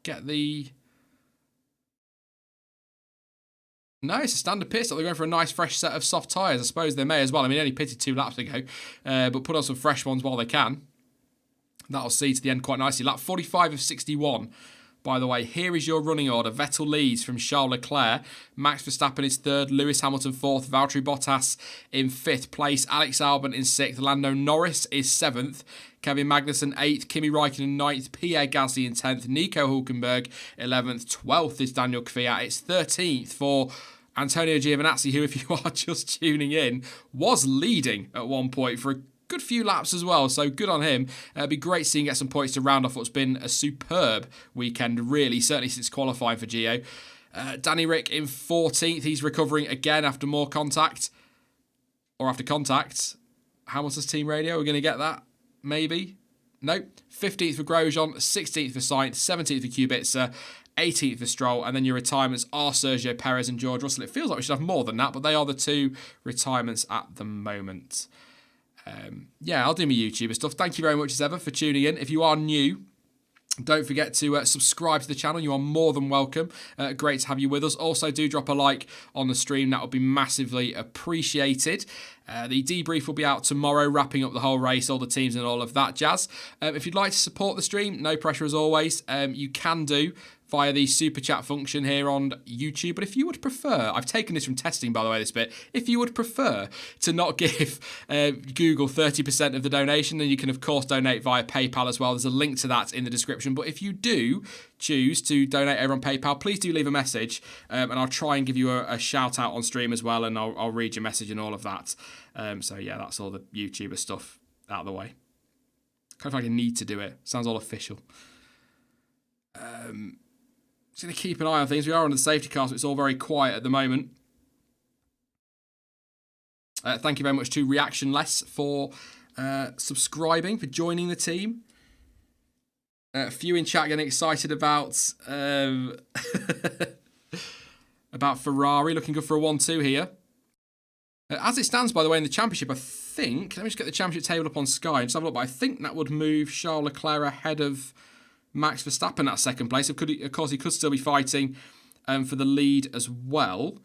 get the... No, it's a standard pit stop. They're going for a nice fresh set of soft tyres. I suppose they may as well. I mean, he only pitted 2 laps ago, but put on some fresh ones while they can. That'll see to the end quite nicely. Lap 45 of 61. By the way, here is your running order. Vettel leads from Charles Leclerc. Max Verstappen is 3rd. Lewis Hamilton 4th. Valtteri Bottas in 5th place. Alex Albon in 6th. Lando Norris is 7th. Kevin Magnussen 8th. Kimi Raikkonen 9th. Pierre Gasly in 10th. Nico Hulkenberg 11th. 12th is Daniel Kvyat. It's 13th for Antonio Giovinazzi, who, if you are just tuning in, was leading at one point for a good few laps as well, so good on him. It'd be great seeing get some points to round off what's been a superb weekend, really, certainly since qualifying for Gio. Danny Rick in 14th. He's recovering again after more contact. Or after contact. Hamilton's team radio, we're going to get that? Maybe? No. 15th for Grosjean, 16th for Sainz, 17th for Kubica, 18th for Stroll, and then your retirements are Sergio Perez and George Russell. It feels like we should have more than that, but they are the 2 retirements at the moment. Yeah, I'll do my YouTuber stuff. Thank you very much as ever for tuning in. If you are new, don't forget to subscribe to the channel. You are more than welcome. Great to have you with us. Also, do drop a like on the stream. That would be massively appreciated. The debrief will be out tomorrow, wrapping up the whole race, all the teams and all of that jazz. If you'd like to support the stream, no pressure as always. You can do via the super chat function here on YouTube. But if you would prefer, I've taken this from testing, by the way, this bit. If you would prefer to not give Google 30% of the donation, then you can, of course, donate via PayPal as well. There's a link to that in the description. But if you do choose to donate over on PayPal, please do leave a message, and I'll try and give you a shout out on stream as well, and I'll read your message and all of that. So yeah, that's all the YouTuber stuff out of the way. Kind of like I need to do it. Sounds all official. Just going to keep an eye on things. We are on the safety car, so it's all very quiet at the moment. Thank you very much to Reactionless for subscribing, for joining the team. A few in chat getting excited about about Ferrari. Looking good for a 1-2 here. As it stands, by the way, in the championship, I think... Let me just get the championship table up on Sky and just have a look. But I think that would move Charles Leclerc ahead of Max Verstappen at 2nd place. Of course, he could still be fighting for the lead as well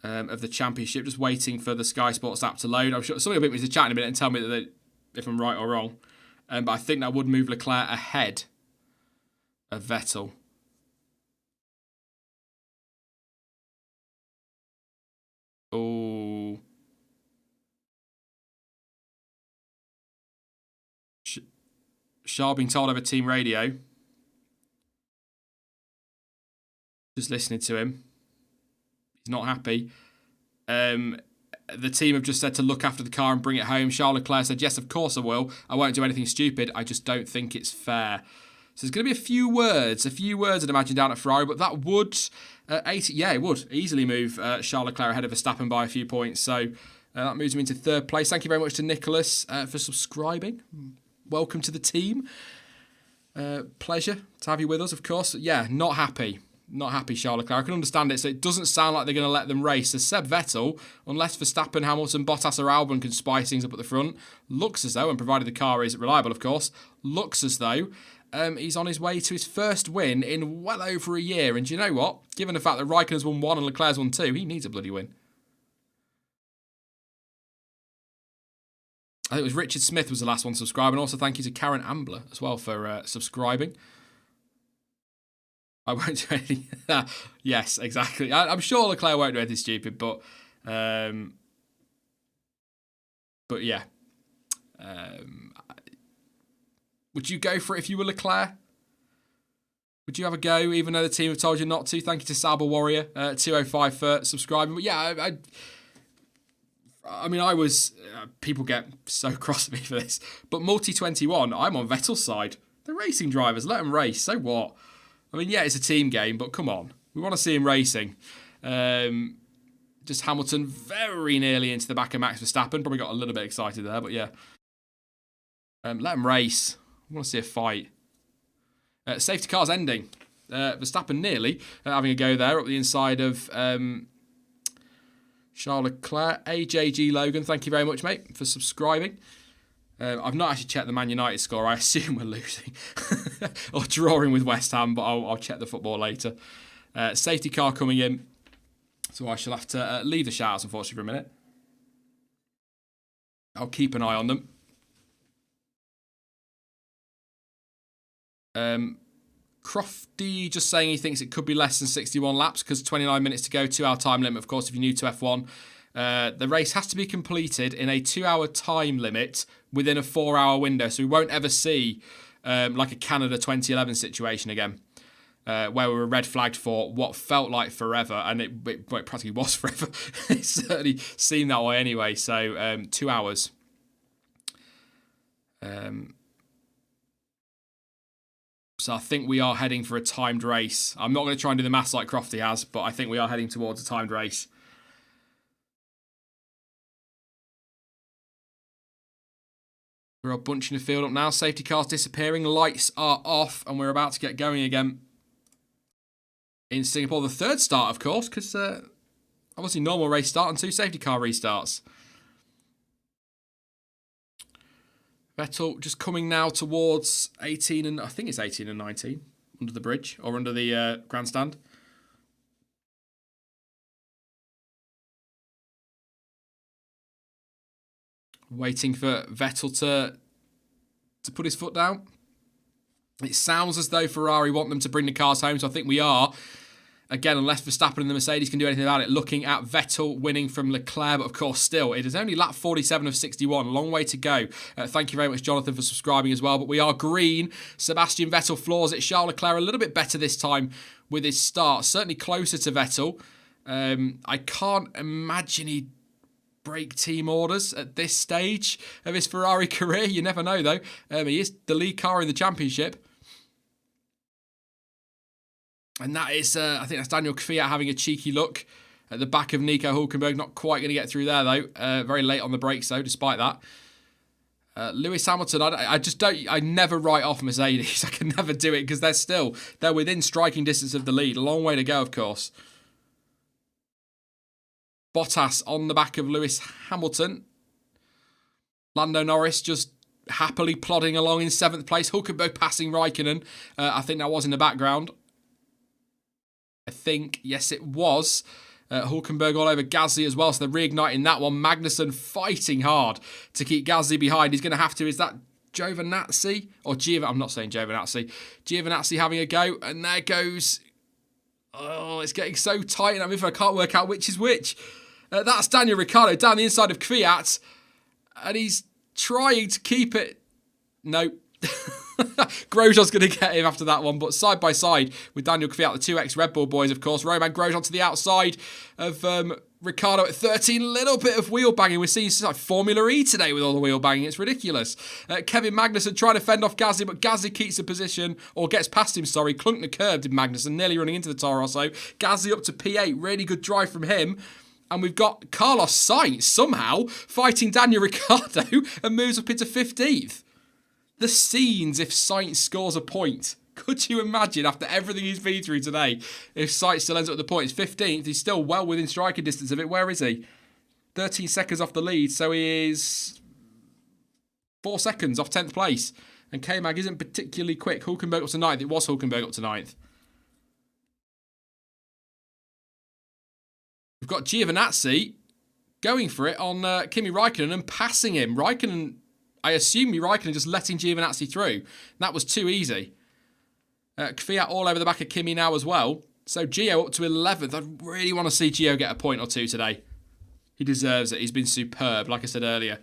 of the championship. Just waiting for the Sky Sports app to load. I'm sure somebody will beat me to chat in a minute and tell me if I'm right or wrong. But I think that would move Leclerc ahead of Vettel. Oh. Charles being told over team radio. Just listening to him. He's not happy. The team have just said to look after the car and bring it home. Charles Leclerc said, yes, of course I will. I won't do anything stupid. I just don't think it's fair. So there's going to be a few words I'd imagine down at Ferrari, but that would, it would easily move Charles Leclerc ahead of Verstappen by a few points. So that moves him into 3rd place. Thank you very much to Nicholas for subscribing. Welcome to the team. Pleasure to have you with us, of course. Yeah, not happy. Not happy, Charles Leclerc. I can understand it. So it doesn't sound like they're going to let them race. So Seb Vettel, unless Verstappen, Hamilton, Bottas or Albon can spice things up at the front, looks as though, and provided the car is reliable, of course, looks as though he's on his way to his first win in well over a year. And do you know what? Given the fact that Raikkonen's won 1 and Leclerc's won 2, he needs a bloody win. I think it was Richard Smith was the last one to subscribe. And also thank you to Karen Ambler as well for subscribing. I won't do anything. Yes, exactly. I'm sure Leclerc won't do anything stupid, but yeah. Would you go for it if you were Leclerc? Would you have a go, even though the team have told you not to? Thank you to Saber Warrior 205 for subscribing. But yeah, I mean, I was... people get so cross at me for this. But Multi-21, I'm on Vettel's side. They're racing drivers. Let them race. So what? I mean, yeah, it's a team game, but come on. We want to see him racing. Just Hamilton very nearly into the back of Max Verstappen. Probably got a little bit excited there, but yeah. Let him race. I want to see a fight. Safety car's ending. Verstappen nearly having a go there up the inside of Charles Leclerc. AJG Logan, thank you very much, mate, for subscribing. I've not actually checked the Man United score. I assume we're losing. Or drawing with West Ham, but I'll check the football later. Safety car coming in. So I shall have to leave the shoutouts, unfortunately, for a minute. I'll keep an eye on them. Crofty just saying he thinks it could be less than 61 laps because 29 minutes to go, 2-hour time limit. Of course, if you're new to F1, the race has to be completed in a 2-hour time limit within a 4-hour window. So we won't ever see like a Canada 2011 situation again. Where we were red flagged for what felt like forever, and it practically was forever. It certainly seemed that way anyway. So 2 hours. So I think we are heading for a timed race. I'm not going to try and do the maths like Crofty has, but I think we are heading towards a timed race. We're all bunching the field up now. Safety cars disappearing. Lights are off, and we're about to get going again. In Singapore, the third start, of course, because obviously normal race start and 2 safety car restarts. Vettel just coming now towards 18 and I think it's 18 and 19 under the bridge or under the grandstand. Waiting for Vettel to put his foot down. It sounds as though Ferrari want them to bring the cars home, so I think we are. Again, unless Verstappen and the Mercedes can do anything about it, looking at Vettel winning from Leclerc, but of course still, it is only lap 47 of 61, a long way to go. Thank you very much, Jonathan, for subscribing as well, but we are green. Sebastian Vettel floors it. Charles Leclerc a little bit better this time with his start, certainly closer to Vettel. I can't imagine he'd break team orders at this stage of his Ferrari career. You never know, though. He is the lead car in the championship. And that is, I think that's Daniel Kvyat having a cheeky look at the back of Nico Hülkenberg. Not quite going to get through there, though. Very late on the brakes, though, despite that. Lewis Hamilton, I just don't, I never write off Mercedes. I can never do it because they're within striking distance of the lead. A long way to go, of course. Bottas on the back of Lewis Hamilton. Lando Norris just happily plodding along in 7th place. Hülkenberg passing Raikkonen. I think that was in the background. I think, yes, it was. Hülkenberg all over Gasly as well, so they're reigniting that one. Magnussen fighting hard to keep Gasly behind. He's going to have to, is that Giovinazzi? Or I'm not saying Giovinazzi. Giovinazzi having a go, and there goes... Oh, it's getting so tight, and I can't work out which is which. That's Daniel Ricciardo down the inside of Kvyat, and he's trying to keep it. No. Grosjean's going to get him after that one, but side by side with Daniel Kvyat, the 2X Red Bull boys, of course. Romain Grosjean to the outside of Ricciardo at 13. Little bit of wheel banging. We're seeing like Formula E today with all the wheel banging. It's ridiculous. Kevin Magnussen trying to fend off Gasly, but Gasly keeps the position, or gets past him, sorry. Clunked the curb, did Magnussen, nearly running into the Toro Rosso. Gasly up to P8. Really good drive from him. And we've got Carlos Sainz somehow fighting Daniel Ricciardo and moves up into 15th. The scenes if Sainz scores a point. Could you imagine, after everything he's been through today, if Sainz still ends up with the points? 15th, he's still well within striking distance of it. Where is he? 13 seconds off the lead, so he is 4 seconds off 10th place. And K-Mag isn't particularly quick. Hülkenberg up to 9th. It was Hülkenberg up to 9th. We've got Giovinazzi going for it on Kimi Raikkonen and passing him. I assume Raikkonen just letting Giovinazzi through. That was too easy. Kvyat all over the back of Kimi now as well. So Gio up to 11th. I really want to see Gio get a point or two today. He deserves it. He's been superb, like I said earlier.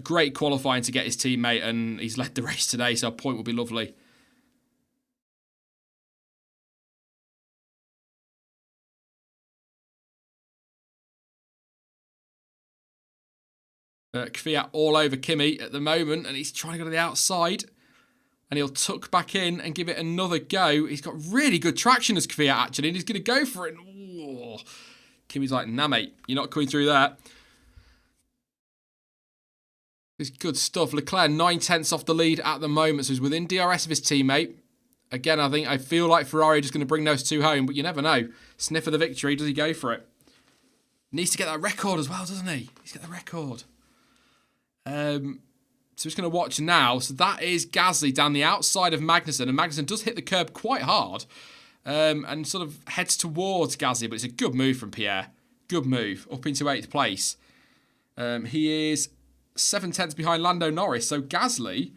Great qualifying to get his teammate, and he's led the race today, so a point will be lovely. Kvyat all over Kimi at the moment, and he's trying to go to the outside. And he'll tuck back in and give it another go. He's got really good traction as Kvyat, actually, and he's going to go for it. Oh. Kimi's like, nah, mate, you're not coming through there. It's good stuff. Leclerc 9/10 off the lead at the moment, so he's within DRS of his teammate. Again, I feel like Ferrari are just going to bring those two home, but you never know. Sniff of the victory, does he go for it? Needs to get that record as well, doesn't he? He's got the record. So just going to watch now. So that is Gasly down the outside of Magnussen, and Magnussen does hit the curb quite hard and sort of heads towards Gasly, but it's a good move from Pierre. Good move. Up into 8th place. He is 7/10 behind Lando Norris, so Gasly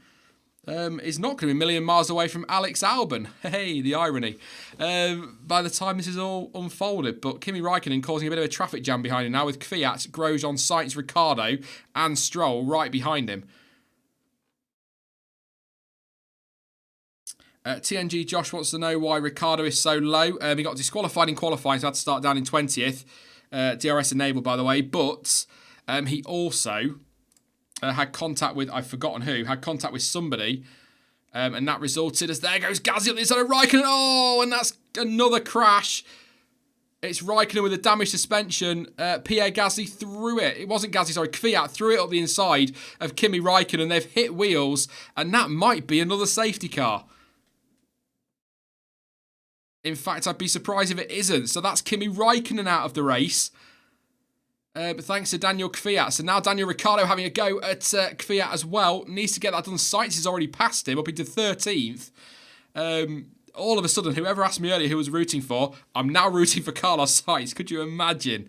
is not going to be a million miles away from Alex Albon. Hey, the irony. By the time this is all unfolded, but Kimi Raikkonen causing a bit of a traffic jam behind him now with Kvyat, Grosjean, Sainz, Ricciardo and Stroll right behind him. TNG Josh wants to know why Ricciardo is so low. He got disqualified in qualifying, so had to start down in 20th. DRS enabled, by the way. But he also had contact with, I've forgotten who, had contact with somebody. And that resulted as there goes Gasly up the inside of Raikkonen. Oh, and that's another crash. It's Raikkonen with a damaged suspension. Pierre Gasly threw it. It wasn't Gasly, sorry. Kvyat threw it up the inside of Kimi Raikkonen. They've hit wheels. And that might be another safety car. In fact, I'd be surprised if it isn't. So that's Kimi Raikkonen out of the race. But thanks to Daniel Kvyat. So now Daniel Ricciardo having a go at Kvyat as well. Needs to get that done. Sainz has already passed him up into 13th. All of a sudden, whoever asked me earlier who was rooting for, I'm now rooting for Carlos Sainz. Could you imagine?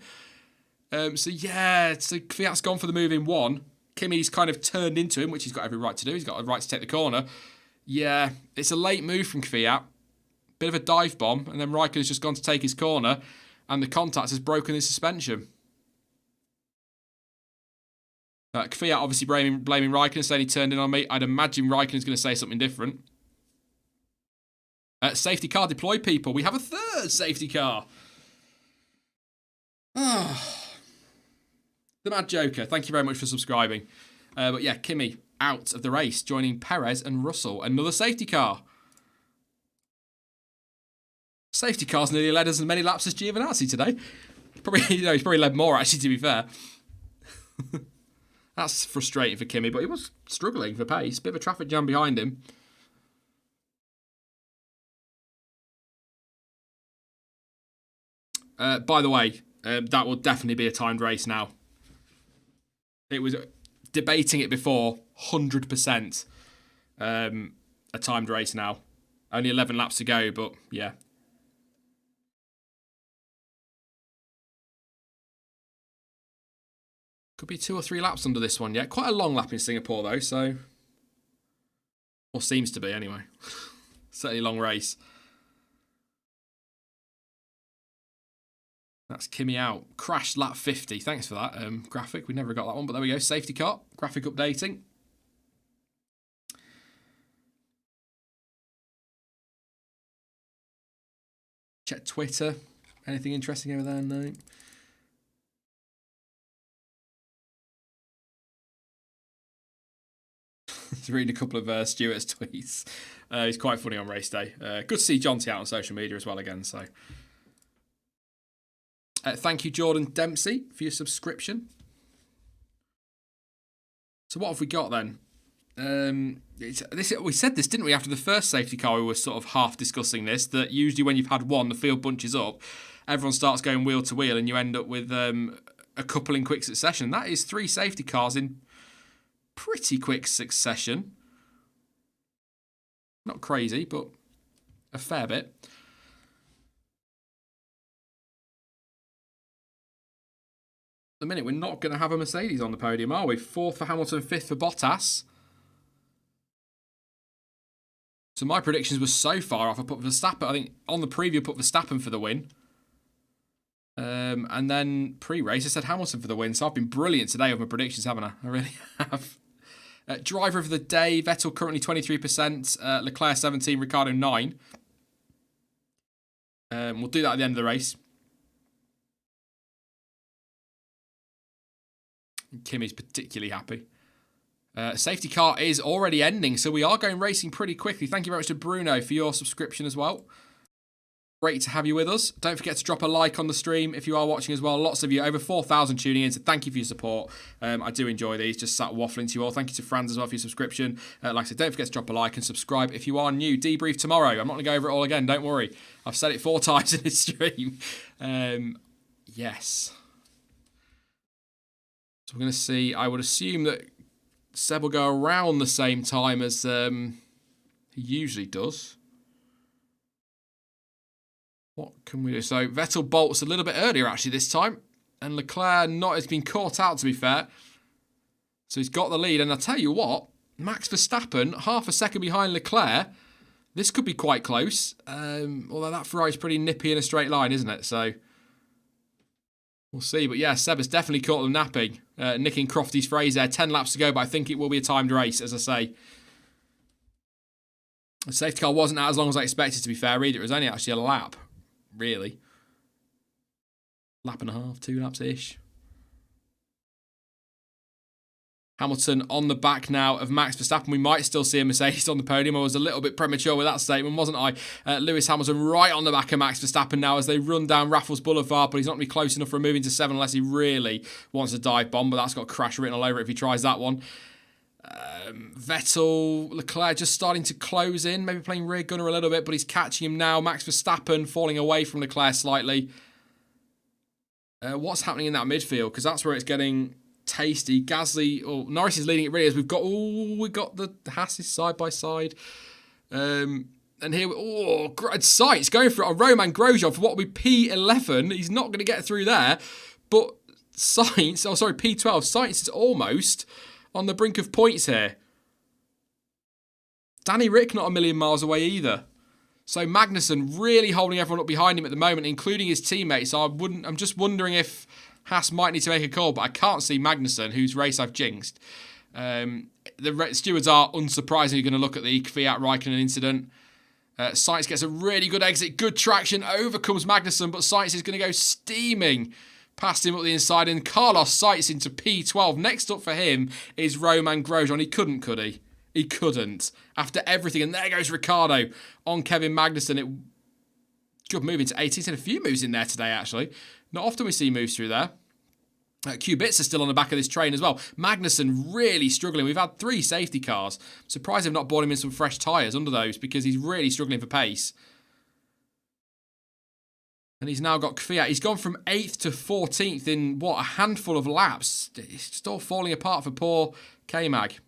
So Kvyat's gone for the move in 1. Kimi's kind of turned into him, which he's got every right to do. He's got a right to take the corner. Yeah, it's a late move from Kvyat. Bit of a dive bomb, and then Raikkonen's just gone to take his corner, and the contact has broken his suspension. Kvyat obviously blaming Raikkonen, saying he turned in on me. I'd imagine Raikkonen's going to say something different. Safety car deployed, people. We have a third safety car. Oh. The Mad Joker, thank you very much for subscribing. But yeah, Kimi out of the race, joining Perez and Russell. Another safety car. Safety cars nearly led us as many laps as Giovinazzi today. He's probably led more, actually, to be fair. That's frustrating for Kimi, but he was struggling for pace. Bit of a traffic jam behind him. By the way, that will definitely be a timed race now. It was debating it before, 100% a timed race now. Only 11 laps to go, but yeah. Could be 2 or 3 laps under this one yet. Quite a long lap in Singapore, though, so... Or seems to be, anyway. Certainly a long race. That's Kimi out. Crashed lap 50. Thanks for that graphic. We never got that one, but there we go. Safety car. Graphic updating. Check Twitter. Anything interesting over there? No. Reading a couple of Stuart's tweets. He's quite funny on race day. Good to see Jonty out on social media as well again. So, thank you, Jordan Dempsey, for your subscription. So what have we got then? We said this, didn't we, after the first safety car? We were sort of half discussing this, that usually when you've had one, the field bunches up, everyone starts going wheel to wheel, and you end up with a couple in quick succession. That is 3 safety cars in pretty quick succession. Not crazy, but a fair bit. At the minute, we're not going to have a Mercedes on the podium, are we? 4th for Hamilton, 5th for Bottas. So my predictions were so far off. I put Verstappen, I think on the preview, I put Verstappen for the win. And then pre-race, I said Hamilton for the win. So I've been brilliant today with my predictions, haven't I? I really have. Driver of the day, Vettel currently 23%, Leclerc 17%, Ricciardo 9%. We'll do that at the end of the race. Kimi's particularly happy. Safety car is already ending, so we are going racing pretty quickly. Thank you very much to Bruno for your subscription as well. Great to have you with us. Don't forget to drop a like on the stream if you are watching as well. Lots of you, over 4,000 tuning in, so thank you for your support. I do enjoy these, just sat waffling to you all. Thank you to Franz as well for your subscription. Like I said, don't forget to drop a like and subscribe if you are new. Debrief tomorrow. I'm not going to go over it all again, don't worry. I've said it 4 times in this stream. Yes. So we're going to see, I would assume that Seb will go around the same time as he usually does. What can we do? So Vettel bolts a little bit earlier actually this time. And Leclerc has been caught out, to be fair. So he's got the lead. And I'll tell you what, Max Verstappen, half a second behind Leclerc. This could be quite close. Although that Ferrari's pretty nippy in a straight line, isn't it? So we'll see. But yeah, Seb has definitely caught them napping. Nicking Crofty's phrase there. 10 laps to go, but I think it will be a timed race, as I say. The safety car wasn't out as long as I expected, to be fair, either. It was only actually a lap, really. Lap and a half, 2 laps-ish. Hamilton on the back now of Max Verstappen. We might still see a Mercedes on the podium. I was a little bit premature with that statement, wasn't I? Lewis Hamilton right on the back of Max Verstappen now as they run down Raffles Boulevard, but he's not going to be close enough for moving to 7 unless he really wants a dive bomb, but that's got crash written all over it if he tries that one. Vettel, Leclerc just starting to close in, maybe playing rear gunner a little bit, but he's catching him now. Max Verstappen falling away from Leclerc slightly. What's happening in that midfield? Because that's where it's getting tasty. Gasly, Norris is leading it really as we've got the Hasses side by side. And here, Sainz going for it on Roman Grosjean for what will be P11. He's not going to get through there. But Sainz, P12. Sainz is almost on the brink of points here. Danny Rick not a million miles away either. So Magnussen really holding everyone up behind him at the moment, including his teammates. I'm just wondering if Haas might need to make a call, but I can't see Magnussen, whose race I've jinxed. The stewards are unsurprisingly going to look at the Kvyat Raikkonen incident. Sainz gets a really good exit, good traction, overcomes Magnussen, but Sainz is going to go steaming past him up the inside, and Carlos Sainz into P12. Next up for him is Roman Grosjean. He couldn't, could he? He couldn't. After everything, and there goes Ricciardo on Kevin Magnussen. Good move into 18. He's had a few moves in there today, actually. Not often we see moves through there. Kubica still on the back of this train as well. Magnussen really struggling. We've had 3 safety cars. Surprised they've not bought him in some fresh tyres under those because he's really struggling for pace. And he's now got Kvyat. He's gone from 8th to 14th in, a handful of laps. It's just all falling apart for poor K-Mag.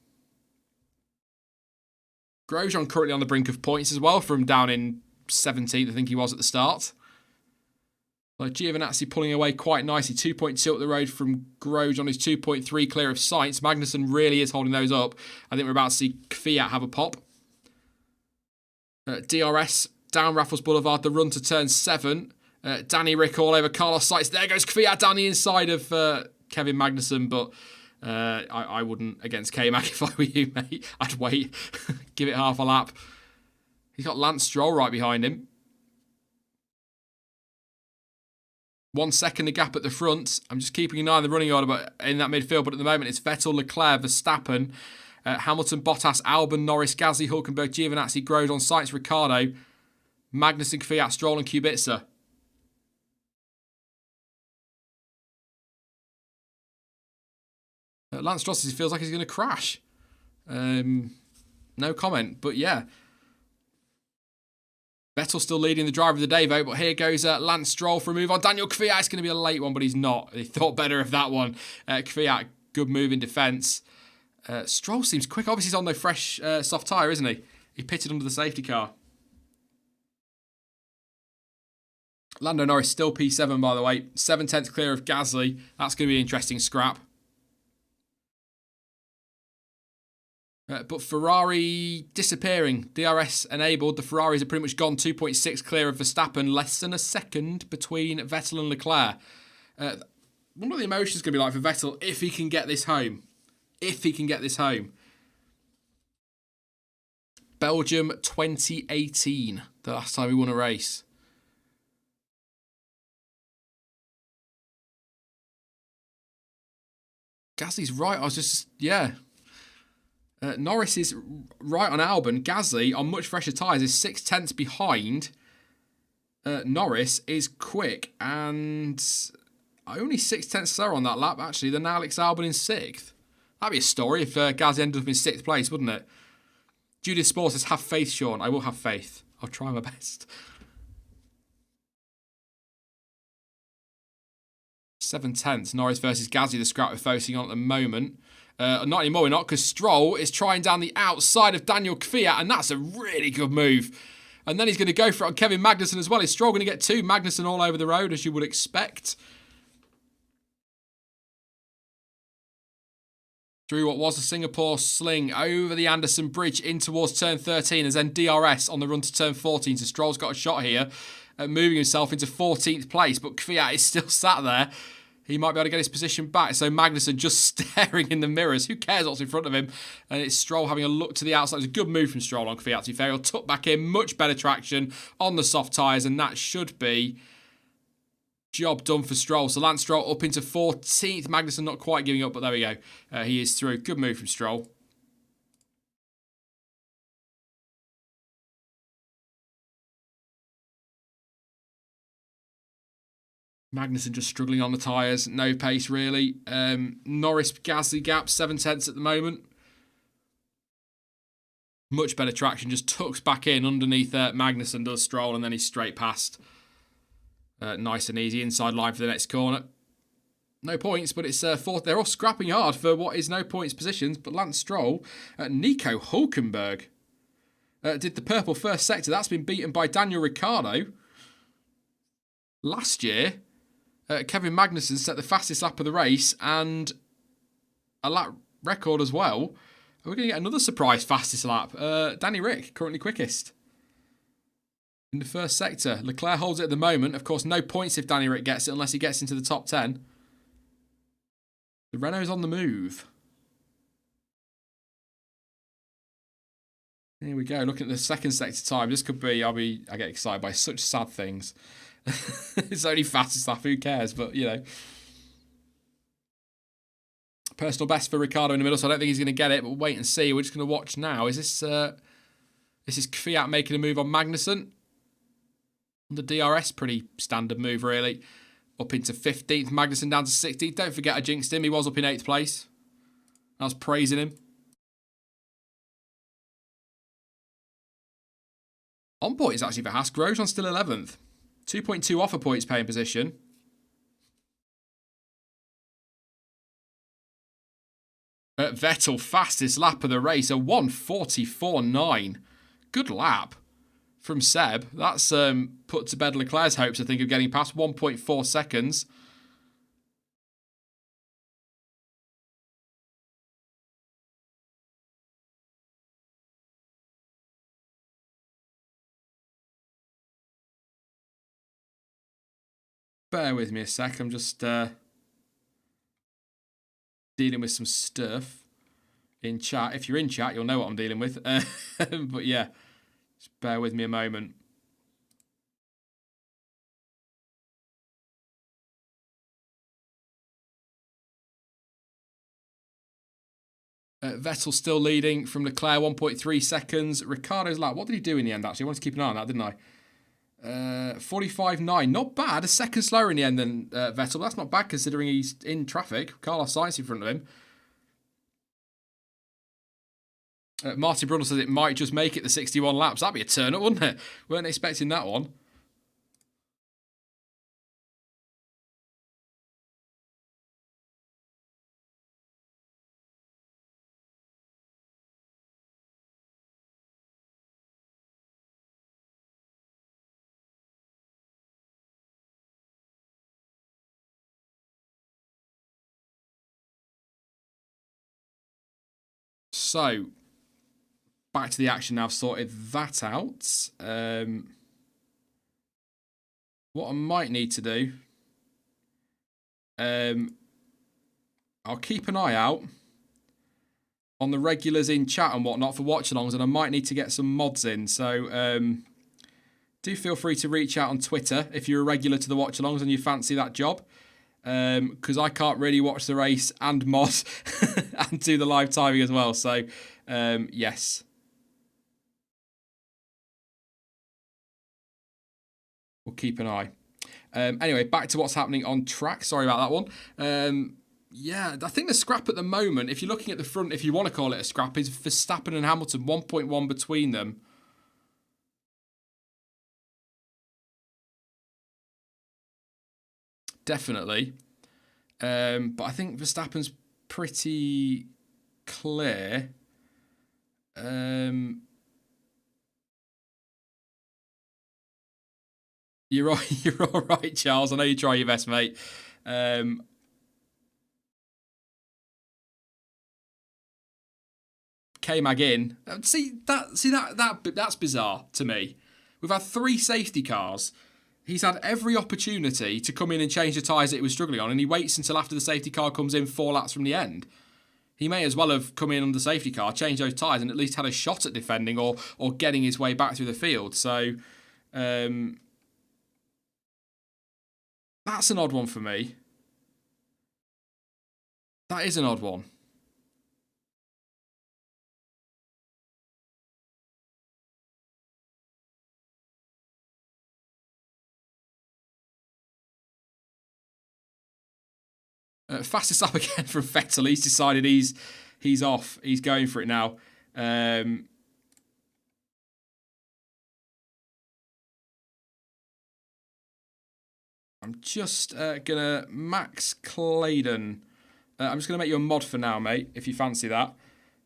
Grosjean currently on the brink of points as well from down in 17th, I think he was at the start. Like Giovinazzi pulling away quite nicely. 2.2 up the road from Grosjean. He's 2.3 clear of Sainz. Magnussen really is holding those up. I think we're about to see Kvyat have a pop. DRS down Raffles Boulevard. The run to turn 7. Danny Rick all over Carlos Sainz. There goes Kvyat down the inside of Kevin Magnussen, but I wouldn't against K-Mag if I were you, mate. I'd wait. Give it half a lap. He's got Lance Stroll right behind him. 1 second a gap at the front. I'm just keeping an eye on the running order but in that midfield, but at the moment it's Vettel, Leclerc, Verstappen, Hamilton, Bottas, Albon, Norris, Gasly, Hulkenberg, Giovinazzi, Grosjean, Sainz, Ricciardo, Magnussen, Kvyat, Stroll and Kubica. Lance Stroll feels like he's going to crash. No comment, but yeah. Vettel still leading the driver of the day vote, but here goes Lance Stroll for a move on. Daniel Kvyat, it's going to be a late one, but he's not. He thought better of that one. Kvyat, good move in defence. Stroll seems quick. Obviously, he's on the fresh soft tyre, isn't he? He pitted under the safety car. Lando Norris still P7, by the way. 7/10 clear of Gasly. That's going to be an interesting scrap. But Ferrari disappearing. DRS enabled. The Ferraris are pretty much gone. 2.6 clear of Verstappen. Less than a second between Vettel and Leclerc. Wonder what the emotion's going to be like for Vettel if he can get this home. If he can get this home. Belgium 2018. The last time he won a race. Gasly's right. I was just, yeah. Norris is right on Albon. Gasly, on much fresher tyres, is 6/10 behind. Norris is quick and only 6/10 slower on that lap, actually, than Alex Albon in 6th. That'd be a story if Gasly ended up in 6th place, wouldn't it? Judith Sport says, have faith, Sean. I will have faith. I'll try my best. 7/10. Norris versus Gasly, the scrap we're focusing on at the moment. Not anymore, we're not, because Stroll is trying down the outside of Daniel Kvyat, and that's a really good move. And then he's going to go for it on Kevin Magnussen as well. Is Stroll going to get 2? Magnussen all over the road, as you would expect. Through what was the Singapore sling over the Anderson Bridge in towards turn 13, as then DRS on the run to turn 14. So Stroll's got a shot here at moving himself into 14th place, but Kvyat is still sat there. He might be able to get his position back. So Magnussen just staring in the mirrors. Who cares what's in front of him? And it's Stroll having a look to the outside. It's a good move from Stroll on Kvyat, to be fair. He'll tuck back in, much better traction on the soft tyres, and that should be job done for Stroll. So Lance Stroll up into 14th. Magnussen not quite giving up, but there we go. He is through. Good move from Stroll. Magnussen just struggling on the tyres. No pace, really. Norris Gasly gap, 7/10 at the moment. Much better traction. Just tucks back in underneath Magnussen, does Stroll, and then he's straight past. Nice and easy. Inside line for the next corner. No points, but it's fourth. They're all scrapping hard for what is no points positions. But Lance Stroll, Nico Hulkenberg did the purple first sector. That's been beaten by Daniel Ricciardo. Last year, Kevin Magnussen set the fastest lap of the race and a lap record as well. We're going to get another surprise fastest lap. Danny Rick, currently quickest in the first sector. Leclerc holds it at the moment. Of course, no points if Danny Rick gets it unless he gets into the top 10. The Renault's on the move. Here we go. Looking at the second sector time. This could be, I get excited by such sad things. It's only fastest lap, who cares? But, you know. Personal best for Ricciardo in the middle, so I don't think he's going to get it, but we'll wait and see. We're just going to watch now. Is this Kvyat making a move on Magnussen? The DRS, pretty standard move, really. Up into 15th, Magnussen down to 16th. Don't forget I jinxed him. He was up in 8th place. I was praising him. On points, actually, for Haas. Grosjean's still 11th. 2.2 off a points paying position. Vettel, fastest lap of the race, a 1:44.9. Good lap from Seb. That's put to bed Leclerc's hopes, I think, of getting past 1.4 seconds. Bear with me a sec. I'm just dealing with some stuff in chat. If you're in chat, you'll know what I'm dealing with. But yeah, just bear with me a moment. Vettel still leading from Leclerc, 1.3 seconds. Ricciardo's lap. What did he do in the end, actually? I wanted to keep an eye on that, didn't I? 45.9. Not bad. A second slower in the end than Vettel. But that's not bad considering he's in traffic. Carlos Sainz in front of him. Marty Brundle says it might just make it the 61 laps. That'd be a turn up, wouldn't it? Weren't expecting that one. So, back to the action now. I've sorted that out. What I might need to do, I'll keep an eye out on the regulars in chat and whatnot for watch-alongs, and I might need to get some mods in. So, do feel free to reach out on Twitter if you're a regular to the watch-alongs and you fancy that job. because I can't really watch the race and mod and do the live timing as well. So, yes. We'll keep an eye. Anyway, back to what's happening on track. Sorry about that one. Yeah, I think the scrap at the moment, if you're looking at the front, if you want to call it a scrap, is Verstappen and Hamilton, 1.1 between them. Definitely. But I think Verstappen's pretty clear. You're all right, Charles. I know you try your best, mate. K-Mag in. That's bizarre to me. We've had 3 safety cars. He's had every opportunity to come in and change the tyres that he was struggling on, and he waits until after the safety car comes in 4 laps from the end. He may as well have come in on the safety car, changed those tyres, and at least had a shot at defending or getting his way back through the field. So, that's an odd one for me. That is an odd one. Fastest lap again from Vettel. He's decided he's off. He's going for it now. I'm just gonna Max Claydon. I'm just gonna make you a mod for now, mate. If you fancy that,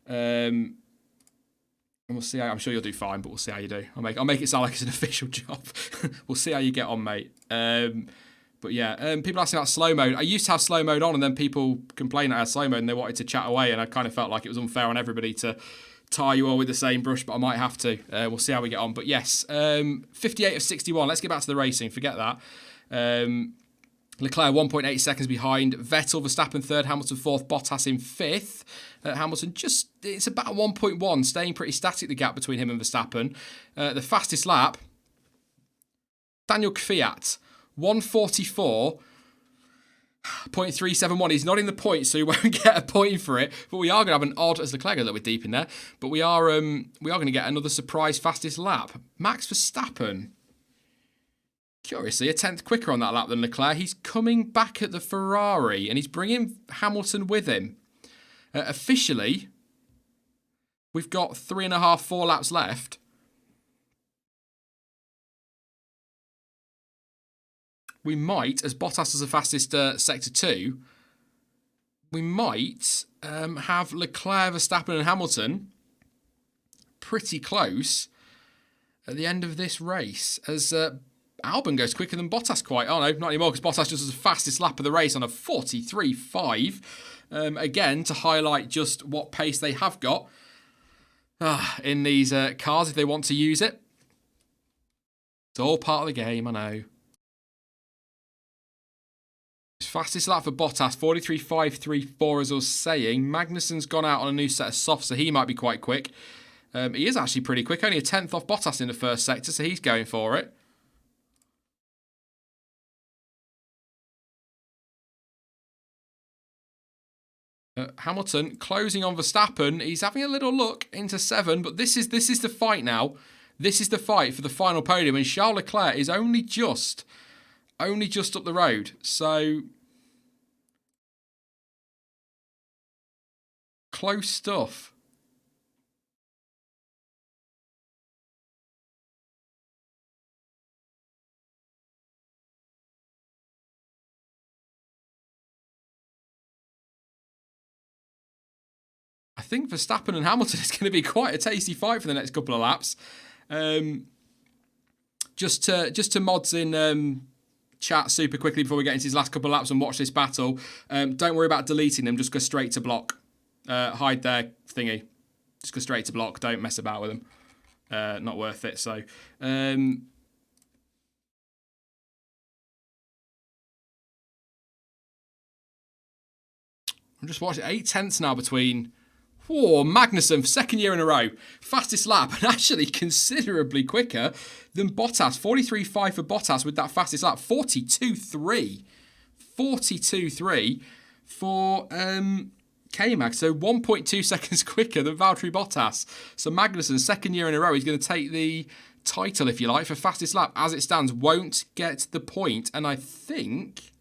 and we'll see. I'm sure you'll do fine, but we'll see how you do. I'll make it sound like it's an official job. We'll see how you get on, mate. But yeah, people asking about slow mode. I used to have slow mode on, and then people complained I had slow mode, and they wanted to chat away, and I kind of felt like it was unfair on everybody to tie you all with the same brush, but I might have to. We'll see how we get on. But yes, 58 of 61. Let's get back to the racing. Forget that. Leclerc 1.8 seconds behind. Vettel, Verstappen third, Hamilton fourth, Bottas in fifth. Hamilton it's about 1.1, staying pretty static, the gap between him and Verstappen. The fastest lap, Daniel Kvyat. 144.371. He's not in the points, so he won't get a point for it. But we are going to have an odd, as Leclerc a little bit deep in there. But we are going to get another surprise fastest lap. Max Verstappen, curiously, a tenth quicker on that lap than Leclerc. He's coming back at the Ferrari, and he's bringing Hamilton with him. Officially, we've got 3.5, 4 laps left. We might, as Bottas is the fastest Sector 2, we might have Leclerc, Verstappen and Hamilton pretty close at the end of this race, as Albon goes quicker than Bottas quite. Oh no, not anymore, because Bottas just was the fastest lap of the race on a 43.5. Again, to highlight just what pace they have got in these cars if they want to use it. It's all part of the game, I know. Fastest lap for Bottas, 43.534, as I was saying. Magnussen's gone out on a new set of softs, so he might be quite quick. He is actually pretty quick, only a tenth off Bottas in the first sector, so he's going for it. Hamilton closing on Verstappen. He's having a little look into 7, but this is the fight now. This is the fight for the final podium, and Charles Leclerc is only just up the road. So close stuff. I think Verstappen and Hamilton is going to be quite a tasty fight for the next couple of laps. Just to mods in chat super quickly before we get into these last couple of laps and watch this battle. Don't worry about deleting them. Just go straight to block. Hide their thingy. Just go straight to block. Don't mess about with them. Not worth it. So, I'm just watching 8 tenths now between. Oh, Magnussen, second year in a row. Fastest lap, and actually considerably quicker than Bottas. 43.5 for Bottas with that fastest lap. 42.3. 42.3 for K-Mag. So 1.2 seconds quicker than Valtteri Bottas. So Magnussen, second year in a row, he's going to take the title, if you like, for fastest lap. As it stands, won't get the point. And I think...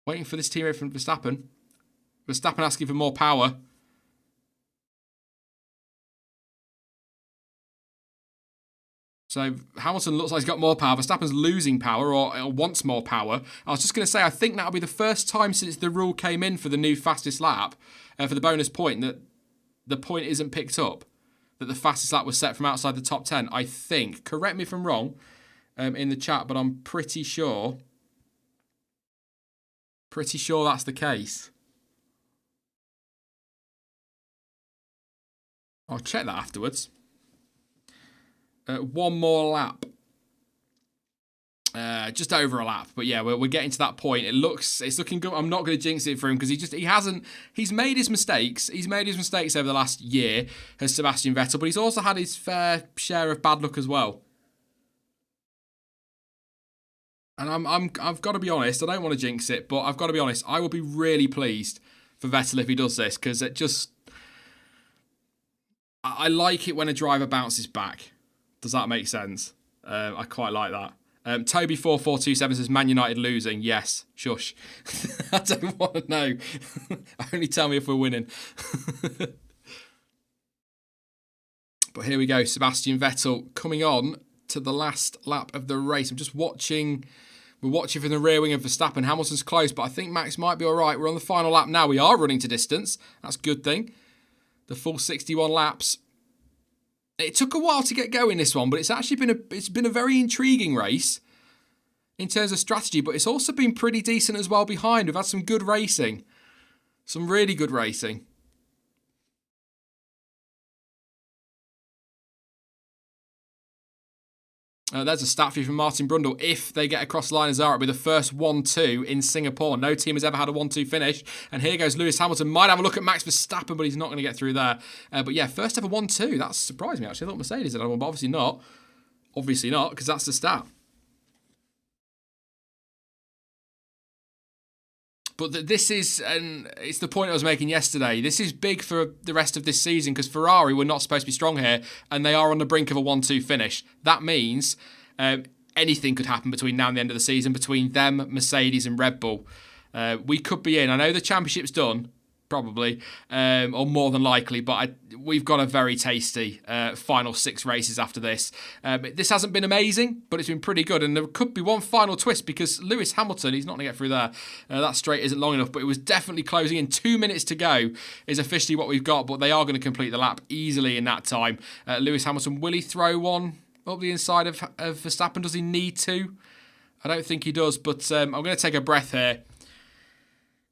Waiting for this teammate from Verstappen. Verstappen asking for more power. So Hamilton looks like he's got more power. Verstappen's losing power or wants more power. I was just going to say, I think that'll be the first time since the rule came in for the new fastest lap, for the bonus point, that the point isn't picked up. That the fastest lap was set from outside the top 10, I think. Correct me if I'm wrong in the chat, but I'm pretty sure that's the case. I'll check that afterwards. One more lap. Just over a lap. But yeah, we're getting to that point. It's looking good. I'm not going to jinx it for him because he's made his mistakes. He's made his mistakes over the last year, as Sebastian Vettel, but he's also had his fair share of bad luck as well. And I've got to be honest, I don't want to jinx it, but I've got to be honest, I will be really pleased for Vettel if he does this, because I like it when a driver bounces back. Does that make sense? I quite like that. Toby4427 says, Man United losing. Yes. Shush. I don't want to know. Only tell me if we're winning. But here we go. Sebastian Vettel coming on to the last lap of the race. I'm just watching. We're watching from the rear wing of Verstappen. Hamilton's close, but I think Max might be all right. We're on the final lap now. We are running to distance. That's a good thing. The full 61 laps. It took a while to get going, this one, but it's actually been a very intriguing race in terms of strategy, but it's also been pretty decent as well behind. We've had some good racing. Some really good racing. There's a stat for you from Martin Brundle. If they get across the line as it'll be the first 1-2 in Singapore. No team has ever had a 1-2 finish. And here goes Lewis Hamilton. Might have a look at Max Verstappen, but he's not going to get through there. But yeah, first ever 1-2. That surprised me, actually. I thought Mercedes had one, but obviously not. Obviously not, because that's the stat. But this is, and it's the point I was making yesterday, this is big for the rest of this season because Ferrari were not supposed to be strong here and they are on the brink of a 1-2 finish. That means anything could happen between now and the end of the season between them, Mercedes and Red Bull. We could be in. I know the championship's done, probably, or more than likely, but we've got a very tasty final 6 races after this. This hasn't been amazing, but it's been pretty good, and there could be one final twist because Lewis Hamilton, he's not going to get through there. That straight isn't long enough, but it was definitely closing in. 2 minutes to go is officially what we've got, but they are going to complete the lap easily in that time. Lewis Hamilton, will he throw one up the inside of Verstappen? Does he need to? I don't think he does, but I'm going to take a breath here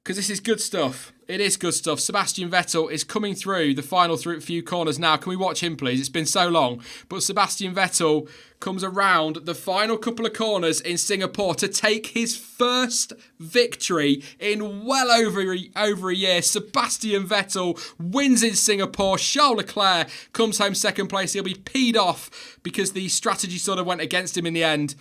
because this is good stuff. It is good stuff. Sebastian Vettel is coming through the final few corners now. Can we watch him, please? It's been so long. But Sebastian Vettel comes around the final couple of corners in Singapore to take his first victory in well over a year. Sebastian Vettel wins in Singapore. Charles Leclerc comes home second place. He'll be peed off because the strategy sort of went against him in the end.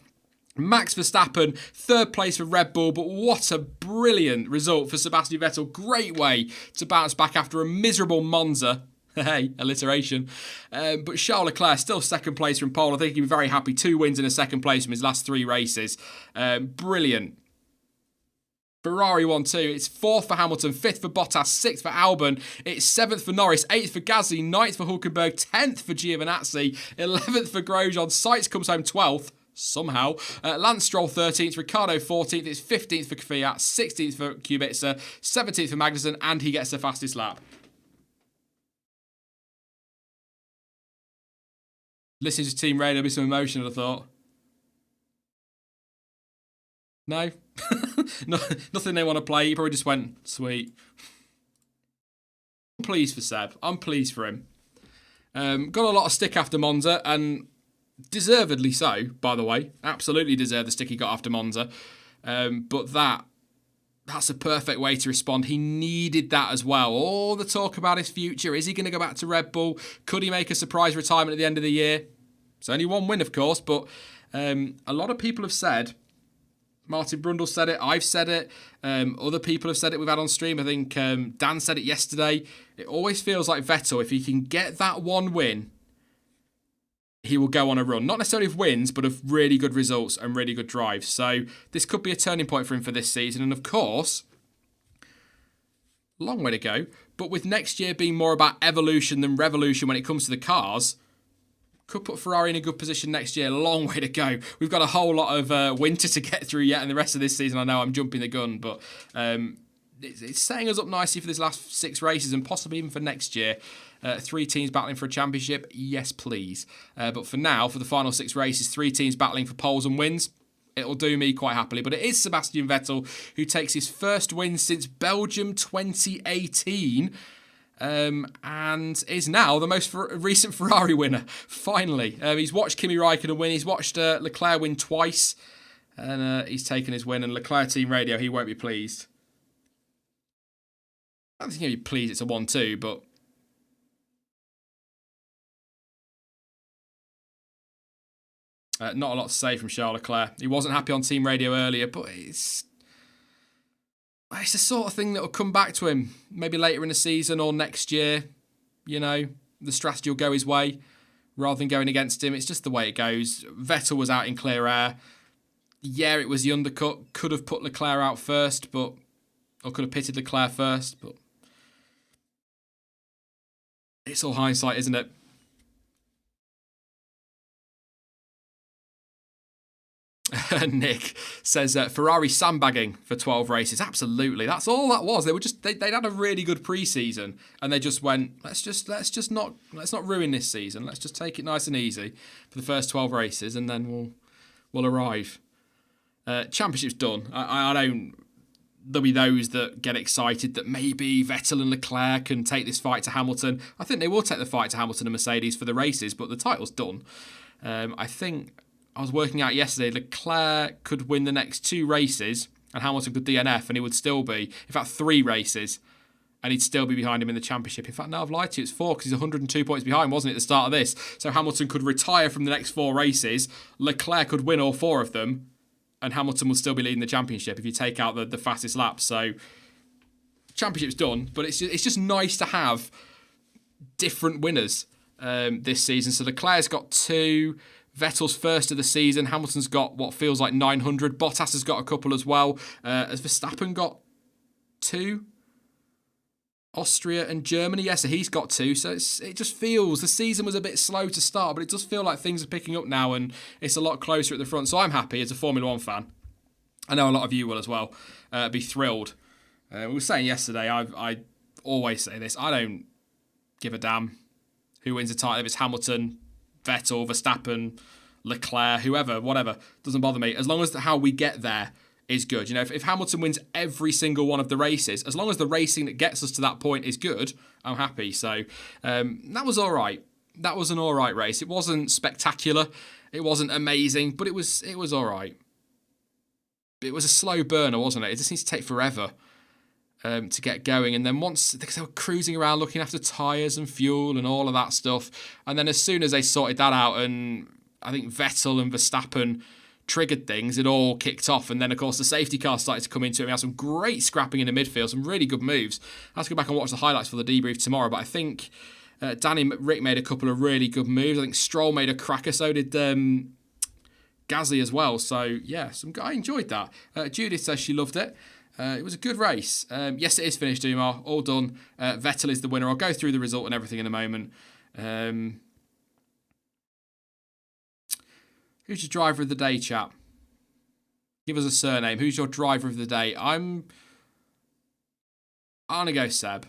Max Verstappen, third place for Red Bull, but what a brilliant result for Sebastian Vettel. Great way to bounce back after a miserable Monza. Hey, alliteration. But Charles Leclerc, still second place from pole. I think he'd be very happy. 2 wins in a second place from his last 3 races. Brilliant. Ferrari 1-2. It's 4th for Hamilton, 5th for Bottas, 6th for Albon. It's 7th for Norris, 8th for Gasly, 9th for Hülkenberg, 10th for Giovinazzi, 11th for Grosjean. Sainz comes home 12th. Somehow. Lance Stroll 13th, Ricciardo 14th, it's 15th for Kvyat, 16th for Kubica, 17th for Magnussen, and he gets the fastest lap. Listening to Team Radio, there'll be some emotion, I thought. No? No, nothing they want to play. He probably just went, sweet. I'm pleased for Seb. I'm pleased for him. Got a lot of stick after Monza, and deservedly so, by the way. Absolutely deserved the stick he got after Monza. But that's a perfect way to respond. He needed that as well. All the talk about his future. Is he going to go back to Red Bull? Could he make a surprise retirement at the end of the year? It's only 1 win, of course, but a lot of people have said Martin Brundle said it. I've said it. Other people have said it we've had on stream. I think Dan said it yesterday. It always feels like Vettel, if he can get that one win, he will go on a run. Not necessarily of wins, but of really good results and really good drives. So this could be a turning point for him for this season. And of course, long way to go. But with next year being more about evolution than revolution when it comes to the cars, could put Ferrari in a good position next year. Long way to go. We've got a whole lot of winter to get through yet, and the rest of this season, I know I'm jumping the gun, but it's setting us up nicely for this last 6 races and possibly even for next year. 3 teams battling for a championship, yes please. But for now, for the final 6 races, 3 teams battling for poles and wins. It'll do me quite happily. But it is Sebastian Vettel who takes his first win since Belgium 2018. And is now the most recent Ferrari winner, finally. He's watched Kimi Raikkonen win, he's watched Leclerc win twice, and he's taken his win. And Leclerc team radio, he won't be pleased. I don't think he'll be pleased it's a 1-2, but not a lot to say from Charles Leclerc. He wasn't happy on team radio earlier, but it's the sort of thing that will come back to him maybe later in the season or next year. You know, the strategy will go his way rather than going against him. It's just the way it goes. Vettel was out in clear air. Yeah, it was the undercut. Could have put Leclerc out first, or could have pitted Leclerc first, but it's all hindsight, isn't it? Nick says Ferrari sandbagging for 12 races. Absolutely, that's all that was. They were just they'd had a really good pre-season and they just went, let's not ruin this season. Let's just take it nice and easy for the first 12 races and then we'll arrive. Championship's done. I don't. There'll be those that get excited that maybe Vettel and Leclerc can take this fight to Hamilton. I think they will take the fight to Hamilton and Mercedes for the races, but the title's done. I think I was working out yesterday, Leclerc could win the next 2 races and Hamilton could DNF and he would still be, in fact, 3 races and he'd still be behind him in the championship. In fact, no, I've lied to you, it's 4 because he's 102 points behind, wasn't it, at the start of this? So Hamilton could retire from the next 4 races, Leclerc could win all 4 of them, and Hamilton would still be leading the championship if you take out the fastest lap. So championship's done, but it's just nice to have different winners this season. So Leclerc's got 2, Vettel's first of the season, Hamilton's got what feels like 900, Bottas has got a couple as well. Has Verstappen got 2? Austria and Germany, yes, so he's got 2. So it just feels, the season was a bit slow to start, but it does feel like things are picking up now and it's a lot closer at the front. So I'm happy as a Formula 1 fan. I know a lot of you will as well be thrilled. We were saying yesterday, I always say this, I don't give a damn who wins the title, if it's Hamilton, Vettel, Verstappen, Leclerc, whoever, whatever, doesn't bother me. As long as how we get there is good. You know, if Hamilton wins every single one of the races, as long as the racing that gets us to that point is good, I'm happy. So that was all right. That was an all right race. It wasn't spectacular. It wasn't amazing, but it was all right. It was a slow burner, wasn't it? It just needs to take forever to get going. And then once they were cruising around looking after tyres and fuel and all of that stuff, and then as soon as they sorted that out and I think Vettel and Verstappen triggered things, it all kicked off. And then, of course, the safety car started to come into it. We had some great scrapping in the midfield, some really good moves. I have to go back and watch the highlights for the debrief tomorrow, but I think Danny Rick made a couple of really good moves. I think Stroll made a cracker, so did Gasly as well. So, yeah, I enjoyed that. Judith says she loved it. It was a good race. Yes, it is finished, Umar. All done. Vettel is the winner. I'll go through the result and everything in a moment. Who's your driver of the day, chap? Give us a surname. Who's your driver of the day? I'm going to go Seb.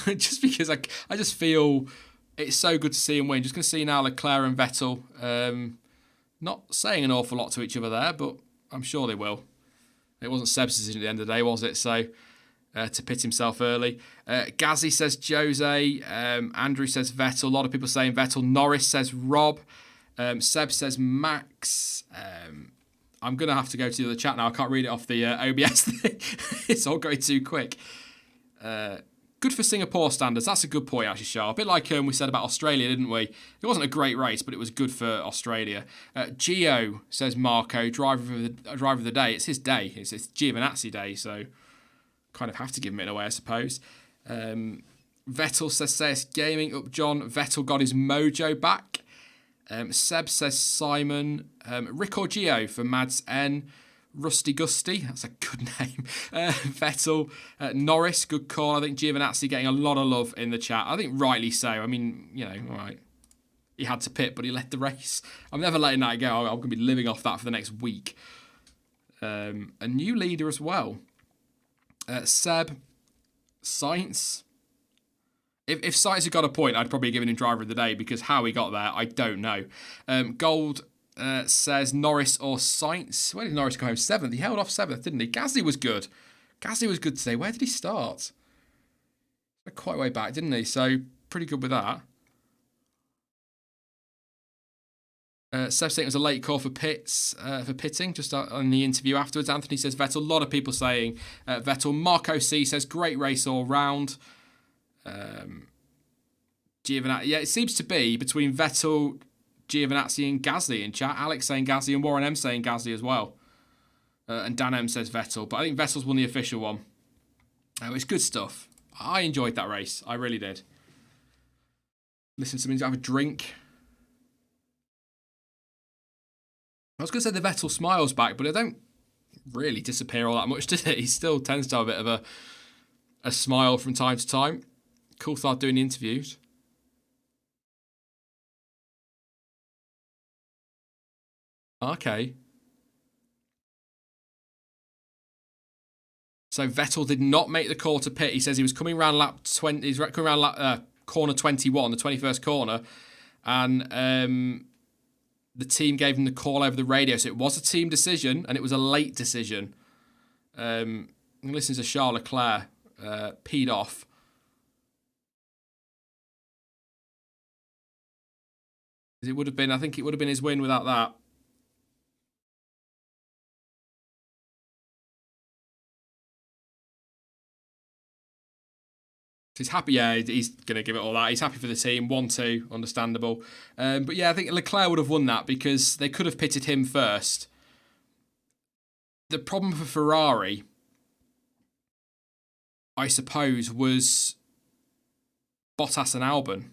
Just because I just feel it's so good to see him win. Just going to see now Leclerc and Vettel. Not saying an awful lot to each other there, but I'm sure they will. It wasn't Seb's decision at the end of the day, was it? So, to pit himself early. Gazzy says Jose. Andrew says Vettel. A lot of people saying Vettel. Norris says Rob. Seb says Max. I'm going to have to go to the other chat now. I can't read it off the OBS thing. It's all going too quick. good for Singapore standards. That's a good point, actually, Charles. A bit like we said about Australia, didn't we? It wasn't a great race, but it was good for Australia. Gio, says Marco, driver of the day. It's his day. It's Giovinazzi Day, so kind of have to give him it away, I suppose. Vettel says CS Gaming, up John. Vettel got his mojo back. Seb says Simon. Rick or Gio for Mads N. Rusty Gusty, that's a good name. Vettel, Norris, good call. I think Giovinazzi getting a lot of love in the chat. I think rightly so. I mean, all right. He had to pit, but he led the race. I'm never letting that go. I'm going to be living off that for the next week. A new leader as well. Seb, Sainz. If Sainz had got a point, I'd probably have given him driver of the day, because how he got there, I don't know. Gold says Norris or Sainz. Where did Norris go home? 7th. He held off 7th, didn't he? Gasly was good. Gasly was good today. Where did he start? Quite a way back, didn't he? So, pretty good with that. Seb saying it was a late call for pitting, just on the interview afterwards. Anthony says Vettel. A lot of people saying Vettel. Marco C says great race all round. Giovinazzi. Yeah, it seems to be between Vettel, Giovinazzi and Gasly in chat. Alex saying Gasly and Warren M saying Gasly as well. And Dan M says Vettel. But I think Vettel's won the official one. It's good stuff. I enjoyed that race. I really did. Listen to me have a drink. I was going to say the Vettel smiles back, but it don't really disappear all that much, does it? He still tends to have a bit of a smile from time to time. Coulthard doing the interviews. Okay. So Vettel did not make the call to pit. He says he was coming around lap 20. He's coming around corner 21, the 21st corner, and the team gave him the call over the radio. So it was a team decision, and it was a late decision. Listen to Charles Leclerc peed off. It would have been, I think it would have been his win without that. He's happy, yeah, he's going to give it all that. He's happy for the team. 1-2, understandable. But yeah, I think Leclerc would have won that because they could have pitted him first. The problem for Ferrari, I suppose, was Bottas and Albon.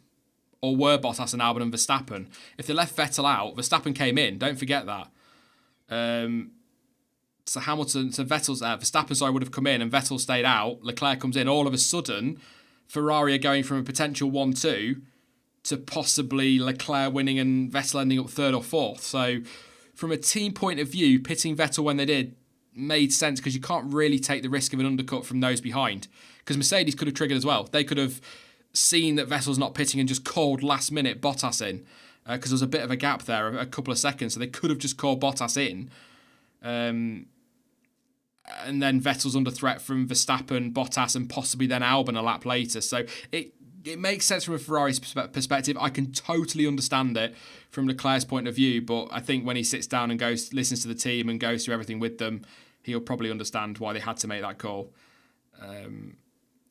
Or were Bottas and Albon and Verstappen. If they left Vettel out, Verstappen came in. Don't forget that. So Verstappen would have come in and Vettel stayed out. Leclerc comes in. All of a sudden, Ferrari are going from a potential 1-2 to possibly Leclerc winning and Vettel ending up 3rd or 4th. So from a team point of view, pitting Vettel when they did made sense because you can't really take the risk of an undercut from those behind. Because Mercedes could have triggered as well. They could have seen that Vettel's not pitting and just called last minute Bottas in because there was a bit of a gap there, a couple of seconds. So they could have just called Bottas in. And then Vettel's under threat from Verstappen, Bottas, and possibly then Albon a lap later. So it makes sense from a Ferrari's perspective. I can totally understand it from Leclerc's point of view, but I think when he sits down and listens to the team and goes through everything with them, he'll probably understand why they had to make that call.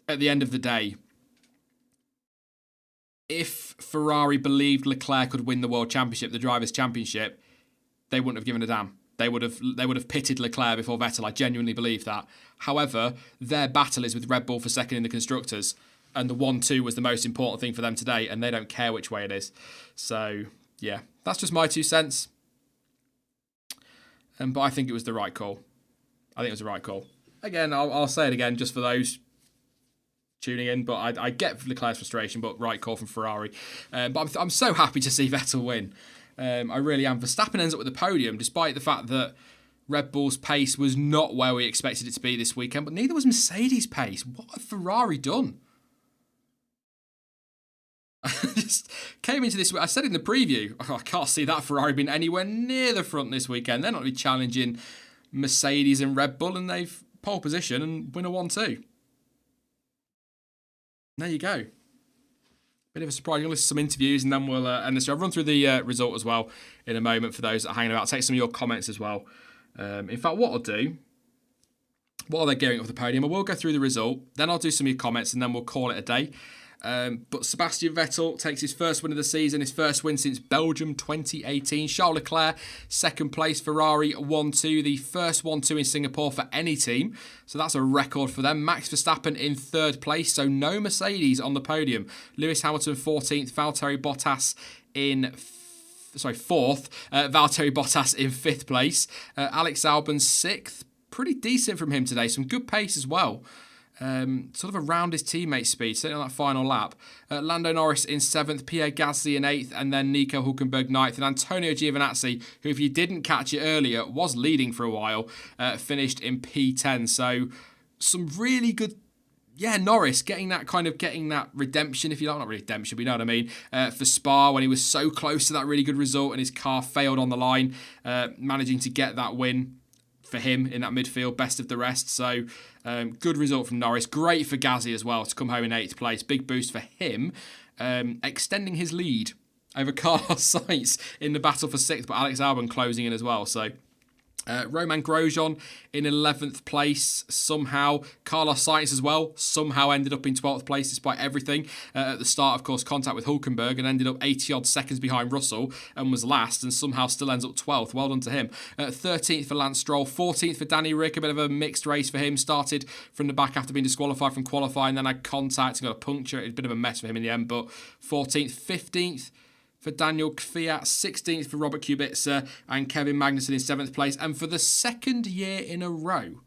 At the end of the day, if Ferrari believed Leclerc could win the World Championship, the Drivers' Championship, they wouldn't have given a damn. They would have pitted Leclerc before Vettel. I genuinely believe that. However, their battle is with Red Bull for second in the Constructors, and the 1-2 was the most important thing for them today, and they don't care which way it is. So, yeah, that's just my 2 cents. But I think it was the right call. Again, I'll say it again just for those tuning in, but I get Leclerc's frustration, but right call from Ferrari. But I'm so happy to see Vettel win. I really am. Verstappen ends up with the podium, despite the fact that Red Bull's pace was not where we expected it to be this weekend, but neither was Mercedes' pace. What have Ferrari done? I just came into this. I said in the preview, I can't see that Ferrari being anywhere near the front this weekend. They're not really challenging Mercedes and Red Bull, and they've pole position and win a 1-2. There you go. Bit of a surprise. You'll listen to some interviews and then we'll end this. I'll run through the result as well in a moment for those that are hanging about. I'll take some of your comments as well. In fact, what I'll do, while they're gearing up for the podium, I will go through the result, then I'll do some of your comments, and then we'll call it a day. But Sebastian Vettel takes his first win of the season, his first win since Belgium 2018. Charles Leclerc, second place. Ferrari 1-2, the first 1-2 in Singapore for any team. So that's a record for them. Max Verstappen in third place, so no Mercedes on the podium. Lewis Hamilton 14th, Valtteri Bottas in fourth. Valtteri Bottas in fifth place. Alex Albon sixth. Pretty decent from him today. Some good pace as well. Sort of around his teammate's speed, certainly on that final lap. Lando Norris in 7th, Pierre Gasly in 8th, and then Nico Hülkenberg 9th. And Antonio Giovinazzi, who, if you didn't catch it earlier, was leading for a while, finished in P10. So some really good... Yeah, Norris getting that redemption, if you like. Not redemption, but you know what I mean. For Spa, when he was so close to that really good result and his car failed on the line, managing to get that win for him in that midfield, best of the rest. So good result from Norris. Great for Gasly as well to come home in 8th place. Big boost for him, extending his lead over Carlos Sainz in the battle for 6th, but Alex Albon closing in as well. So Romain Grosjean in 11th place somehow. Carlos Sainz as well somehow ended up in 12th place despite everything. At the start, of course, contact with Hülkenberg and ended up 80 odd seconds behind Russell and was last and somehow still ends up 12th. Well done to him. 13th for Lance Stroll. 14th for Danny Rick. A bit of a mixed race for him. Started from the back after being disqualified from qualifying, then had contact and got a puncture. It was a bit of a mess for him in the end, but 14th. 15th for Daniel Kvyat, 16th for Robert Kubica, and Kevin Magnussen in 7th place. And for the second year in a row,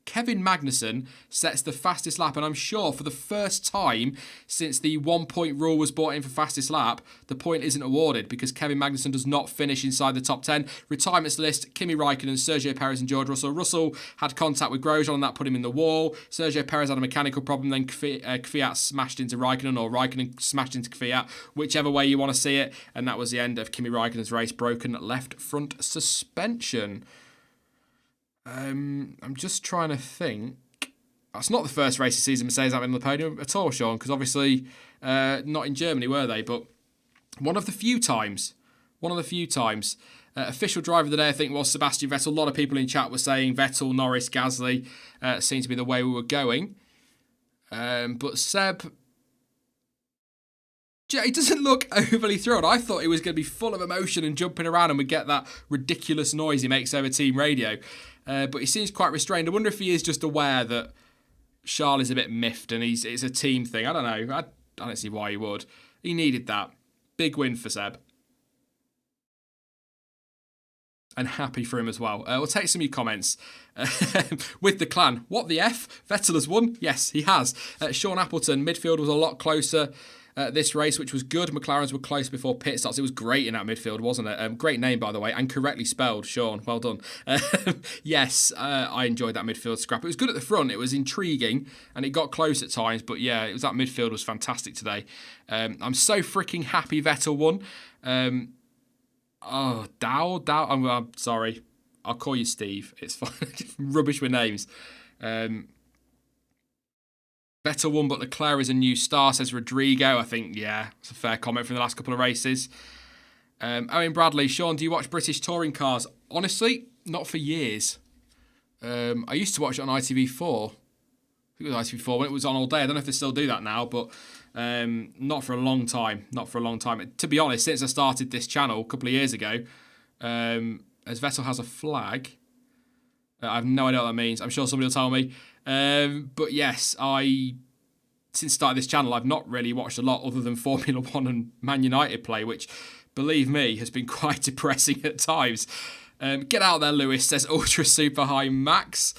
Kevin Magnussen sets the fastest lap, and I'm sure for the first time since the 1 point rule was brought in for fastest lap, the point isn't awarded because Kevin Magnussen does not finish inside the top 10. Retirements list: Kimi Raikkonen, Sergio Perez and George Russell. Russell had contact with Grosjean and that put him in the wall. Sergio Perez had a mechanical problem, then Kvyat smashed into Raikkonen, or Raikkonen smashed into Kvyat, whichever way you want to see it, and that was the end of Kimi Raikkonen's race. Broken left front suspension. I'm just trying to think. That's not the first race of the season Mercedes have been on the podium at all, Sean, because obviously not in Germany, were they? But one of the few times. Official driver of the day, I think, was Sebastian Vettel. A lot of people in chat were saying Vettel, Norris, Gasly seemed to be the way we were going. But Seb... He doesn't look overly thrilled. I thought he was going to be full of emotion and jumping around and would get that ridiculous noise he makes over team radio. But he seems quite restrained. I wonder if he is just aware that Charles is a bit miffed and it's a team thing. I don't know. I don't see why he would. He needed that. Big win for Seb. And happy for him as well. We'll take some of your comments. With the clan. What the F? Vettel has won? Yes, he has. Sean Appleton, midfield was a lot closer this race, which was good. McLaren's were close before pit stops. It was great in that midfield, wasn't it? Great name, by the way, and correctly spelled, Sean. Well done. Yes, I enjoyed that midfield scrap. It was good at the front. It was intriguing, and it got close at times. But yeah, it was that midfield was fantastic today. I'm so freaking happy Vettel won. Dow. I'm sorry. I'll call you Steve. It's fine. Rubbish with names. Vettel won, but Leclerc is a new star, says Rodrigo. I think, yeah, it's a fair comment from the last couple of races. Owen Bradley, Sean, do you watch British touring cars? Honestly, not for years. I used to watch it on ITV4. I think it was ITV4 when it was on all day. I don't know if they still do that now, but not for a long time. To be honest, since I started this channel a couple of years ago, as Vettel has a flag, I have no idea what that means. I'm sure somebody will tell me. But yes, since starting this channel, I've not really watched a lot other than Formula 1 and Man United play, which, believe me, has been quite depressing at times. Get out there, Lewis, says Ultra Super High Max.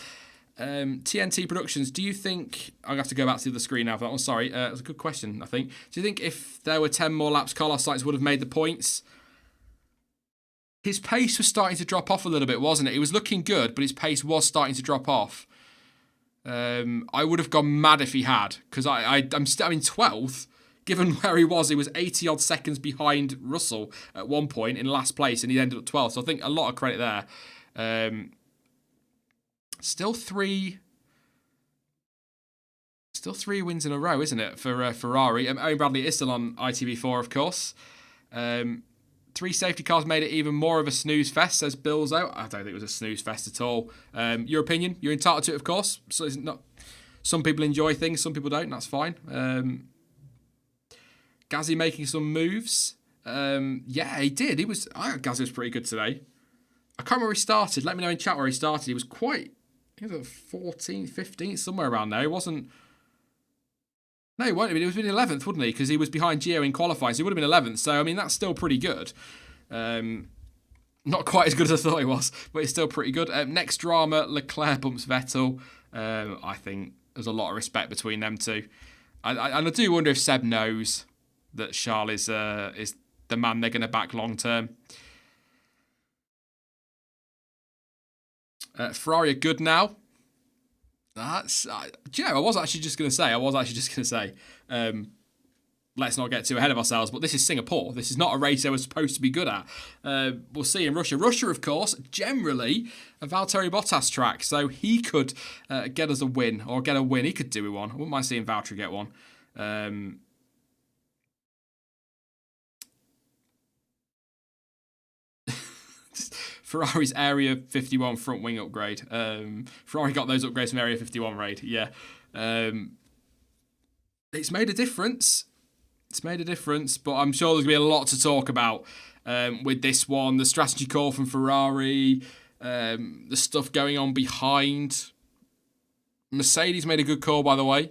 TNT Productions, do you think... I'm going to have to go back to the screen now for that one. Sorry, it was a good question, I think. Do you think if there were 10 more laps, Carlos Sainz would have made the points? His pace was starting to drop off a little bit, wasn't it? He was looking good, but his pace was starting to drop off. I would have gone mad if he had, because I'm still in 12th. Given where he was 80 odd seconds behind Russell at one point in last place, and he ended up 12th. So I think a lot of credit there. Still three wins in a row, isn't it, for Ferrari? Owen Bradley is still on ITV4, of course. 3 safety cars made it even more of a snooze fest, says Billzo. I don't think it was a snooze fest at all. Your opinion, you're entitled to it, of course. So it's not. Some people enjoy things, some people don't. That's fine. Gazzy making some moves. Yeah, he did. I thought Gazzy was pretty good today. I can't remember where he started. Let me know in chat where he started. He was quite. He was at 14th, 15th, somewhere around there. He wasn't. No, he won't have been. He was in 11th, wouldn't he? Because he was behind Gio in qualifying, so he would have been 11th. So, I mean, that's still pretty good. Not quite as good as I thought he was, but it's still pretty good. Next drama, Leclerc bumps Vettel. I think there's a lot of respect between them two. And I do wonder if Seb knows that Charles is the man they're going to back long term. Ferrari are good now. That's, do you know, I was actually just going to say, let's not get too ahead of ourselves, but this is Singapore. This is not a race they were supposed to be good at. We'll see in Russia. Russia, of course, generally a Valtteri Bottas track, so he could get us a win, or get a win. He could do with one. I wouldn't mind seeing Valtteri get one. Ferrari's Area 51 front wing upgrade. Ferrari got those upgrades from Area 51 raid. Yeah. It's made a difference. But I'm sure there's going to be a lot to talk about with this one. The strategy call from Ferrari, the stuff going on behind. Mercedes made a good call, by the way.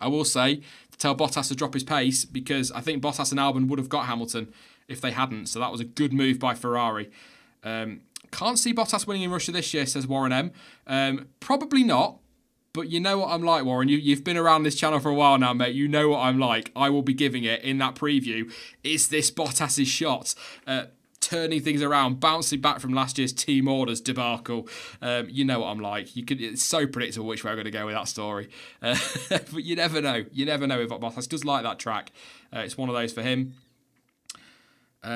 I will say, to tell Bottas to drop his pace, because I think Bottas and Albon would have got Hamilton if they hadn't. So that was a good move by Ferrari. Can't see Bottas winning in Russia this year, says Warren M. Probably not, but you know what I'm like, Warren. You've been around this channel for a while now, mate. You know what I'm like. I will be giving it in that preview. Is this Bottas's shot? Turning things around, bouncing back from last year's team orders debacle. You know what I'm like. It's so predictable which way I'm going to go with that story. But you never know. You never know if Bottas does like that track. It's one of those for him.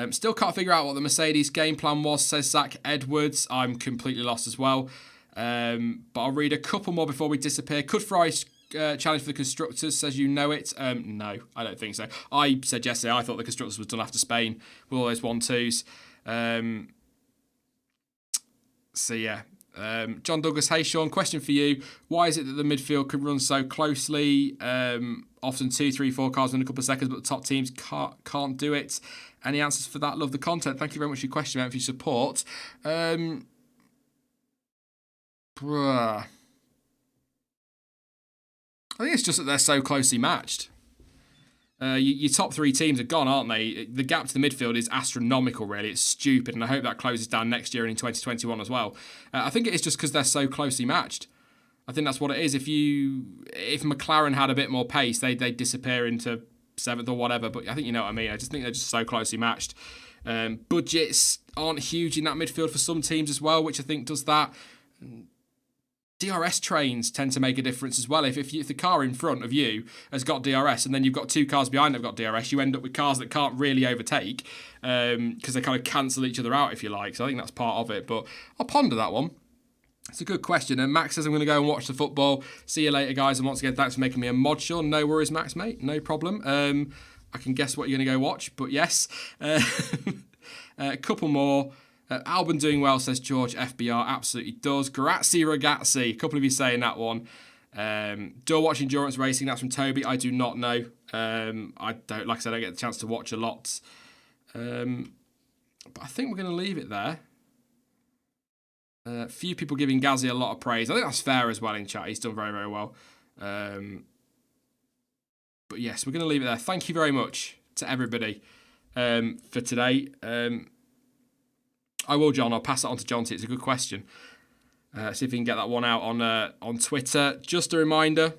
Still can't figure out what the Mercedes game plan was, says Zach Edwards. I'm completely lost as well. But I'll read a couple more before we disappear. Could Ferrari challenge for the constructors, says you know it? No, I don't think so. I said yesterday I thought the constructors was done after Spain with all those 1-2s. So yeah. John Douglas, hey Sean, question for you. Why is it that the midfield can run so closely? Often 2, 3, 4 cars in a couple of seconds, but the top teams can't do it. Any answers for that? Love the content. Thank you very much for your question, and for your support. I think it's just that they're so closely matched. Your top 3 teams are gone, aren't they? The gap to the midfield is astronomical, really. It's stupid, and I hope that closes down next year and in 2021 as well. I think it is just because they're so closely matched. I think that's what it is. If McLaren had a bit more pace, they'd disappear into 7th or whatever. But I think you know what I mean. I just think they're just so closely matched. Budgets aren't huge in that midfield for some teams as well, which I think does that. DRS trains tend to make a difference as well. If the car in front of you has got DRS and then you've got 2 cars behind that have got DRS, you end up with cars that can't really overtake because they kind of cancel each other out, if you like. So I think that's part of it. But I'll ponder that one. It's a good question. And Max says, I'm going to go and watch the football. See you later, guys. And once again, thanks for making me a mod, Sean. No worries, Max, mate. No problem. I can guess what you're going to go watch, but yes. A couple more. Albon doing well, says George. FBR absolutely does. Grazie ragazzi. A couple of you saying that one. Do I watch endurance racing? That's from Toby. I do not know. I don't, like I said, I don't get the chance to watch a lot. But I think we're going to leave it there. A few people giving Gazzy a lot of praise. I think that's fair as well in chat. He's done very, very well. But yes, we're going to leave it there. Thank you very much to everybody for today. I will, John. I'll pass that on to John. It's a good question. See if we can get that one out on Twitter. Just a reminder,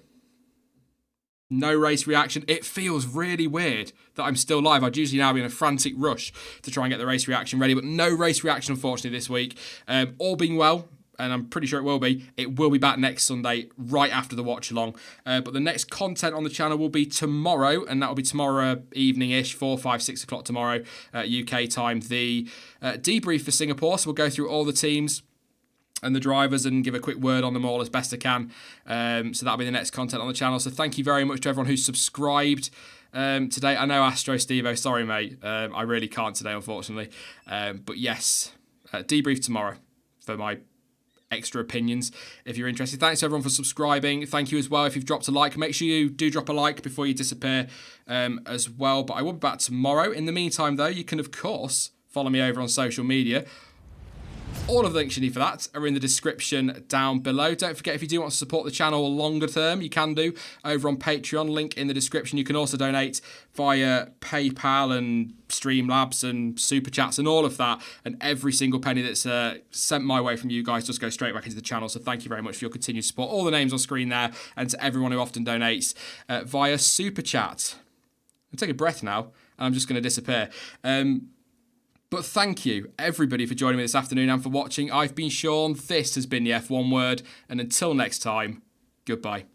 no race reaction. It feels really weird that I'm still live. I'd usually now be in a frantic rush to try and get the race reaction ready, but no race reaction, unfortunately, this week. All being well, and I'm pretty sure it will be back next Sunday, right after the watch-along. But the next content on the channel will be tomorrow, and that will be tomorrow evening-ish, 4, 5, 6 o'clock tomorrow, UK time. The debrief for Singapore, so we'll go through all the teams and the drivers and give a quick word on them all as best I can. So that'll be the next content on the channel. So thank you very much to everyone who's subscribed. today. I know Astro Stevo, sorry mate, I really can't today unfortunately. But yes, debrief tomorrow for my extra opinions if you're interested. Thanks everyone for subscribing. Thank you as well if you've dropped a like. Make sure you do drop a like before you disappear as well. But I will be back tomorrow. In the meantime though, you can of course follow me over on social media. All of the links you need for that are in the description down below. Don't forget, if you do want to support the channel longer term, you can do over on Patreon, link in the description. You can also donate via PayPal and Streamlabs and Super Chats and all of that. And every single penny that's sent my way from you guys just goes straight back into the channel. So thank you very much for your continued support. All the names on screen there, and to everyone who often donates via Super Chat. I'll take a breath now, and I'm just going to disappear. But thank you, everybody, for joining me this afternoon and for watching. I've been Sean, this has been the F1 Word, and until next time, goodbye.